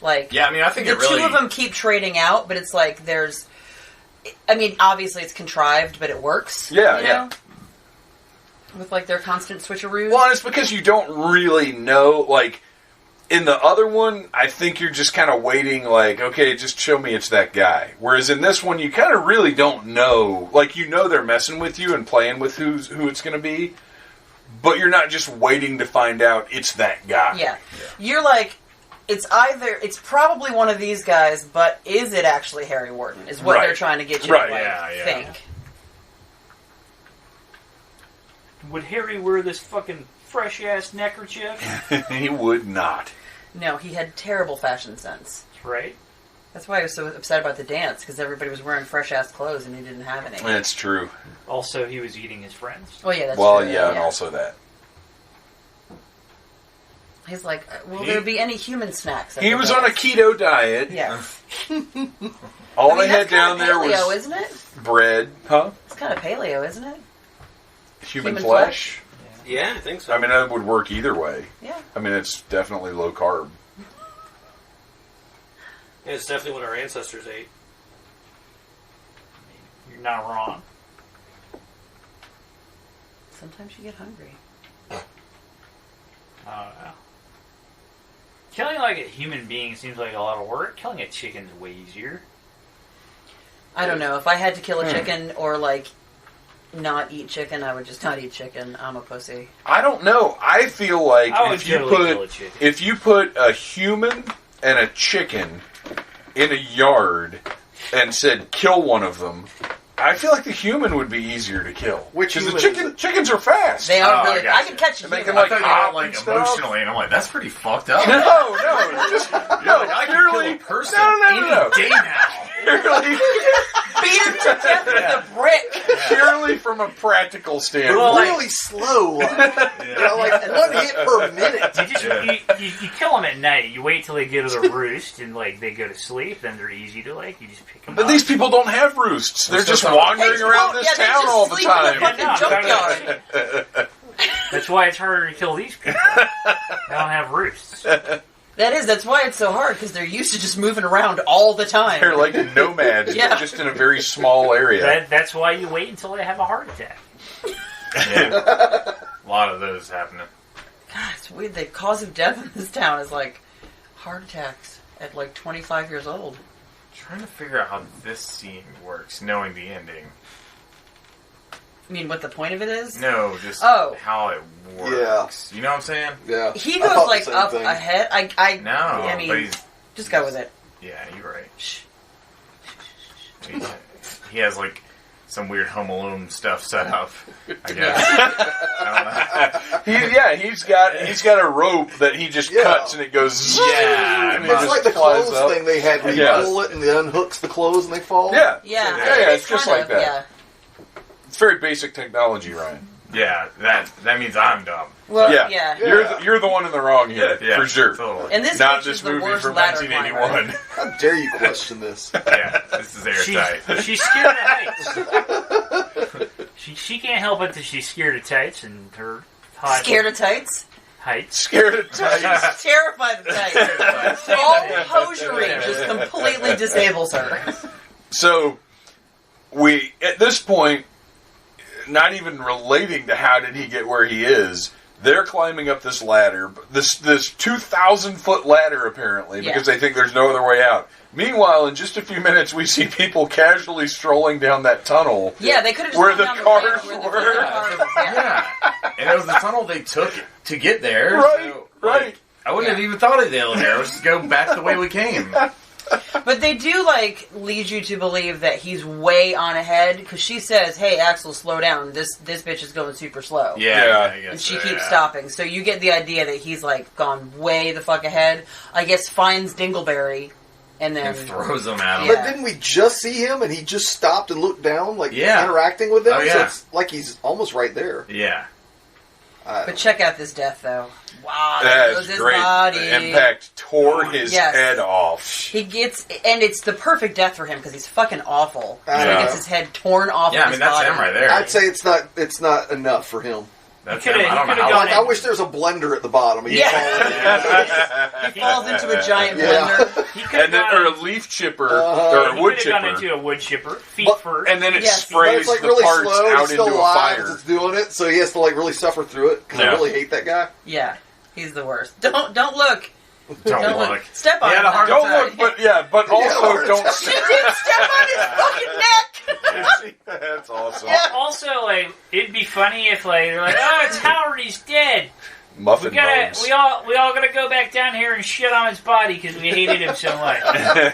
like,
Yeah, I mean, I think
the
it really...
two of them keep trading out, but it's like there's, I mean, obviously it's contrived, but it works.
Yeah,
you
yeah.
know? With like their constant switcheroos.
Well, it's because you don't really know, like, in the other one, I think you're just kind of waiting, like, okay, just show me it's that guy. Whereas in this one, you kind of really don't know. Like, you know they're messing with you and playing with who it's going to be, but you're not just waiting to find out it's that guy.
Yeah. You're like, it's probably one of these guys, but is it actually Harry Warden? Is what
Right.
they're trying to get you
Right.
to like,
Yeah.
think.
Would Harry wear this fucking fresh-ass neckerchief?
He would not.
No, he had terrible fashion sense.
Right?
That's why I was so upset about the dance, because everybody was wearing fresh-ass clothes and he didn't have any.
That's true.
Also, he was eating his friends.
Oh, yeah, that's
Well,
true.
yeah, and also that.
He's like, will there be any human snacks? at
He
the
was on a
dance?
keto diet.
Yeah.
All
I mean,
they had
that's
down
kinda
there
paleo,
was
isn't it?
bread. Huh?
It's kind of paleo, isn't it?
Human
Human
flesh?
Yeah, I think so.
I mean, that would work either way.
Yeah.
I mean, it's definitely low carb.
Yeah, it's definitely what our ancestors ate.
You're not wrong.
Sometimes you get hungry.
I don't know. Killing like a human being seems like a lot of work. Killing a chicken's way easier.
I don't know. If I had to kill a chicken or, like, not eat chicken, I would just not eat chicken. I'm a pussy.
I don't know. I feel like
I would totally kill a chicken.
if you put a human and a chicken in a yard and said kill one of them, I feel like the human would be easier to kill.
Which
because the
human is it?
chickens are fast.
They are
Oh, I
really...
gotcha.
I can catch a
And they
human.
can,
I thought you
hop
meant, like,
and stuff.
emotionally, and I'm like, that's pretty fucked up.
No, just
You're like, I can kill
purely
a person
no.
any day now.
Purely,
Beat him to death with a brick.
purely from a practical standpoint.
Well, like-
really slow. You know, like one hit per minute.
You just you kill them at night. You wait till they go to the roost and like they go to sleep. Then they're easy to like. You just pick them
But
up.
these people don't have roosts. They're just wandering around this
they
town
just
all the
sleep in
time.
fucking
Yeah,
junkyard.
That's why it's harder to kill these people. They don't have roosts.
That's why it's so hard, because they're used to just moving around all the time.
They're like nomads,
Yeah.
but just in a very small area.
That's why you wait until they have a heart attack.
Yeah. A lot of those happening.
God, it's weird. The cause of death in this town is like heart attacks at like 25 years old.
Trying to figure out how this scene works, knowing the ending.
I mean, what the point of it is?
No, just
Oh.
how it works. You know what I'm saying?
Yeah.
He
I
goes
thought the
like
same
up
thing.
ahead.
No,
I mean,
but he's...
just go with it.
Yeah, you're right.
Shh.
He has, like, some weird Home Alone stuff set up, I guess. I don't know.
He's got a rope that he just cuts and it goes.
Yeah,
and it
It's
just
like the
flies
clothes
up.
thing they had where you
Yeah.
pull it and it unhooks the clothes and they fall.
Yeah,
Yeah,
it's just
kind
like
of,
that.
Yeah.
It's very basic technology, Ryan.
Yeah, that means I'm dumb.
Well,
Yeah.
yeah.
You're the one in the wrong here,
Yeah,
for sure.
Totally.
And this
Not
bitch
this
is the
movie
worst
from
ladder
1981.
climber.
How dare you question this?
Yeah, this is airtight.
She's scared of heights. She can't help it that she's scared of tights and her hot
Scared of tights?
heights.
Scared of tights.
Terrified of tights. All hosiery just completely disables her.
So, we, at this point, not even relating to how did he get where he is, they're climbing up this ladder, this 2,000-foot ladder, apparently, because they think there's no other way out. Meanwhile, in just a few minutes, we see people casually strolling down that tunnel.
Yeah, they could have just
Where
gone
the
down
cars
ramp where
were.
the cars, yeah.
Yeah. And it was the tunnel they took to get there.
Right,
so,
right.
like, I wouldn't have even thought of the elevator. Let's just go back the way we came.
But they do, like, lead you to believe that he's way on ahead, because she says, hey, Axel, slow down. This bitch is going super slow.
Yeah. I guess
And she
so,
keeps
yeah.
stopping. So you get the idea that he's, like, gone way the fuck ahead. I guess finds Dingleberry, and then...
And throws them at him.
Yeah.
But didn't we just see him and he just stopped and looked down, like
Yeah.
interacting with them?
Oh,
So
yeah.
it's like he's almost right there.
Yeah.
But check out this death, though. Wow, there goes
That's
his
great.
body.
The impact tore his
Yes.
head off.
He gets... And it's the perfect death for him, because he's fucking awful. So he
Yeah.
gets his head torn off
Yeah,
of
I
his
mean, that's
body.
him right there.
I'd say it's not enough for him.
That's
He
him.
coulda-
I don't
he
know
coulda
how.
gone
Like, I wish there was a blender at the bottom. He'd
Yeah.
fall in.
He falls into a giant
Yeah.
blender.
He could
And then,
have
or a
gone,
leaf chipper,
Uh-huh.
or a
he
wood
could have gone
chipper.
into a wood chipper, feet
But-
first.
And then it
Yes.
But
sprays
it's like
the
really
parts
slow. He's
out
still
into a
alive as
fire.
it's doing it, so he has to like really suffer through it. Because
Yeah.
I really hate that guy.
Yeah, he's the worst. Don't look.
Don't look.
Step on
He had
him.
a heart
Don't
attack.
look, but also
heart
don't.
attack.
She did step on his fucking neck.
That's awesome.
Yeah.
Also, like, it'd be funny if, like, they're like, "Oh, it's Howard, he's dead.
Muffin bones.
We all gotta go back down here and shit on his body because we hated him so much."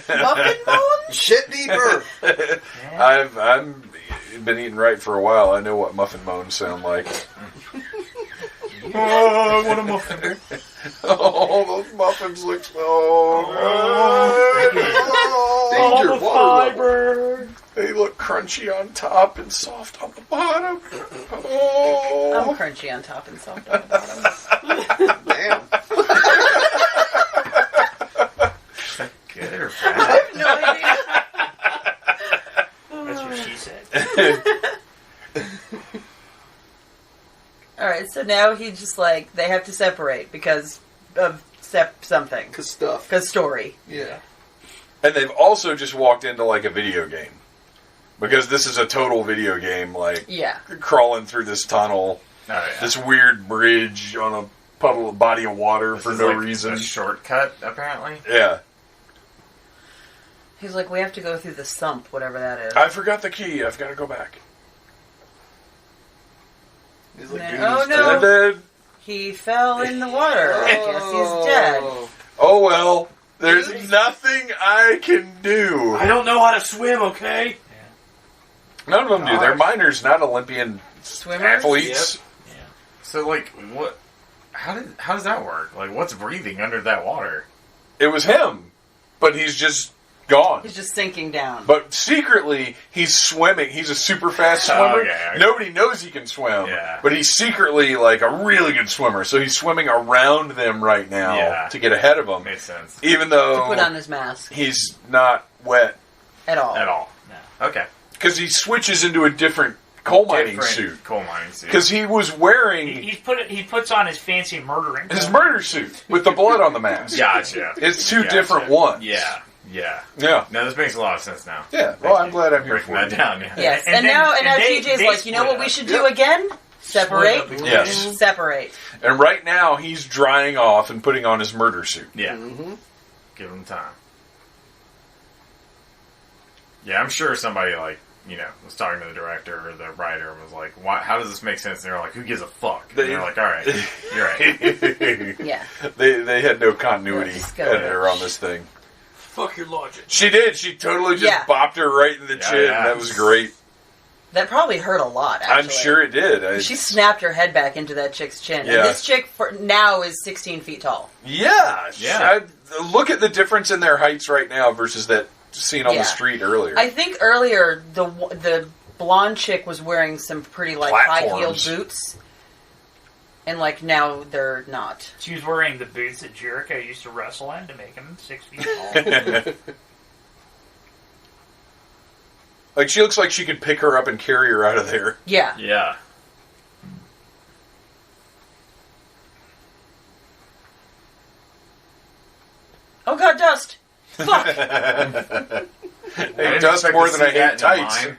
Muffin bones?
Shit deeper.
I've been eating right for a while. I know what muffin bones sound like.
Oh, I want a muffin.
Oh, those muffins look so good.
Danger, water level.
They look crunchy on top and soft on the bottom. Oh.
I'm crunchy on top and soft on the bottom.
Damn.
Good or bad?
No idea.
That's what she said.
Alright, so now he's just like, they have to separate because of something.
Cause stuff.
Because story.
Yeah.
And they've also just walked into like a video game. Because this is a total video game, like
Yeah.
crawling through this tunnel,
Oh, yeah.
this weird bridge on a body of water
This
for
is
no
like
reason.
A shortcut, apparently.
Yeah.
He's like, we have to go through the sump, whatever that is.
I forgot the key. I've got to go back.
He's like,
And
dude,
then- oh,
he's
no.
And then,
He fell in the water. I guess he's dead.
oh well, there's nothing I can do.
I don't know how to swim, okay?
None of them do. They're minors, not Olympian
Swimmers?
athletes.
So, like, what? How does that work? Like, what's breathing under that water?
It was him, but he's just gone.
He's just sinking down.
But secretly, he's swimming. He's a super fast swimmer.
Okay.
Nobody knows he can swim.
Yeah.
But he's secretly like a really good swimmer. So he's swimming around them right now
Yeah.
to get ahead of them.
Makes sense.
Even
to
though
put on his mask.
he's not wet.
At all.
At all.
No.
Okay.
Because he switches into a different coal mining
Different
suit.
Coal mining suit.
Because he was wearing
He puts on his fancy murdering.
his murder suit with the blood on the mask.
Gotcha.
It's two
Gotcha.
different ones.
Yeah. Yeah.
Yeah.
No, this makes a lot of sense now.
Yeah. Well, I'm glad I'm here
Breaking
for
that
you.
down. Yeah.
Yes.
And
And
then-
now
and they-
TJ's
they
like, you know
split
what we
up.
should do again? Separate.
Split up
Yes.
Separate.
And right now, he's drying off and putting on his murder suit.
Yeah.
Mm-hmm.
Give him time. Yeah, I'm sure somebody, like, you know, was talking to the director or the writer and was like, "Why? How does this make sense?" And they're like, "Who gives a fuck?" And they're like, "All right, you're right."
Yeah.
They had no continuity
Yeah, just go
editor on this thing.
Fuck your logic.
She did. She totally just
Yeah.
bopped her right in the
Yeah,
chin.
yeah.
That was great.
That probably hurt a lot, actually.
I'm sure it did.
She snapped her head back into that chick's chin.
Yeah.
And this chick for now is 16 feet tall.
Yeah.
Yeah.
Look at the difference in their heights right now versus that scene on
Yeah.
the street earlier.
I think earlier the blonde chick was wearing some pretty like high-heeled
Platforms.
boots. And like now they're not.
She was wearing the boots that Jericho used to wrestle in to make him 6 feet tall.
Like, she looks like she could pick her up and carry her out of there.
Yeah.
Yeah.
Oh god, dust! Fuck!
Hey,
didn't
dust
expect
more
to
than
see
I hate
that in
tights.
mine.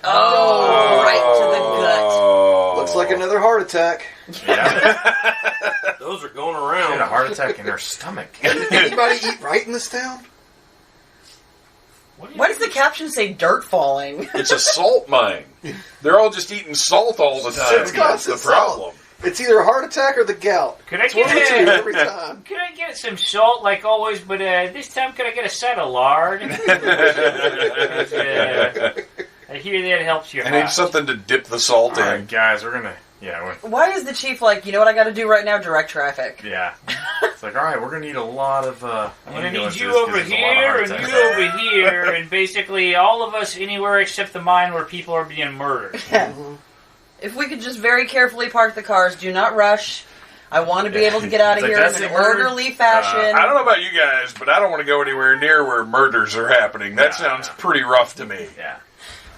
Oh, right to the gut.
Oh.
Looks like another heart attack.
Yeah.
Those are going
She had a
around.
heart attack in her stomach.
Anybody eat right in this town?
Why does the caption say dirt falling?
It's a salt mine. They're all just eating salt all the time.
It's
That's the
constant
problem.
It's either a heart attack or the gout.
Could I
It's one of the
get
two
a,
every time.
could I get some salt like always, but this time could I get a side of lard? I hear that helps your
I need
heart.
something to dip the salt
All
in.
right, guys, we're gonna. Yeah,
Why is the chief like, you know what I got to do right now? Direct traffic.
yeah. It's like, all right, we're gonna need a lot of.
I'm gonna need
ambulances
you
'cause
over
there's a lot of
here
heart
and
attacks.
you over here, and basically all of us anywhere except the mine where people are being murdered.
If we could just very carefully park the cars, do not rush. I want to be able to get out of
It's like,
here in
that's
an
the murder.
orderly fashion.
I don't know about you guys, but I don't want to go anywhere near where murders are happening. That
Yeah,
sounds
yeah.
pretty rough to me.
Yeah.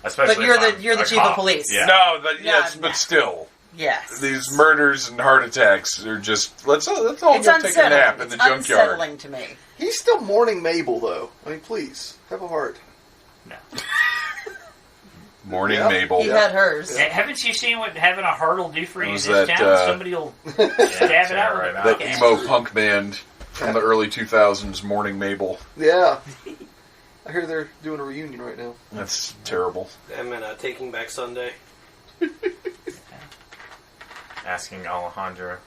Especially
But you're
if
the-
I'm
you're the
a
chief of
cop.
police.
Yeah.
No, but yes,
Yeah,
but
no.
still,
Yes.
these murders and heart attacks are just. Let's all
It's
go take a
unsettling.
nap in
It's
the junkyard.
unsettling to me.
He's still mourning Mabel, though. I mean, please, have a heart.
No.
Morning,
Yeah.
Mabel.
He had hers.
Haven't you seen what having a heart will do for you in
Was
this
that,
town? Somebody will stab it out
right
with
now.
a
That
pickaxe.
emo punk band from the early 2000s, Morning Mabel.
Yeah. I hear they're doing a reunion right now.
That's terrible.
I'm in Taking Back Sunday.
Asking Alejandro.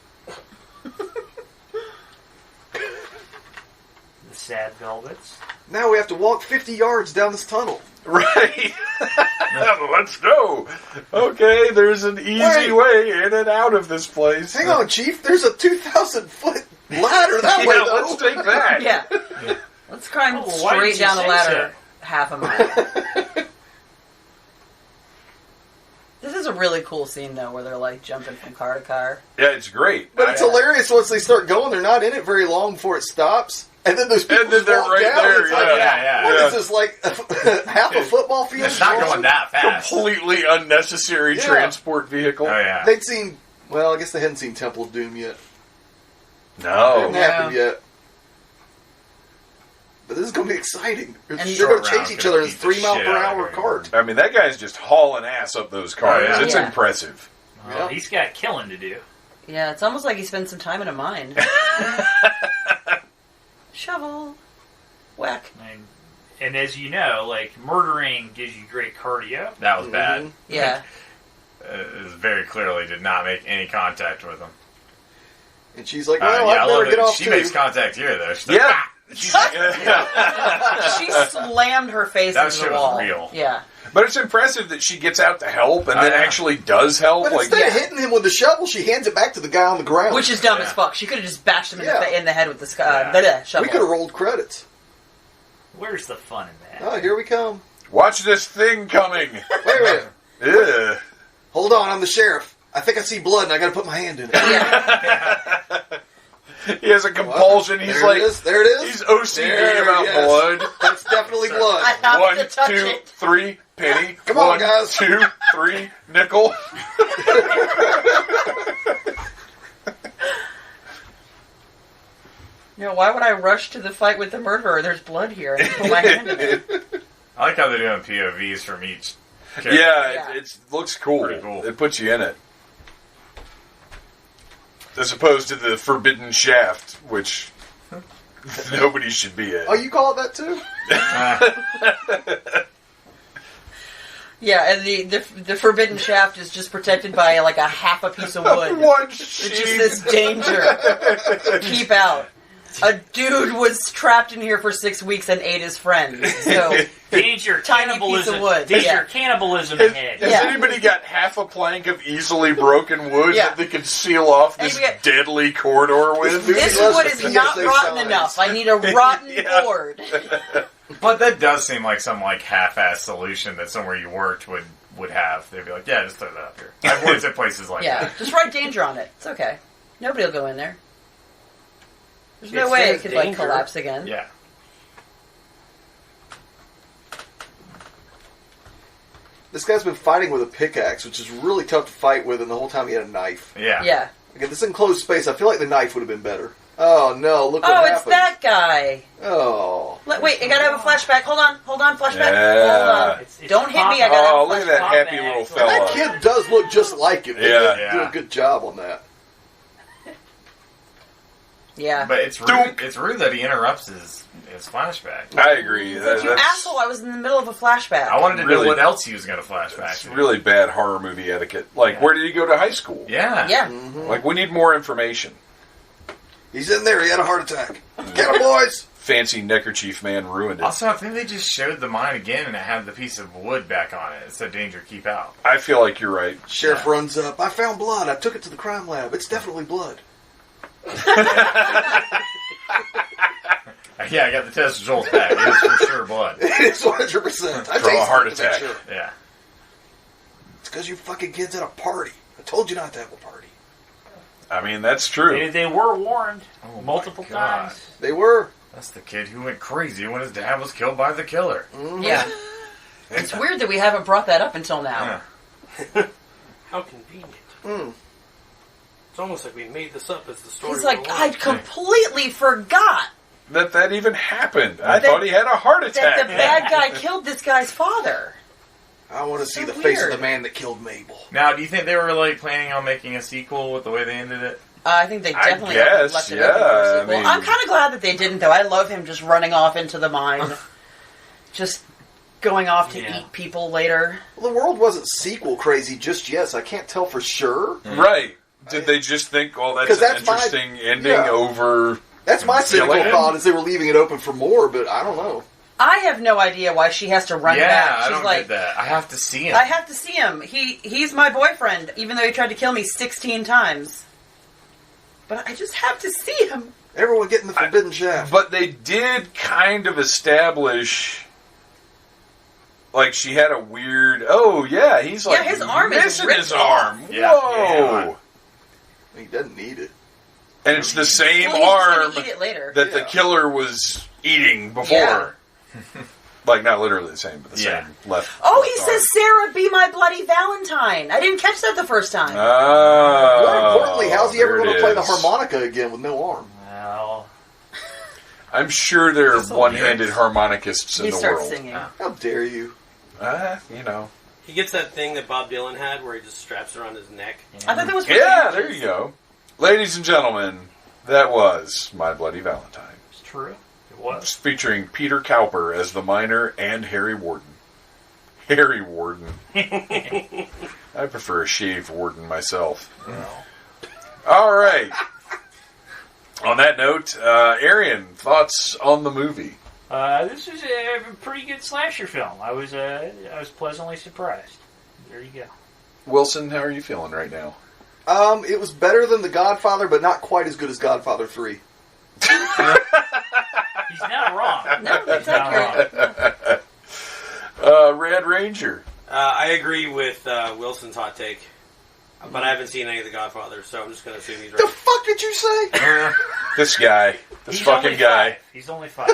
The Sad Velvets.
Now we have to walk 50 yards down this tunnel.
Right. Let's go. Okay, there's an easy way in and out of this place.
Hang on, Chief. There's a 2,000-foot ladder that way,
Yeah,
though.
let's take that.
Yeah. Let's climb
Oh, why
straight
didn't you
down the
say
ladder half a mile. This is a really cool scene, though, where they're, like, jumping from car to car.
Yeah, it's great.
But it's hilarious once they start going. They're not in it very long before it stops. And then those people
And then
just
they're
walk
right
down.
there,
It's like,
yeah.
what
Yeah.
is this, like half a football field?
It's not
long?
going that fast.
Completely unnecessary
Yeah.
transport vehicle.
Oh yeah.
They'd seen, well, I guess they hadn't seen Temple of Doom yet. It
No.
hadn't happened yet. But this is going to be exciting. They're
And
going
Short
to chase
round's
each
gonna
other in
beat the
3 mile
shit
per
out of
hour
everyone.
cart.
I mean, that guy's just hauling ass up those cars.
Oh, yeah.
It's
Yeah.
impressive.
Well,
Yeah.
he's got killing to do.
Yeah, it's almost like he spent some time in a mine. Shovel. Whack.
And as you know, like, murdering gives you great cardio.
That was bad.
Yeah.
It was very clearly did not make any contact with him.
And she's like, well,
I
I
love
better get
it.
off
She
too.
makes contact here though. She's like,
Yeah.
She slammed her face
That
into
shit
the
was
wall.
real.
Yeah.
But it's impressive that she gets out to help and
Oh,
then
yeah.
actually does help.
But
Like,
instead of hitting him with the shovel, she hands it back to the guy on the ground.
Which is dumb
Yeah.
as fuck. She could have just bashed him in,
Yeah.
in the head with the shovel.
we could have rolled credits.
Where's the fun in that?
Oh, here we come.
watch this thing coming.
Wait a minute.
Ugh.
Hold on, I'm the sheriff. I think I see blood and I got to put my hand in it.
Yeah.
He has a compulsion. He's
there
like,
it is. There it is.
he's OCD
There,
about
yes.
blood.
That's definitely blood.
I have
1,
to touch
2,
it.
3, penny.
Come on,
1,
guys.
2, 3, nickel.
You know, why would I rush to the fight with the murderer? There's blood here. I can put my hand in it.
I like how they're doing POVs from each character.
Yeah,
Yeah.
it looks cool.
Pretty cool.
It puts you in it. As opposed to the Forbidden Shaft, which nobody should be in.
Oh, you call it that too?
Yeah, and the forbidden shaft is just protected by like a half a piece of wood.
One
It's
sheet.
just this danger. Keep out. A dude was trapped in here for 6 weeks and ate his friends. So
Danger
Tiny
cannibalism.
piece of wood.
Danger
Yeah.
cannibalism
Has,
ahead.
has
Yeah.
anybody got half a plank of easily broken wood
Yeah.
that they can seal off
And
this
we got-
deadly corridor with?
this
Less
wood
the
is
PSA
not rotten
signs.
enough. I need a rotten
Yeah.
board.
But that does seem like some like half-ass solution that somewhere you worked would have. They'd be like, yeah, just throw that up here. I've worked at places like
Yeah,
that.
just write danger on it. It's okay. Nobody will go in there. There's no
It
way it
says
could like
danger.
collapse again.
Yeah.
This guy's been fighting with a pickaxe, which is really tough to fight with, and the whole time he had a knife.
Yeah.
Yeah.
Again, this enclosed space, I feel like the knife would have been better. Oh no, look what
Oh,
happened.
it's that guy.
Oh.
Wait, I gotta have a flashback. Hold on, flashback.
Yeah.
Hold on.
It's
Don't hit me, I
pop-
gotta have
Oh,
a
look at
flashback.
that happy
Pop
little
back.
And that
fella.
kid does look just like him. They
Yeah.
did do
Yeah.
a good job on that.
Yeah.
But it's rude. It's rude that he interrupts his It's flashback.
I agree.
You
That's
asshole! I was in the middle of a flashback.
I wanted to
Really?
know what else he was going to flashback
It's
to.
really bad horror movie etiquette. Like, where did he go to high school?
Yeah.
Yeah.
Like, we need more information.
He's in there. He had a heart attack. Get him, boys.
Fancy neckerchief man ruined it.
Also, I think they just showed the mine again and it had the piece of wood back on it. It said danger, keep out.
I feel like you're right.
Sheriff runs up. I found blood. I took it to the crime lab. It's definitely blood.
Yeah, I got the test results back. It was for sure blood.
It's 100%. I
From a
tasted
heart
it to make
attack.
sure.
Yeah.
It's because you fucking kids at a party. I told you not to have a party.
I mean, that's true.
They were warned
Oh,
multiple
my God.
times.
They were.
That's the kid who went crazy when his dad was killed by the killer.
Yeah. It's weird that we haven't brought that up until now.
Yeah.
How convenient.
Mm.
It's almost like we made this up as the story.
He's like,
went
I
along.
completely forgot
That even happened. I
That-
thought he had a heart attack.
that the bad guy killed this guy's father.
I want to see
So
the face of
weird.
the man that killed Mabel.
Now, do you think they were like planning on making a sequel with the way they ended it?
I think they definitely
guess,
left it
yeah,
open for a
I
sequel.
mean-
I'm kind of glad that they didn't, though. I love him just running off into the mine, just going off to
Yeah.
eat people later.
Well, the world wasn't sequel crazy just yet, so I can't tell for sure.
Right. Did they just think, oh, that's
'Cause
an
that's my-
interesting ending
yeah.
over...
That's my cynical
Killing him?
thought, is they were leaving it open for more, but I don't know.
I have no idea why she has to run
yeah,
back.
I
She's
don't
like,
get that. I have to see him.
I have to see him. He's my boyfriend, even though he tried to kill me 16 times. But I just have to see him.
Everyone get in the forbidden shaft.
But they did kind of establish... Like, she had a weird... Oh, yeah, he's like...
Yeah, his arm is
missing
ripped
his
off.
arm.
Yeah.
Whoa!
Yeah.
He doesn't need it.
And it's the same
Well, he's just
arm
gonna eat it later.
that the
Yeah.
killer was eating before.
Yeah.
Like, not literally the same, but the
Yeah.
same left.
Oh, he
left arm.
says, Sarah, be my bloody Valentine. I didn't catch that the first time.
Oh,
More importantly, how's he ever
there
going
it
to play the
is.
harmonica again with no arm?
Well,
I'm sure there are
Is this all
one-handed
lyrics?
harmonicists in
He
the
starts
world.
singing.
How dare you?
You know.
He gets that thing that Bob Dylan had where he just straps it around his neck.
I thought that was for
Yeah,
ages.
there you go. Ladies and gentlemen, that was My Bloody Valentine.
it's true. It was.
Featuring Peter Cowper as the miner and Harry Warden. Harry Warden. I prefer a shaved Warden myself. All right. On that note, Arian, thoughts on the movie?
This was a pretty good slasher film. I was pleasantly surprised. There you go.
Wilson, how are you feeling right now?
It was better than The Godfather, but not quite as good as Godfather 3.
He's not wrong.
No, that's
He's not
accurate.
wrong.
Rad Ranger.
I agree with Wilson's hot take, but I haven't seen any of The Godfather, so I'm just going to assume he's
The
right.
fuck did you say?
This guy. This
He's
fucking
only
guy.
5. He's only 5.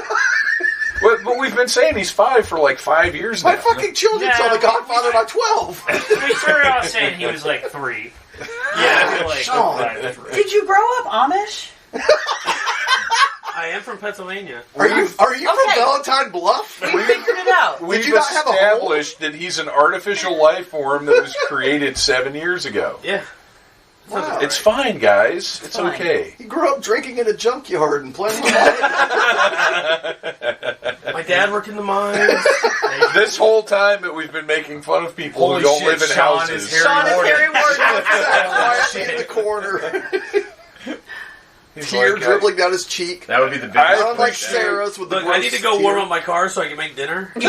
But we've been saying he's 5 for like 5 years now.
My fucking children saw
No.
The Godfather by 12.
We started out saying he was like 3. Yeah, I feel like
Sean.
5 3.
Did you grow up Amish?
I am from Pennsylvania.
Are you from
Okay.
Valentine Bluff?
We figured it out.
We've
you not have a hole?
established that he's an artificial life form that was created 7 years ago.
Yeah.
Wow.
It's fine, guys. It's
fine.
okay.
He grew up drinking in a junkyard and playing with
My dad worked in the mines.
This whole time that we've been making fun of people
Holy
who don't
shit,
live in
Sean
houses.
is Harry
Sean is
Warden.
Harry Warden.
quietly in the corner.
He's
Tear
like,
dribbling down his cheek.
That would be the biggest.
I
Unlike
appreciate-
Sarah's with the
Look, I need to go
gross
warm
tear.
up my car so I can make dinner.
I've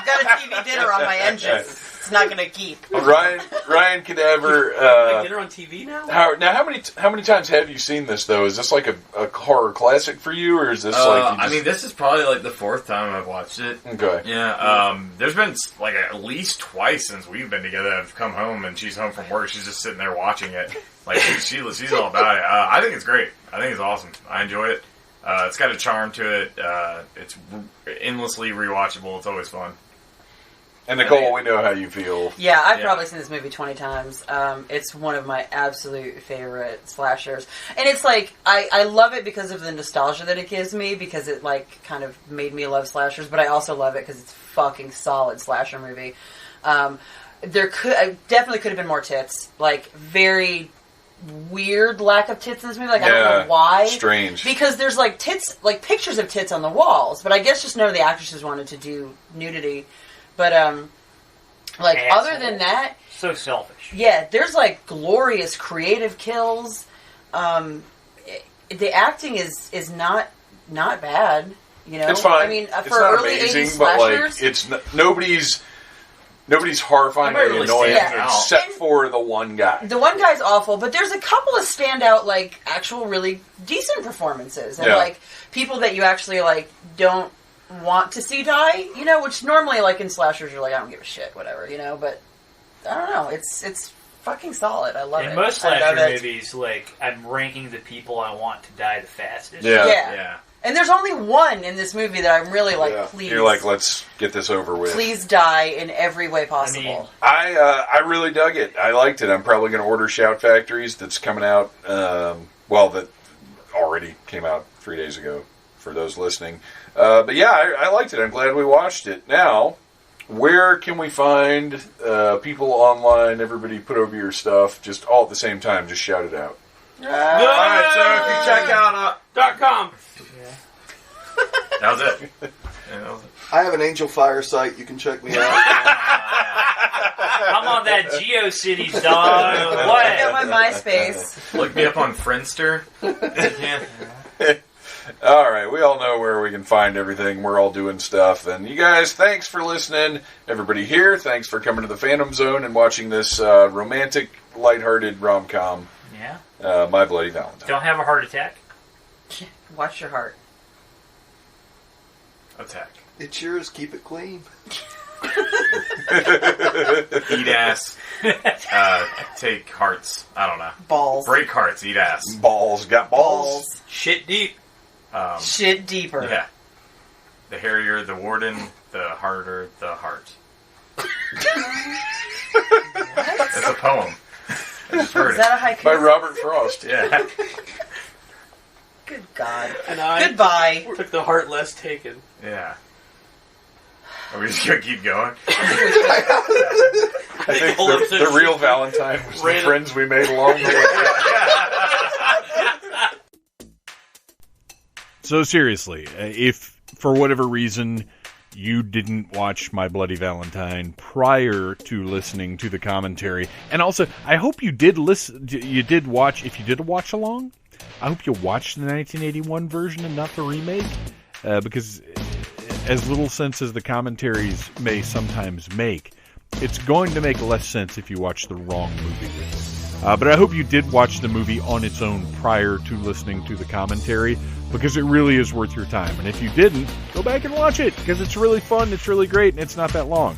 got a TV dinner on my engine. It's not going to keep.
Ryan Cadaver.
Make dinner on TV now?
How many times have you seen this though? Is this like a horror classic for you, or is this like? You
I
just-
mean, this is probably like the 4th time I've watched it.
okay.
Yeah, there's been like at least twice since we've been together. I've come home and she's home from work. She's just sitting there watching it. Like she's all about it. I think it's great. I think it's awesome. I enjoy it. It's got a charm to it. It's endlessly rewatchable. It's always fun.
And Nicole, we know how you feel.
Yeah, I've
Yeah.
probably seen this movie 20 times. It's one of my absolute favorite slashers. And it's like, I love it because of the nostalgia that it gives me, because it like kind of made me love slashers, but I also love it because it's a fucking solid slasher movie. There definitely could have been more tits. Like, very weird lack of tits in this movie. Like, I don't know why.
Strange.
Because there's, like, tits, like, pictures of tits on the walls. But I guess just none of the actresses wanted to do nudity. But, like, other than that...
So selfish.
Yeah, there's, like, glorious creative kills. The acting is not bad, you know?
It's fine.
I mean,
it's
for
not
early
amazing,
80s
but,
slashers...
like, it's... Nobody's horrifyingly
really
annoying
stand out.
except for the one guy.
The one guy's awful, but there's a couple of standout, like, actual really decent performances. And, like, people that you actually, like, don't want to see die, you know, which normally, like, in slashers, you're like, I don't give a shit, whatever, you know, but I don't know. It's fucking solid. I love it.
In most slasher movies, like, I'm ranking the people I want to die the fastest.
Yeah. And there's only one in this movie that I'm really like, please.
You're like, let's get this over with.
Please die in every way possible.
I really dug it. I liked it. I'm probably going to order Shout Factories that's coming out, that already came out 3 days ago for those listening. But yeah, I liked it. I'm glad we watched it. Now, where can we find people online? Everybody put over your stuff, just all at the same time. Just shout it out.
Alright, so if you check out
.com.
That was it.
I have an Angel Fire site. You can check me out.
I'm on that GeoCities, dog. What?
I got my MySpace.
Look me up on Friendster.
All right, we all know where we can find everything. We're all doing stuff. And you guys, thanks for listening. Everybody here, thanks for coming to the Phantom Zone and watching this romantic, lighthearted rom-com.
Yeah.
My Bloody Valentine.
Don't have a heart attack.
Watch your heart.
Attack.
It's yours. Keep it clean.
Eat ass. Take hearts. I don't know.
Balls.
Break hearts. Eat ass.
Balls. Got balls.
Shit deep.
Shit deeper.
Yeah. The hairier the warden, the harder the heart. It's a poem. I just heard
Is that a haiku?
By Robert Frost.
Yeah.
Good God.
And I
Goodbye.
took the heart less taken.
Yeah. Are we just going to keep going?
I think the real Valentine was the friends we made along the way.
So seriously, if for whatever reason you didn't watch My Bloody Valentine prior to listening to the commentary, and also I hope you did listen. You did watch. If you did a watch along, I hope you watched the 1981 version and not the remake, because as little sense as the commentaries may sometimes make, it's going to make less sense if you watch the wrong movie. But I hope you did watch the movie on its own prior to listening to the commentary, because it really is worth your time. And if you didn't, go back and watch it, because it's really fun, it's really great, and it's not that long.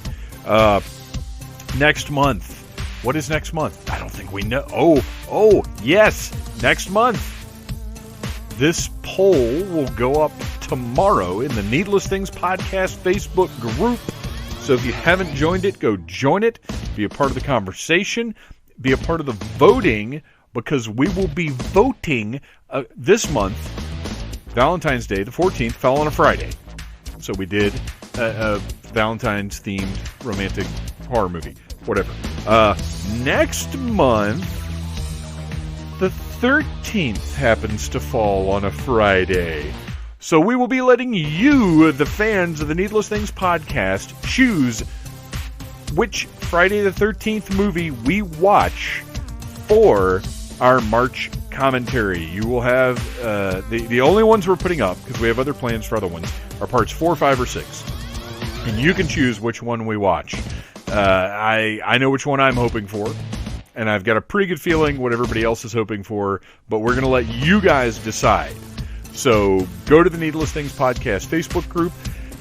Next month. What is next month? I don't think we know. Oh, yes, next month. This poll will go up tomorrow in the Needless Things Podcast Facebook group. So if you haven't joined it, go join it. Be a part of the conversation. Be a part of the voting, because we will be voting this month. Valentine's Day, the 14th, fell on a Friday. So we did a Valentine's-themed romantic horror movie. Whatever. Next month, the 13th happens to fall on a Friday. So we will be letting you, the fans of the Needless Things podcast, choose which Friday the 13th movie we watch for our March commentary. You will have the only ones we're putting up, because we have other plans for other ones, are parts 4, 5, or 6. And you can choose which one we watch. I know which one I'm hoping for, and I've got a pretty good feeling what everybody else is hoping for, but we're going to let you guys decide. So go to the Needless Things Podcast Facebook group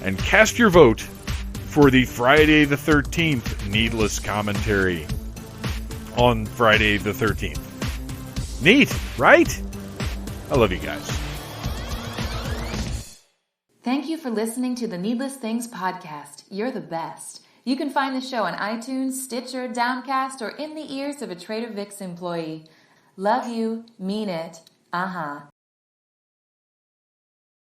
and cast your vote for the Friday the 13th Needless Commentary on Friday the 13th. Neat, right? I love you guys.
Thank you for listening to the Needless Things Podcast. You're the best. You can find the show on iTunes, Stitcher, Downcast, or in the ears of a Trader Vic's employee. Love you. Mean it. Uh-huh.